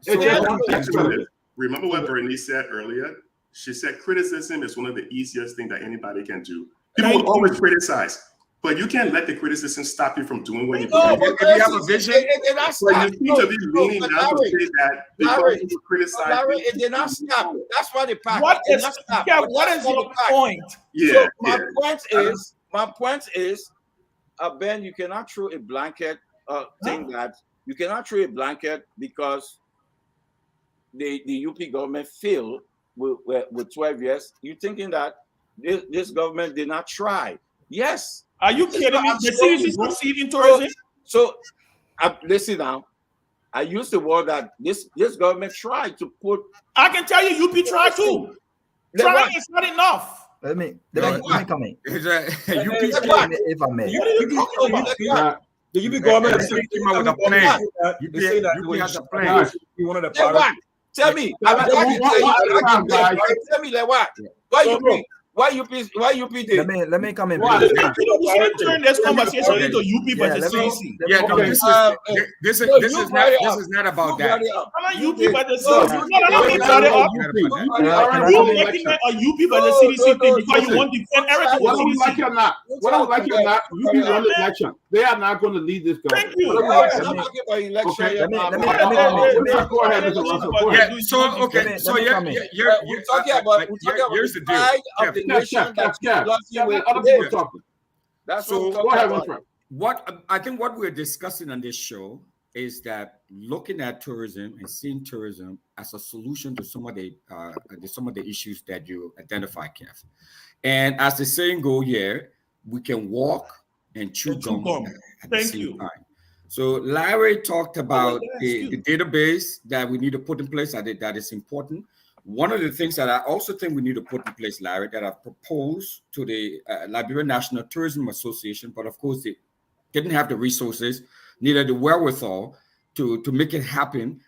It's Yeah, just one text message. Remember what Bernice said earlier? She said criticism is one of the easiest things that anybody can do. People Thank will always criticize, but you can't let the criticism stop you from doing what you no, do. but if you have a vision, it not But stop. you seem to be leaning but now to Larry, say that because Larry, people criticize. Larry, you, it did not stop. That's why the park What did is, not stop. yeah, But what that's is why your the park- point? Yeah, So my yeah. point is, Ben, you cannot throw a blanket thing that you cannot throw a blanket because the UP government failed with 12 years. You thinking that this government did not try? Yes. Are you kidding me? I'm The showing city you. is succeeding tourism. So listen now. I use the word that this government tried to put. I can tell you, UP tried too. Trying is not enough. Let me come in. it's a UP If I may. What are you talking about? The UP government UP came out with a plan. They say that UP has a plan. Guys, you wanted a Then what? Tell me. Tell me like what? Why UP did? Let me come in. Why? Please. We shouldn't turn this conversation Okay. into UP versus CDC. Yeah, no, Okay. this you is brought it not up. about that. I'm not You UP did. versus No, CDC. No, we brought it up. You making it a UP versus CDC thing because you want to defend everything with Whether we like it CDC. or not, whether we like it or not, you can run the election. They are not going to lead this government. Thank you. Whether we Oh, like it I'm or not not. talking about election. Okay. yet, Let me- man. Go ahead, Mr. Russell. Go ahead. Yeah, so okay, so Let me We're talking about here's the the deal. pride of Kev, the Cap, nation Cap, that Cap, lost you Cap. with Let other today. people talking. That's So, what we're Go talking ahead, about. Winfrey. what I think what we're discussing on this show is that looking at tourism and seeing tourism as a solution to some of the issues that you identify, Kev. And as the saying goes, we can walk and chew gum at the Thank same you. time. So Larry talked about that's the database that we need to put in place. That is important. One of the things that I also think we need to put in place, Larry, that I've proposed to the Liberian National Tourism Association, but of course they didn't have the resources, neither the wherewithal to make it happen,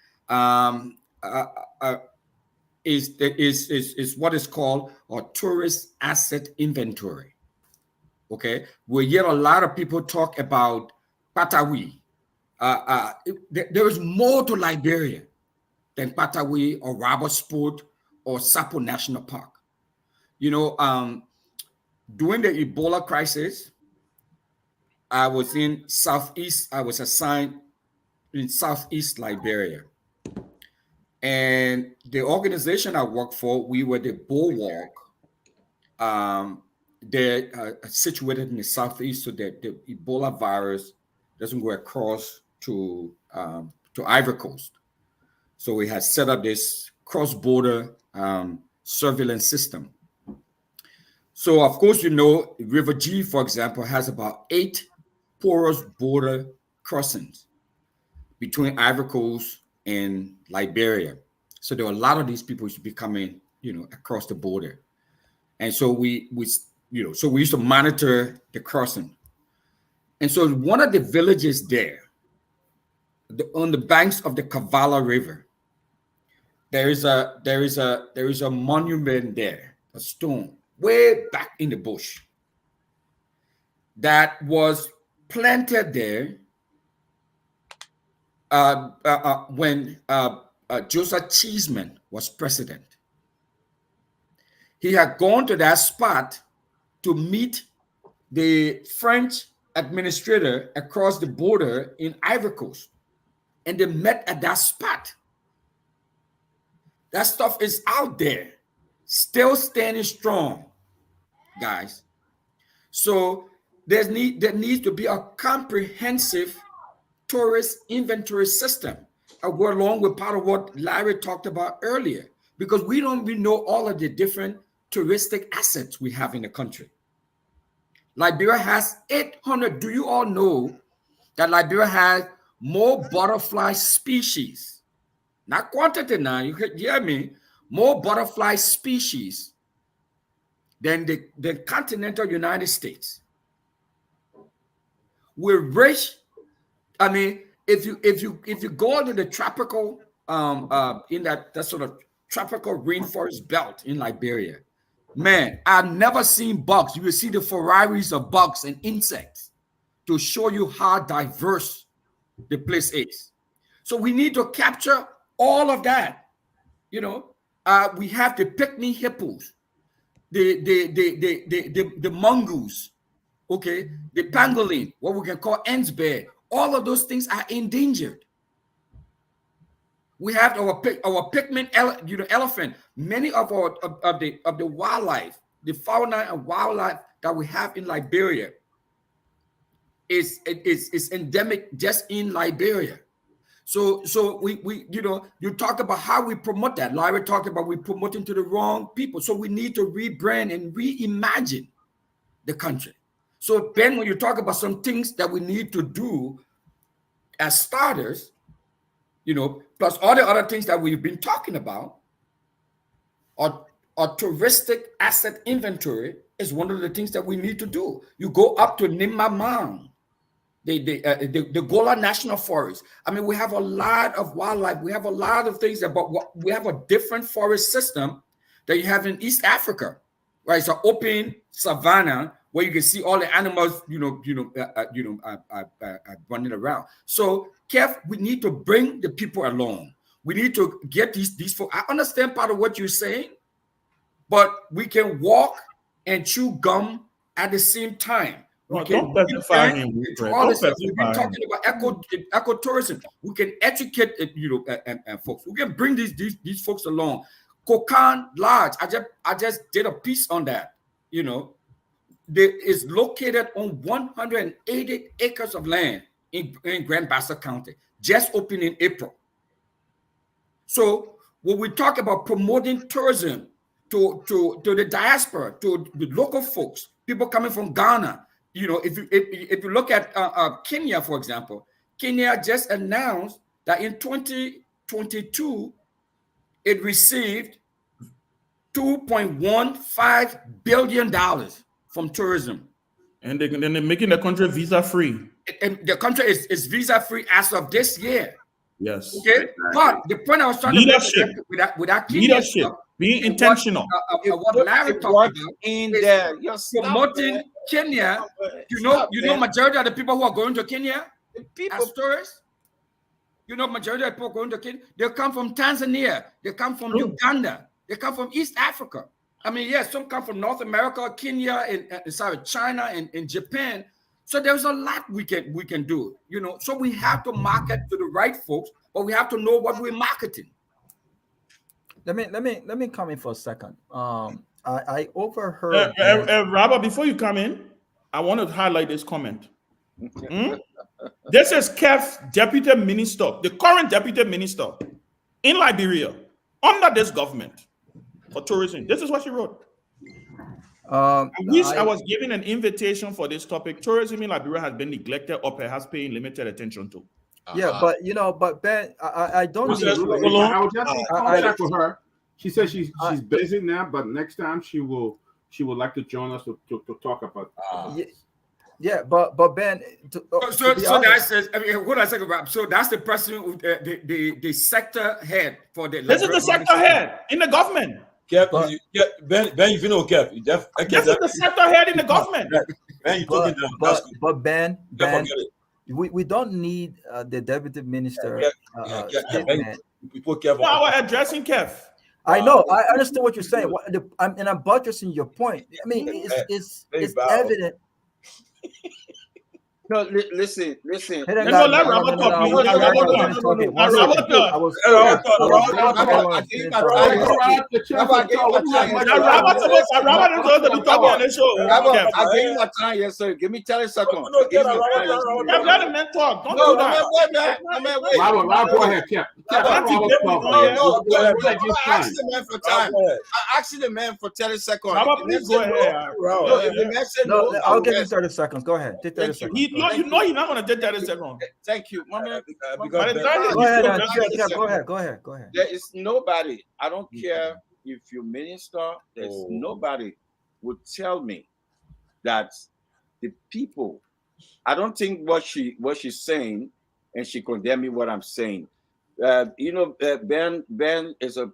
is what is called a tourist asset inventory. Okay, we hear a lot of people talk about Patawi. There is more to Liberia than Patawi or Robertsport or Sapo National Park. You know, during the Ebola crisis, I was in Southeast. I was assigned in Southeast Liberia. And the organization I worked for, we were the bulwark. They're situated in the Southeast so that the Ebola virus doesn't go across to Ivory Coast. So we had set up this cross-border surveillance system. So, of course, you know, River G, for example, has about 8 porous border crossings between Ivory Coast and Liberia. So there are a lot of these people who should be coming, you know, across the border. And so we used to monitor the crossing. And so one of the villages there, on the banks of the Kavala River, there is a monument there, a stone way back in the bush that was planted there when Joseph Cheeseman was president. He had gone to that spot to meet the French administrator across the border in Ivory Coast. And they met at that spot. That stuff is out there, still standing strong, guys. So there needs to be a comprehensive tourist inventory system, along with part of what Larry talked about earlier, because we don't really know all of the different touristic assets we have in the country. Liberia has 800. Do you all know that Liberia has more butterfly species? Not quantity now, you hear me? More butterfly species than the continental United States. We're rich. I mean, if you go into the tropical in that sort of tropical rainforest belt in Liberia, man, I've never seen bugs. You will see the Ferraris of bugs and insects to show you how diverse the place is. So we need to capture all of that. You know, we have the pygmy hippos, the mongoose, okay, the pangolin, what we can call ants bear. All of those things are endangered. We have our pygmy elephant. Many of the wildlife, the fauna and wildlife that we have in Liberia is endemic just in Liberia. So we you talk about how we promote that. Larry talked about we promoting to the wrong people. So we need to rebrand and reimagine the country. So Ben, when you talk about some things that we need to do as starters, plus all the other things that we've been talking about, or touristic asset inventory is one of the things that we need to do. You go up to Nimamang, the Gola National Forest. I mean, we have a lot of wildlife. We have a lot of things we have a different forest system that you have in East Africa, right? It's an open savanna where you can see all the animals, running around. So, Kev, we need to bring the people along. We need to get these folks. I understand part of what you're saying, but we can walk and chew gum at the same time. Well, don't specify him. We've been talking about ecotourism. We can educate folks. We can bring these folks along. Kokan Lodge. I just did a piece on that. Is located on 180 acres of land in Grand Bassa County. Just opened in April. So when we talk about promoting tourism to the diaspora, to the local folks, people coming from Ghana. If you look at Kenya, for example, Kenya just announced that in 2022, it received $2.15 billion from tourism. And they're making the country visa-free. And the country is visa-free as of this year. Yes. Okay. But the point I was trying to make with that Kenya stuff, being intentional. What Larry talked about in is there. promoting Kenya. Majority of the people who are going to Kenya as tourists, majority of people going to Kenya, they come from Tanzania, they come from Uganda, they come from East Africa. I mean, yes, some come from North America, Kenya, and China and Japan. So there's a lot we can do, So we have to market to the right folks, but we have to know what we're marketing. Let me come in for a second. I overheard. Robert, before you come in, I want to highlight this comment. This is Kev's deputy minister, the current deputy minister in Liberia, under this government for tourism. This is what she wrote. I wish I was given an invitation for this topic. Tourism in Liberia has been neglected or perhaps paying limited attention to. Yeah, but Ben, I don't. I was just in contact with her. She says she's busy now, but next time she would like to join us to talk about. Yeah, but Ben. So that's what I say about. So that's the person, the sector head for the. This is the sector head in the government. Ben, if you know Kev, this is the sector head in the government. Ben, you talking down. But Ben, we don't need the deputy minister statement. People care Now about. we're addressing Kev. I know. I understand what you're saying. And I'm buttressing your point. I mean, Very it's bad. evident. No, listen. Hey, No, then, no, guys, let no, Robert no, talk, no, please. no, Let I Robert was talk. finished talking. Let One Robert second. talk. I was Robert talk. finished I gave talking. my Hey, time. Robert, the chance Rabbi, I to gave talk. my We have time. much Now, time. Robert is supposed to be talking on the show, Rabbi, Kev. I gave you my time, yes, sir. Give me 30 seconds. No, I gave get you a my time, Robert, yes, Kev, sir. let the man talk. Don't No, do that. wait. Robert, go ahead, Kev. Kev, Robert, let Robert give me talk, one, man. yeah. No, We let you I asked time. the man for Rob, time. go ahead. I asked the man for 30 seconds. Robert, If the man please go said no, ahead. Rob, no, if the man said No, no, I I'll will give you rest. 30 seconds. Go ahead. Take 30 Thank you. seconds. Go ahead. You know he's not going to take 30 seconds. Thank you. My man, because By the Ben- time Go you ahead. go, Now, just Kev, go ahead. Go ahead. Go ahead. there is nobody, I don't care if you minister, there's Oh. nobody would tell me that the people, I don't think what she's saying, and she condemn me what I'm saying. Ben is a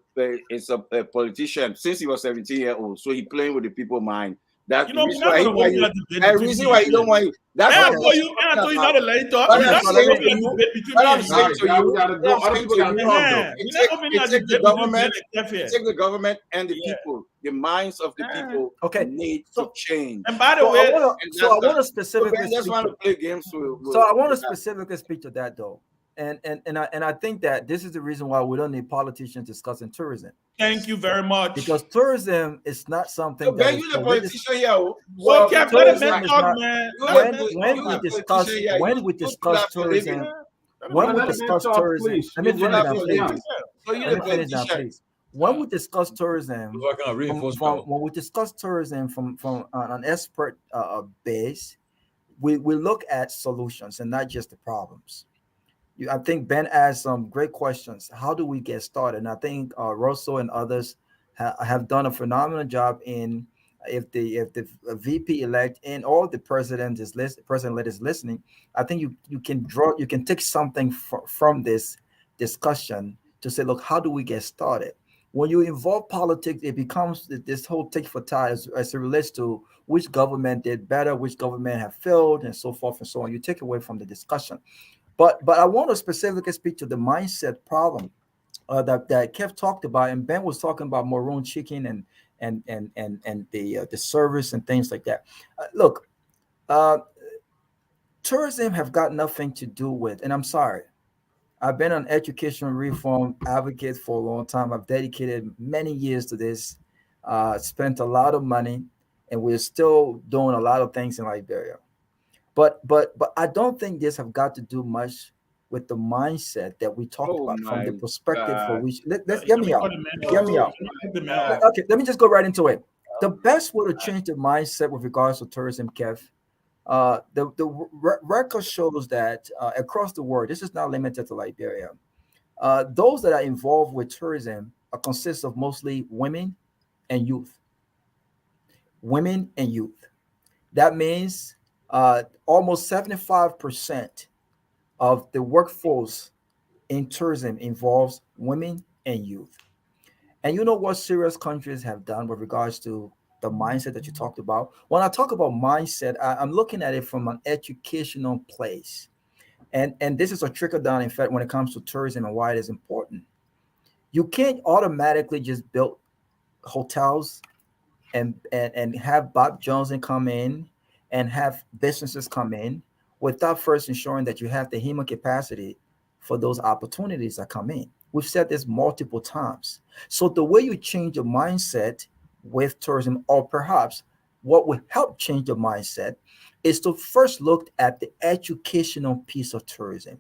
politician since he was 17 years old, so he playing with the people mind. That's You the know, we're reason not why going he to want open you. a debate The between reason me why and you don't you. want you. That's And I what told you not to let it talk. What We're I'm not going saying to to open a you, debate between what me I'm and saying you. to Guys, we you, gotta what go. I'm Other saying people to gotta you, talk, though. We're not opening a it takes the debate between Ben government, and Kev here. it takes the government and the Yeah. people, the minds of the people Okay. need to change. And by the So I way, want to. And So I that's want to so specifically Ben just speak want to. to play games So I want to with that. specifically speak to that though, and I think that this is the reason why we don't need politicians discussing tourism, thank you very much. because tourism is not something So that Ben, is you the politic. politician here. Oh. So Well, Kev, let the Tourism man is talk, not man. You Let the when man when talk. we the discuss politician here. when we You do discuss that for a living. tourism. Let the When man we let the talk. man discuss talk, tourism, please. let me He's finish waiting now, for please. him. So you Let the me finish now, politician. please. When we discuss tourism, So I can reinforce when we discuss tourism from an expert base, we look at solutions and not just the problems. I think Ben asked some great questions. How do we get started? And I think Russell and others have done a phenomenal job in, if the VP elect and all the president elect is listening. I think you can take something from this discussion to say, look, how do we get started? When you involve politics, it becomes this whole tick for tie as it relates to which government did better, which government have failed, and so forth and so on. You take away from the discussion. But I want to specifically speak to the mindset problem that Kev talked about, and Ben was talking about maroon chicken and the service and things like that. Look, uh, tourism have got nothing to do with, and I'm sorry. I've been an education reform advocate for a long time. I've dedicated many years to this, spent a lot of money, and we're still doing a lot of things in Liberia. But I don't think this have got to do much with the mindset that we talked Oh about from my the perspective for God. which let's Let get me me call out. the man Get out. me out. Let the man out. Okay, let me just go right into it. The best way to change the mindset with regards to tourism, Kev, the record shows that across the world, this is not limited to Liberia. Those that are involved with tourism consist of mostly women and youth. Women and youth. That means almost 75% of the workforce in tourism involves women and youth. And you know what serious countries have done with regards to the mindset that you talked about? When I talk about mindset, I'm looking at it from an educational place. And this is a trickle down effect when it comes to tourism and why it is important. You can't automatically just build hotels and have Bob Johnson come in and have businesses come in without first ensuring that you have the human capacity for those opportunities that come in. We've said this multiple times. So the way you change your mindset with tourism, or perhaps what will help change your mindset, is to first look at the educational piece of tourism.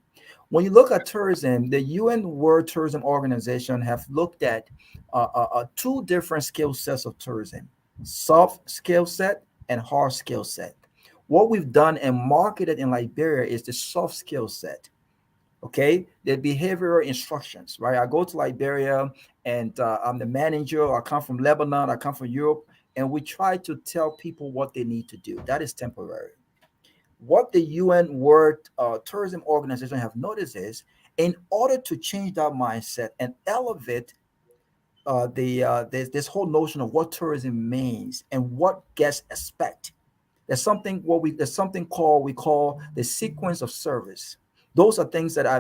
When you look at tourism, the UN World Tourism Organization have looked at two different skill sets of tourism: soft skill set and hard skill set. What we've done and marketed in Liberia is the soft skill set. Okay, the behavioral instructions, right? I go to Liberia and I'm the manager. I come from Lebanon. I come from Europe, and we try to tell people what they need to do. That is temporary. What the UN World Tourism Organization have noticed is, in order to change that mindset and elevate this whole notion of what tourism means and what guests expect. There's something we call the sequence of service. Those are things that I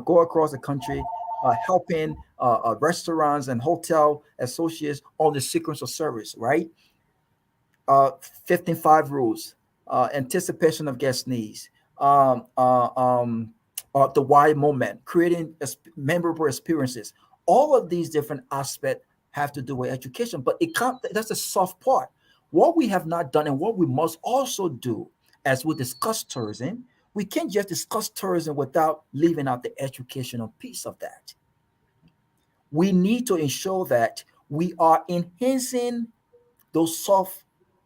go across the country, helping restaurants and hotel associates on the sequence of service, right? 15.5 rules, anticipation of guest needs, um, uh, um, the why moment, creating memorable experiences. All of these different aspects have to do with education, but it can't. That's the soft part. What we have not done and what we must also do, as we discuss tourism, we can't just discuss tourism without leaving out the educational piece of that. We need to ensure that we are enhancing those soft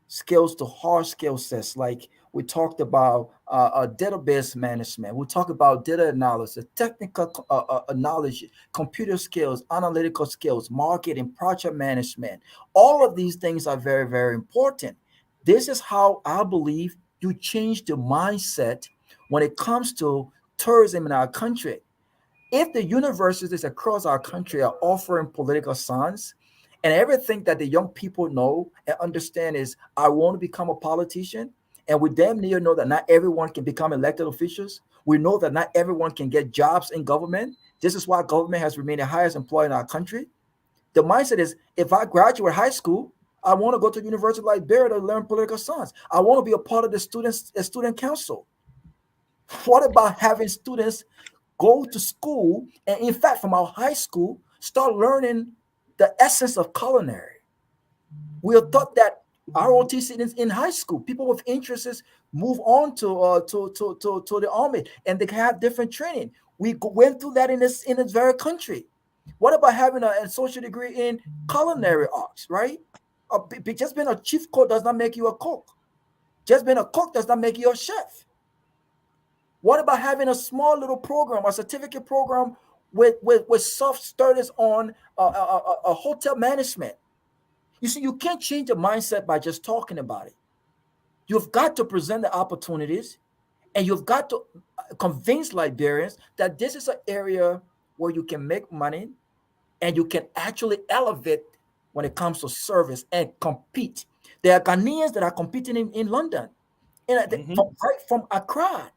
skills to hard skill sets. Like we talked about database management, we talked about data analysis, technical knowledge, computer skills, analytical skills, marketing, project management. All of these things are very, very important. This is how I believe you change the mindset when it comes to tourism in our country. If the universities across our country are offering political science, and everything that the young people know and understand is, I want to become a politician, and we damn near know that not everyone can become elected officials. We know that not everyone can get jobs in government. This is why government has remained the highest employer in our country. The mindset is, if I graduate high school, I want to go to University of Liberia to learn political science. I want to be a part of the student council. What about having students go to school and, in fact, from our high school, start learning the essence of culinary? We are taught that ROTC in high school. People with interests move on to the army, and they can have different training. We went through that in this very country. What about having an associate degree in culinary arts, right? Just being a chief cook does not make you a cook. Just being a cook does not make you a chef. What about having a small little program, a certificate program with soft studies on hotel management? You see, you can't change the mindset by just talking about it. You've got to present the opportunities, and you've got to convince Liberians that this is an area where you can make money and you can actually elevate when it comes to service and compete. There are Ghanaians that are competing in London, right from Accra.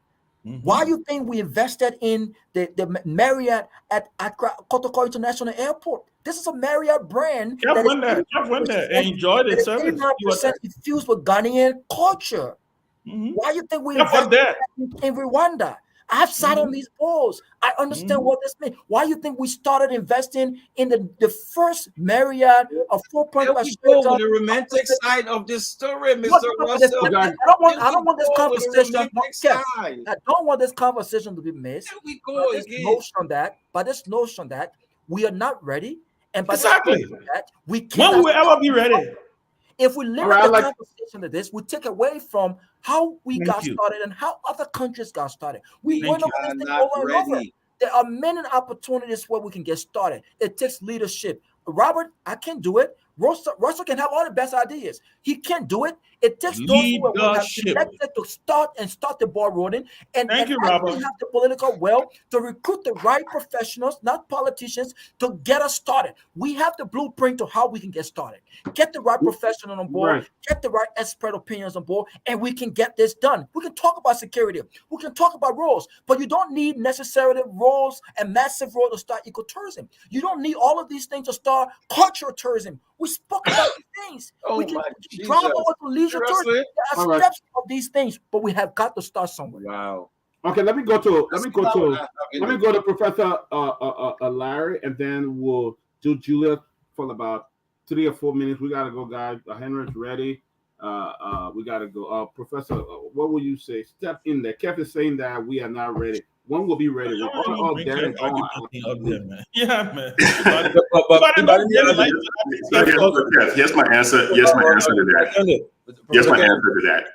Why do you think we invested in the Marriott at Accra Kotoko International Airport? This is a Marriott brand Kev went there. Kev went there and enjoyed the service. 89% infused with Ghanaian culture. Mm-hmm. Why do you think we Kev was invested there. in Rwanda? I've sat on these boards. I understand what this means. Why do you think we started investing in the first Marriott of 4 There point we go with the romantic side of this story, Mr. Russell. I don't want this conversation. Yes, I don't want this conversation to be missed. There we go again. By this notion that we are not ready, and by Exactly. this notion that we When cannot. will we ever be ready? If we limit the conversation to this, we take away from how we got started and how other countries got started. We went over this thing over and over. There are many opportunities where we can get started. It takes leadership. Robert, I can do it. Russell can have all the best ideas. He can't do it. It takes those who have elected to start the ball rolling and Thank you, actually Robert. have the political will to recruit the right professionals, not politicians, to get us started. We have the blueprint to how we can get started. Get the right professional on board, get the right expert opinions on board, and we can get this done. We can talk about security. We can talk about roles, but you don't need necessarily roles and massive roles to start ecotourism. You don't need all of these things to start cultural tourism. We spoke about these things. We can drop over to leisure tourism. There are steps of these things, but we have got to start somewhere. Wow. Okay, let me go to Professor Larry, and then we'll do Julia for about 3 or 4 minutes. We gotta go, guys. Henry's ready. We gotta go. Professor, what will you say? Step in there. Kev is saying that we are not ready. When will be ready? We're all there and gone. Yeah, man. Here's my answer. Here's my answer to that. Here's my answer to that.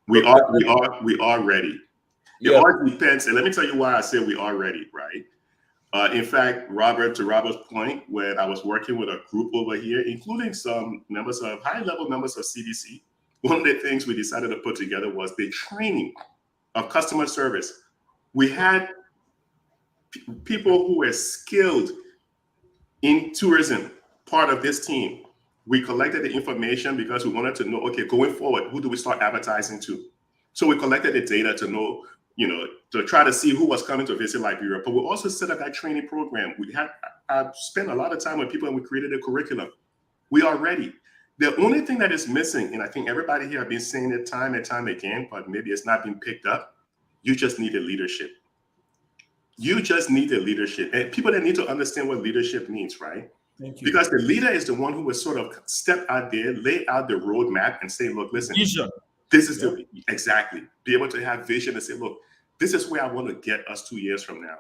We are ready. It all depends, and let me tell you why I say we are ready, right? In fact, to Robert's point, when I was working with a group over here, including some high-level members of CDC, one of the things we decided to put together was the training of customer service. We had people who were skilled in tourism, part of this team. We collected the information because we wanted to know, okay, going forward, who do we start advertising to? So we collected the data to know, to try to see who was coming to visit Liberia. But we also set up that training program. I spent a lot of time with people and we created a curriculum. We are ready. The only thing that is missing, and I think everybody here have been saying it time and time again, but maybe it's not been picked up, you just need a leadership. You just need the leadership. And people that need to understand what leadership means, right? Thank you. Because the leader is the one who will sort of step out there, lay out the roadmap and say, look, listen, Vision. this is exactly. Be able to have vision and say, look, this is where I want to get us 2 years from now.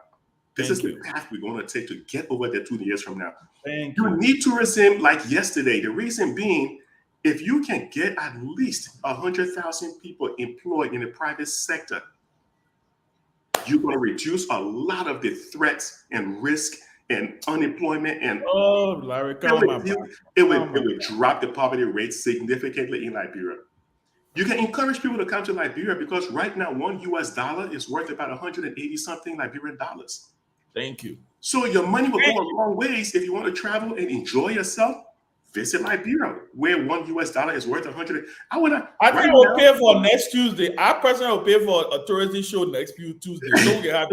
This is the path we're going to take to get over there 2 years from now. You need tourism like yesterday. The reason being, if you can get at least 100,000 people employed in the private sector, you're going to reduce a lot of the threats and risk and unemployment. And Larry, it would drop the poverty rate significantly in Liberia. You can encourage people to come to Liberia because right now $1 US is worth about 180 something Liberian dollars. Thank you. So your money will go a long ways if you want to travel and enjoy yourself. Visit Liberia, where $1 US is worth 100. I think we'll pay for next Tuesday. I personally will pay for a tourism show next Tuesday. So we have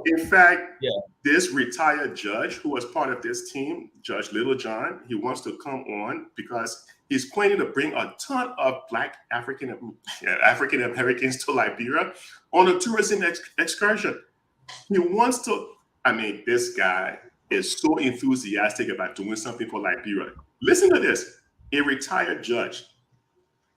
in fact, this retired judge who was part of this team, Judge Little John, he wants to come on because he's planning to bring a ton of Black African Americans to Liberia on a tourism excursion. He wants to. I mean, this guy is so enthusiastic about doing something for Liberia. Listen to this. A retired judge,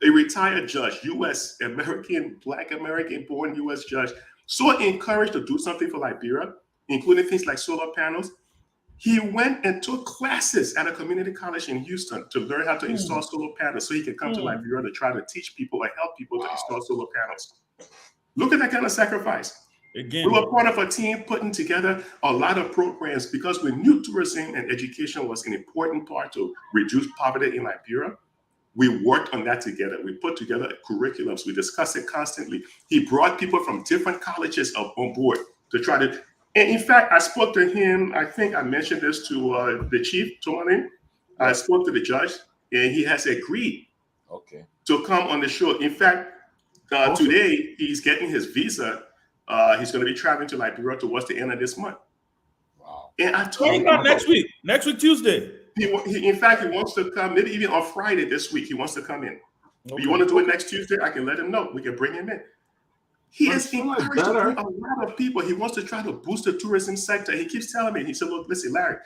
U.S. American, Black American born U.S. judge, so encouraged to do something for Liberia, including things like solar panels. He went and took classes at a community college in Houston to learn how to install solar panels so he could come to Liberia to try to teach people or help people to install solar panels. Look at that kind of sacrifice. Again, we were part of a team putting together a lot of programs because we knew tourism and education was an important part to reduce poverty in Liberia. We worked on that together. We put together curriculums. We discussed it constantly. He brought people from different colleges on board to try to. And in fact, I spoke to him. I think I mentioned this to the chief, Tomanin. I spoke to the judge, and he has agreed to come on the show. In fact, today he's getting his visa. He's going to be traveling to Liberia towards the end of this month. Wow! And I told him next week Tuesday. He in fact, he wants to come. Maybe even on Friday this week, he wants to come in. You want to do it next Tuesday? I can let him know. We can bring him in. He is encouraged to bring a lot of people. He wants to try to boost the tourism sector. He keeps telling me. He said, "Look, listen, Larry.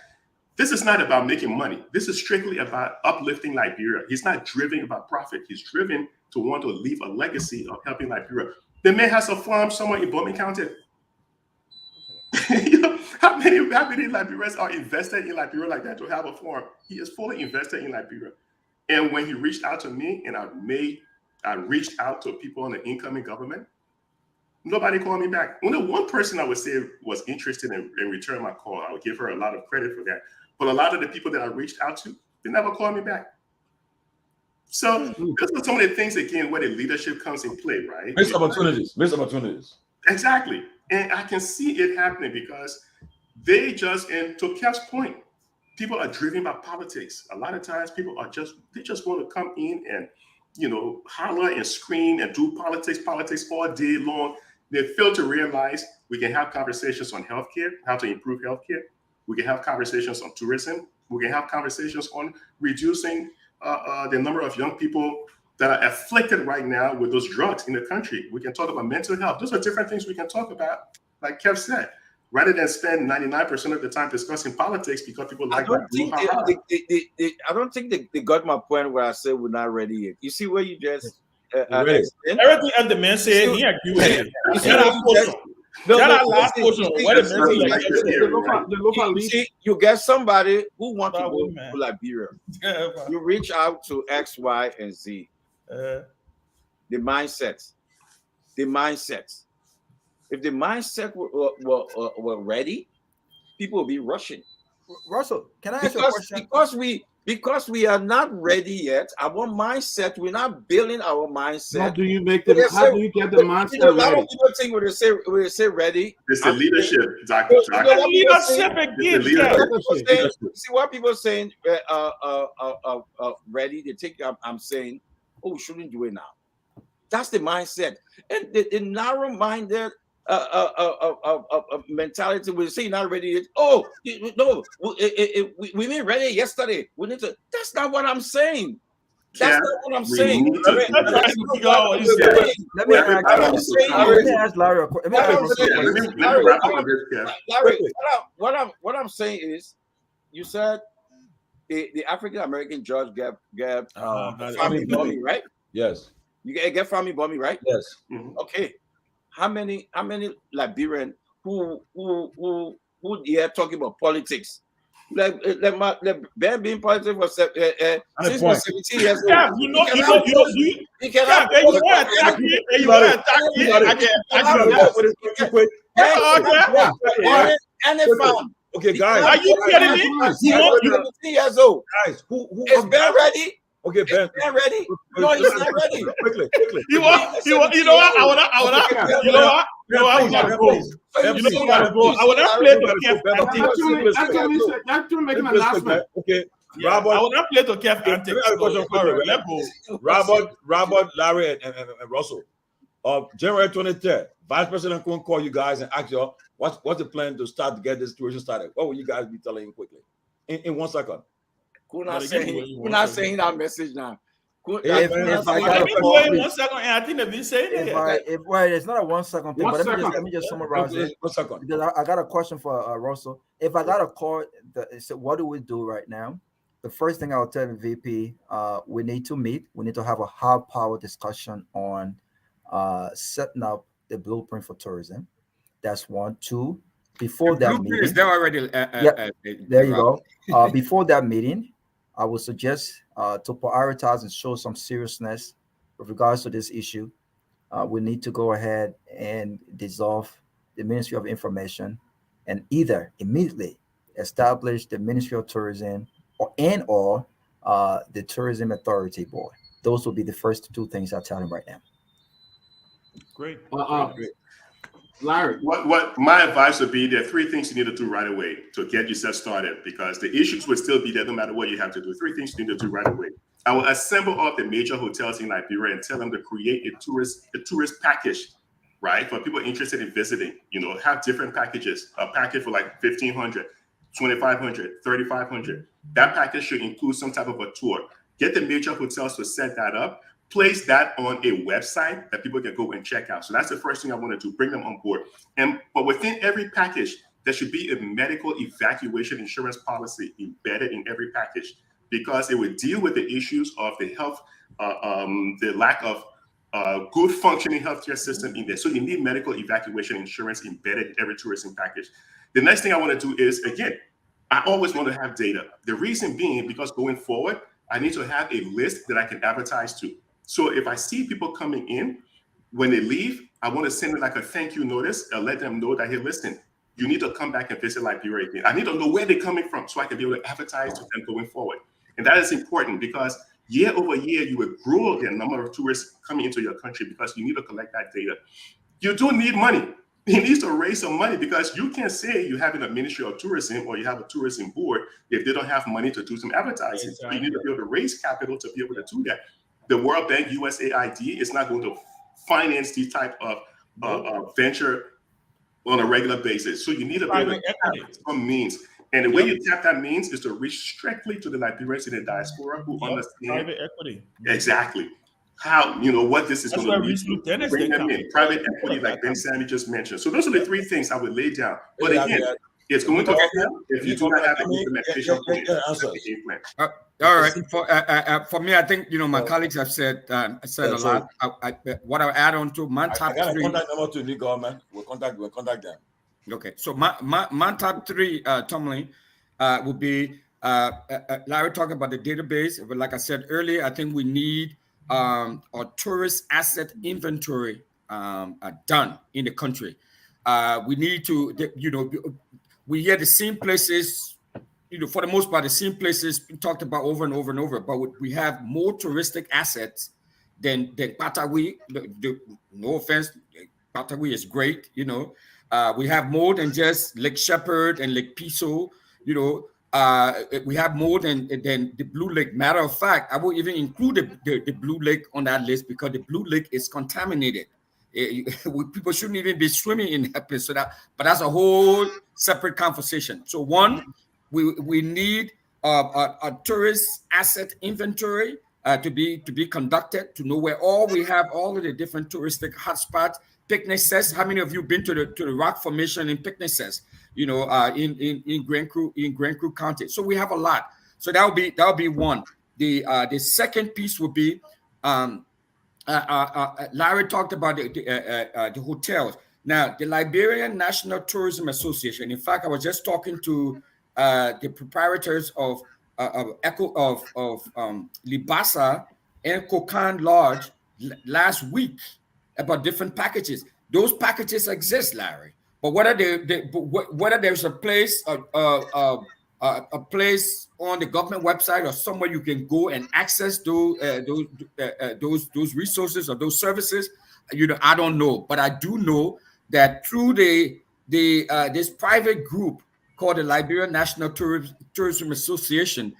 This is not about making money. This is strictly about uplifting Liberia. He's not driven about profit. He's driven to want to leave a legacy of helping Liberia." The man has a farm somewhere in Bowman County. How many Liberians are invested in Liberia like that to have a farm? He is fully invested in Liberia. And when he reached out to me and I reached out to people in the incoming government, nobody called me back. Only one person I would say was interested in return my call. I would give her a lot of credit for that. But a lot of the people that I reached out to, they never called me back. So those are some of the things, again, where the leadership comes in play, right? Missed opportunities. Exactly. And I can see it happening because they just, and to Kev's point, people are driven by politics. A lot of times people are they just want to come in and, holler and scream and do politics all day long. They fail to realize we can have conversations on healthcare, how to improve healthcare. We can have conversations on tourism. We can have conversations on reducing the number of young people that are afflicted right now with those drugs in the country. We can talk about mental health. Those are different things we can talk about, like Kev said, rather than spend 99% of the time discussing politics because people like that. I don't think they got my point where I said we're not ready yet. You see where you just everything that the man said, he agreed with it. You get somebody who wants to go to Liberia. You reach out to X, Y, and Z. The mindset. If the mindset were ready, people will be rushing. Russell, can I ask you a question? Because we because we are not ready yet. Our mindset, we're not building our mindset. How do you make them? How do you get the mindset a lot ready? of people think when they say ready, It's the leadership, Dr. You know what people say? Leadership it It's the gives, leadership. Kev. See what people saying? Ready? They think I'm saying, oh, we shouldn't do it now. That's the mindset, and the narrow-minded mentality. We say not ready. Oh no, we mean ready yesterday. We need to. That's not what I'm saying. That's not what I'm saying. Let me ask Larry a question. Let me wrap up with this, Kev. Larry, what I'm saying is, you said the African American judge gave family bombing, right? Yes. You get family bombing, right? Yes. Mhm. Okay. How many Liberian who here talking about politics? Like Ben being politics for since was 17 years old. Yeah, you know, He can yeah, have you want to attack me, and you want to attack me. Any farm. Okay, guys. Are you kidding me? You want 17 years old. Guys, who Is Ben ready? okay, Ben. Ben ready? No, he's not ready. Quickly. You know what? You know what? I would not go. You know what? I would not play to Kev. That's making an announcement. Okay. Yeah, Robert, I would not play to Kev antics. Robert, Larry, and Russell. January 23rd, Vice President Kun call you guys and ask you what's the plan to start to get this situation started. What will you guys be telling him quickly? In 1 second. We're not saying that message now. If I got a call, I think they've been saying it. It's not a 1 second thing, but let me just summarize it. 1 second. Because I got a question for Russell. If I got a call, so what do we do right now? The first thing I will tell the VP, we need to meet. We need to have a high power discussion on setting up the blueprint for tourism. That's 1. 2. Before that meeting, is there already? There you go. Before that meeting, I would suggest to prioritize and show some seriousness with regards to this issue. We need to go ahead and dissolve the Ministry of Information and either immediately establish the Ministry of Tourism or the Tourism Authority Board. Those will be the first 2 things I tell him right now. Great. Larry, what my advice would be, there are 3 things you need to do right away to get yourself started, because the issues will still be there no matter what you have to do. 3 things you need to do right away. I will assemble all the major hotels in Liberia and tell them to create a tourist package, right? For people interested in visiting, have different packages. A package for like $1,500, $2,500, $3,500. That package should include some type of a tour. Get the major hotels to set that up. Place that on a website that people can go and check out. So that's the first thing I want to do, bring them on board. But within every package, there should be a medical evacuation insurance policy embedded in every package, because it would deal with the issues of the health, the lack of good functioning healthcare system in there. So you need medical evacuation insurance embedded in every tourism package. The next thing I want to do is, again, I always want to have data. The reason being, because going forward, I need to have a list that I can advertise to. So if I see people coming in, when they leave, I want to send them like a thank you notice and let them know that, hey, listen, you need to come back and visit Liberia again. I need to know where they're coming from so I can be able to advertise to them going forward. And that is important, because year over year, you will grow the number of tourists coming into your country, because you need to collect that data. You do need money. You need to raise some money, because you can't say you have a Ministry of Tourism or you have a tourism board if they don't have money to do some advertising. Exactly. So you need to be able to raise capital to be able to do that. The World Bank, USAID is not going to finance these type of venture on a regular basis. So you need to be able to tap some means. And the way you tap that means is to reach strictly to the Liberians in the diaspora who understand private equity. Exactly how, what this is going to lead to. Bring them in. Private equity, like Ben Sammy just mentioned. So those are the 3 things I would lay down. But again, it's going to fail if you do not have an implementation plan. All right. For me, I think my colleagues have said a lot. What I'll add on to my top 3. I got a contact number to the government. We'll contact them. Okay. So my top 3, Tomlin, would be Larry talking about the database. But like I said earlier, I think we need a tourist asset inventory done in the country. We need to, we hear the same places for the most part, the same places we talked about over and over and over. But we have more touristic assets than Patagui. No offense, Patagui is great. We have more than just Lake Shepherd and Lake Piso. We have more than the Blue Lake. Matter of fact, I will even include the Blue Lake on that list because the Blue Lake is contaminated. People shouldn't even be swimming in that place. But that's a whole separate conversation. So one, we need a tourist asset inventory to be conducted to know where we have all of the different touristic hotspots. Picnic Cess. How many of you been to the rock formation in Picnic Cess? In Grand Crew County. So we have a lot. So that would be one. The second piece would be Larry talked about the hotels. Now, the Liberian National Tourism Association. In fact, I was just talking to the proprietors of Libasa and Kokan Lodge last week about different packages. Those packages exist, Larry. But whether there's a place a place on the government website or somewhere you can go and access those resources or those services, I don't know. But I do know that through this private group called the Liberian National Tourism Association,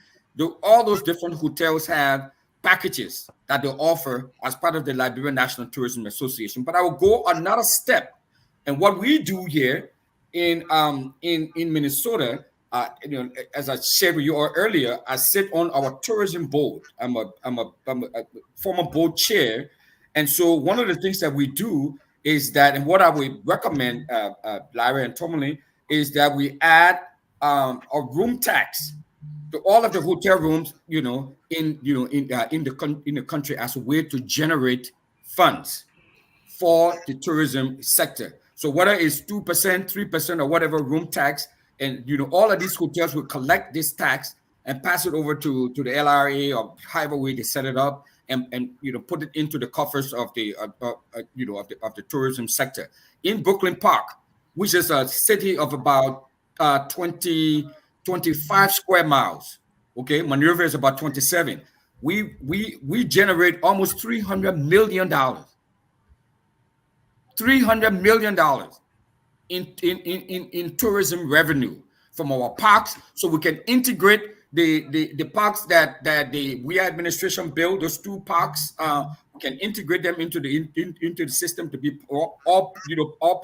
all those different hotels have packages that they offer as part of the Liberian National Tourism Association. But I will go another step. And what we do here in Minnesota, as I shared with you earlier, I sit on our tourism board. I'm a former board chair. And so one of the things that we do is that, and what I would recommend, Larry and Tomlin, is that we add a room tax to all of the hotel rooms, in the country as a way to generate funds for the tourism sector. So whether it's 2%, 3%, or whatever room tax, and all of these hotels will collect this tax and pass it over to the LRA or however way they set it up, and put it into the coffers of the tourism sector. In Brooklyn Park, which is a city of about 25 square miles. Okay, Minerva is about 27. We generate almost $300 million. $300 million in tourism revenue from our parks, so we can integrate the parks that the we administration built. Those two parks, we can integrate them into the system to be all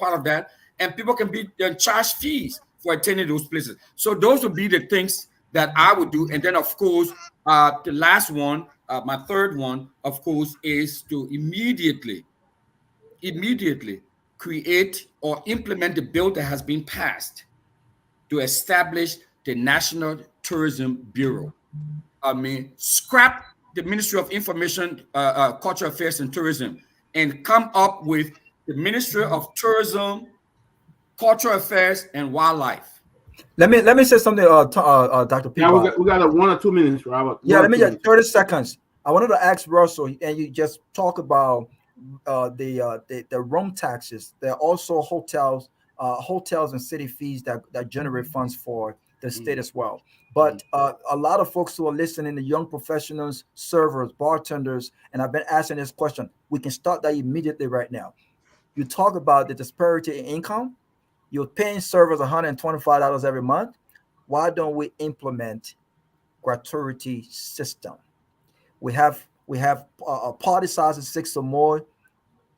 part of that, and people can be charged fees for attending those places. So those would be the things that I would do. And then, of course, the last one, my third one, of course, is to immediately create or implement the bill that has been passed to establish the National Tourism Bureau. I mean, scrap the Ministry of Information, Cultural Affairs and Tourism, and come up with the Ministry of Tourism, Cultural Affairs, and Wildlife. Let me say something, Dr. P. Yeah, we got 1 or 2 minutes, Robert. Yeah, let me just 30 seconds. I wanted to ask Russell, and you just talk about the room taxes. There are also hotels and city fees that generate funds for the state as well. But a lot of folks who are listening, the young professionals, servers, bartenders, and I've been asking this question. We can start that immediately right now. You talk about the disparity in income. You're paying servers $125 every month. Why don't we implement gratuity system? We have a party size of 6 or more.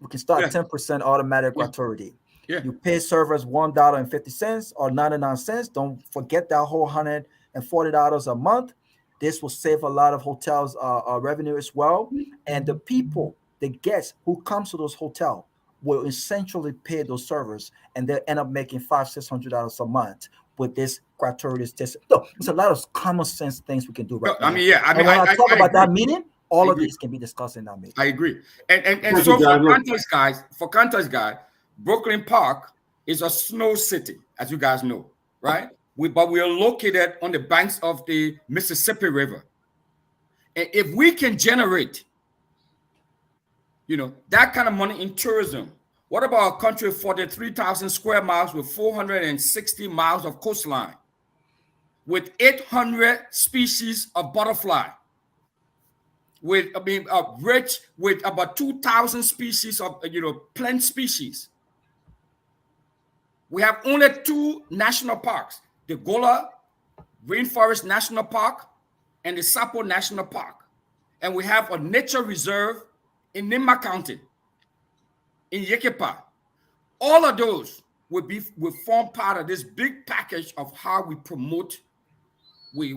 We can start 10% automatic gratuity. Yeah. You pay servers $1.50 or 99 cents. Don't forget that whole $140 a month. This will save a lot of hotels revenue as well. And the people, the guests who comes to those hotels will essentially pay those servers, and they'll end up making $500-600 a month with this gratuitous system. So there's a lot of common sense things we can do right now. I mean, when I talk about that meeting, all of these can be discussed in that meeting. I agree. And so for context, guys, Brooklyn Park is a snow city, as you guys know, right? But we are located on the banks of the Mississippi River. And if we can generate, that kind of money in tourism, what about a country of 43,000 square miles with 460 miles of coastline? with 800 species of butterfly, with rich with about 2,000 species of plant species. We have only 2 national parks: the Gola Rainforest National Park and the Sapo National Park, and we have a nature reserve in Nimba County, in Yekepa. All of those will form part of this big package of how we promote, we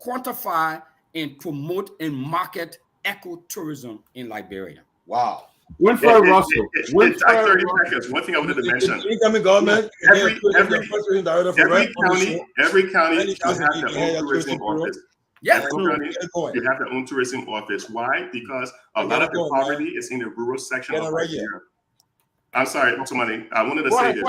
quantify and promote and market ecotourism in Liberia. Wow. Winfred Russell. It's like 30 seconds. One thing I wanted to mention. Incoming government. Every county should have their own tourism office. Yes, Every county should have their own tourism office. Why? Because a lot of the poverty is in the rural section of Liberia. I'm sorry, somebody. I wanted to say this.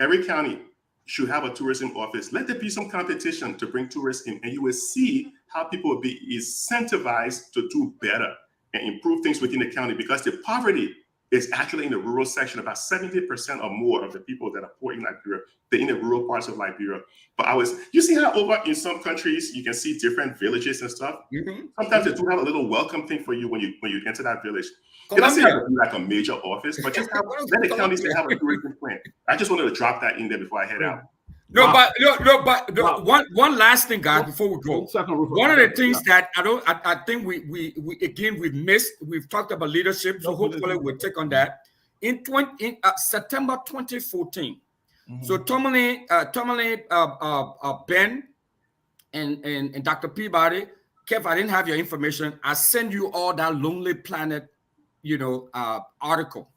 Every county should have a tourism office. Let there be some competition to bring tourists in, and you will see how people will be incentivized to do better and improve things within the county, because the poverty is actually in the rural section. About 70% or more of the people that are poor in Liberia, they're in the rural parts of Liberia. But you see how over in some countries you can see different villages and stuff. Mm-hmm. Sometimes they do have a little welcome thing for you when you enter that village. It doesn't have to be like a major office, but just let the counties have a tourism plan. I just wanted to drop that in there before I head out. One last thing, guys, before we go. One of the things that I think we've missed. We've talked about leadership, so hopefully we'll take on that. In September 2014, so Tourmaline, Ben, and Dr. Peabody, Kev, I didn't have your information. I send you all that Lonely Planet, article.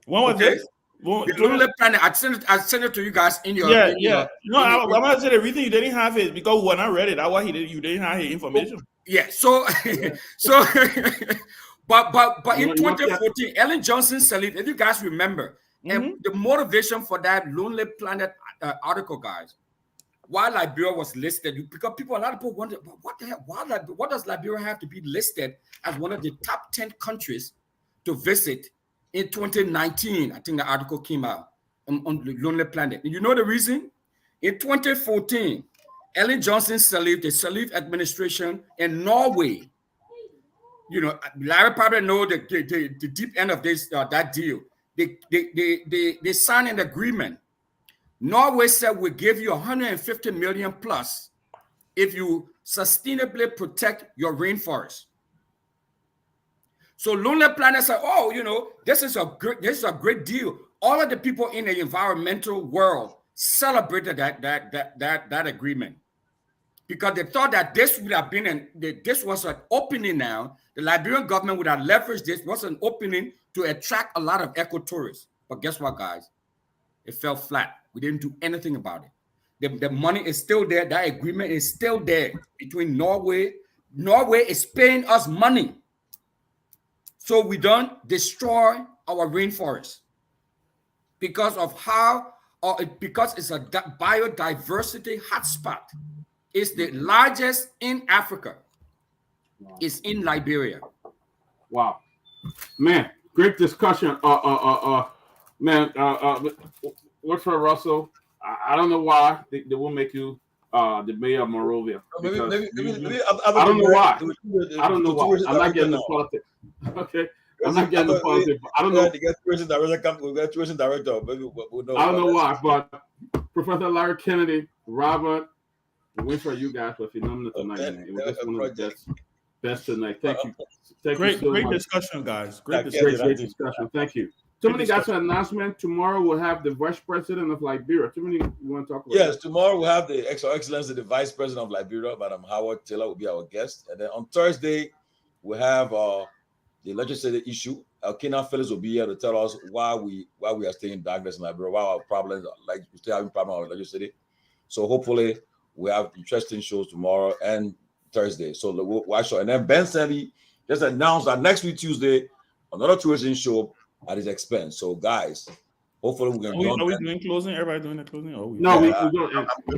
When was this? The Lonely Planet. I sent it to you guys in your. I'm gonna say the reason you didn't have it because when I read it, that's why you didn't have his information. Yeah. So but in 2014, Ellen Johnson Sirleaf, if you guys remember, and the motivation for that Lonely Planet article, guys, why Liberia was listed, because a lot of people wonder, what the hell? What does Liberia have to be listed as one of the top 10 countries to visit in 2019? I think the article came out on the Lonely Planet. And you know the reason? In 2014, Ellen Johnson Sirleaf, the Sirleaf administration in Norway, Larry probably know the deep end of this that deal. They signed an agreement. Norway said we'll give you 150 million plus if you sustainably protect your rainforest. So Lonely Planet said, this is a great deal. All of the people in the environmental world celebrated that agreement, because they thought that this would have been this was an opening now. The Liberian government would have leveraged this. Was an opening to attract a lot of ecotourists. But guess what, guys? It fell flat. We didn't do anything about it. The money is still there. That agreement is still there between Norway. Norway is paying us money, so we don't destroy our rainforest because of because it's a biodiversity hotspot. It's the largest in Africa. Wow. It's in Liberia. Wow, man, great discussion. What's for Russell? I don't know why they won't make you the mayor of Monrovia. I don't know why. I don't know why. I'm not getting into politics. Okay. I'm not getting into politics. I don't know. We got tourism director. I don't know why, but Professor Larry Kennedy, Robert, wait for you guys for phenomenal tonight, man. It was just one of the best tonight. Thank you. Great discussion, guys. Great discussion. Thank you. Somebody got an announcement. Tomorrow we'll have the Vice President of Liberia. Somebody you want to talk about? Yes, tomorrow we'll have the Excellency, the Vice President of Liberia, Madam Howard Taylor, will be our guest. And then on Thursday, we'll have the legislative issue. Kenan Phillips will be here to tell us why we are staying in darkness in Liberia, why our problems, like we still having problems with legislative. So hopefully we have interesting shows tomorrow and Thursday. So we'll watch. And then Ben Sandy just announced that next week Tuesday, another tourism show at his expense. So guys, hopefully we're going to. Are we doing closing? Everybody doing the closing?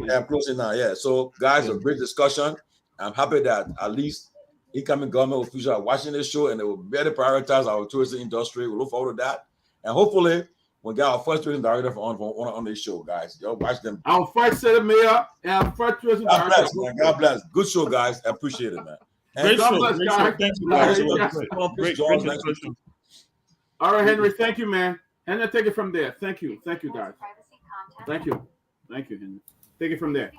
I'm closing now. Yeah. So guys, a great discussion. I'm happy that at least incoming government officials are watching this show and they will better prioritize our tourism industry. We look forward to that, and hopefully We got our first tourism director on this show, guys. Y'all watch them. Our first set of mayor and our first tourism God director. bless, man. God bless. Good show, guys. I appreciate it, man. Great God show. bless, Great guys. show. Thank you, Yeah, guys. yeah. Great George, discussion. All right, Henry. Thank you, man. Henry, take it from there. Thank you. Thank you, guys. Thank you. Thank you, Henry. Take it from there.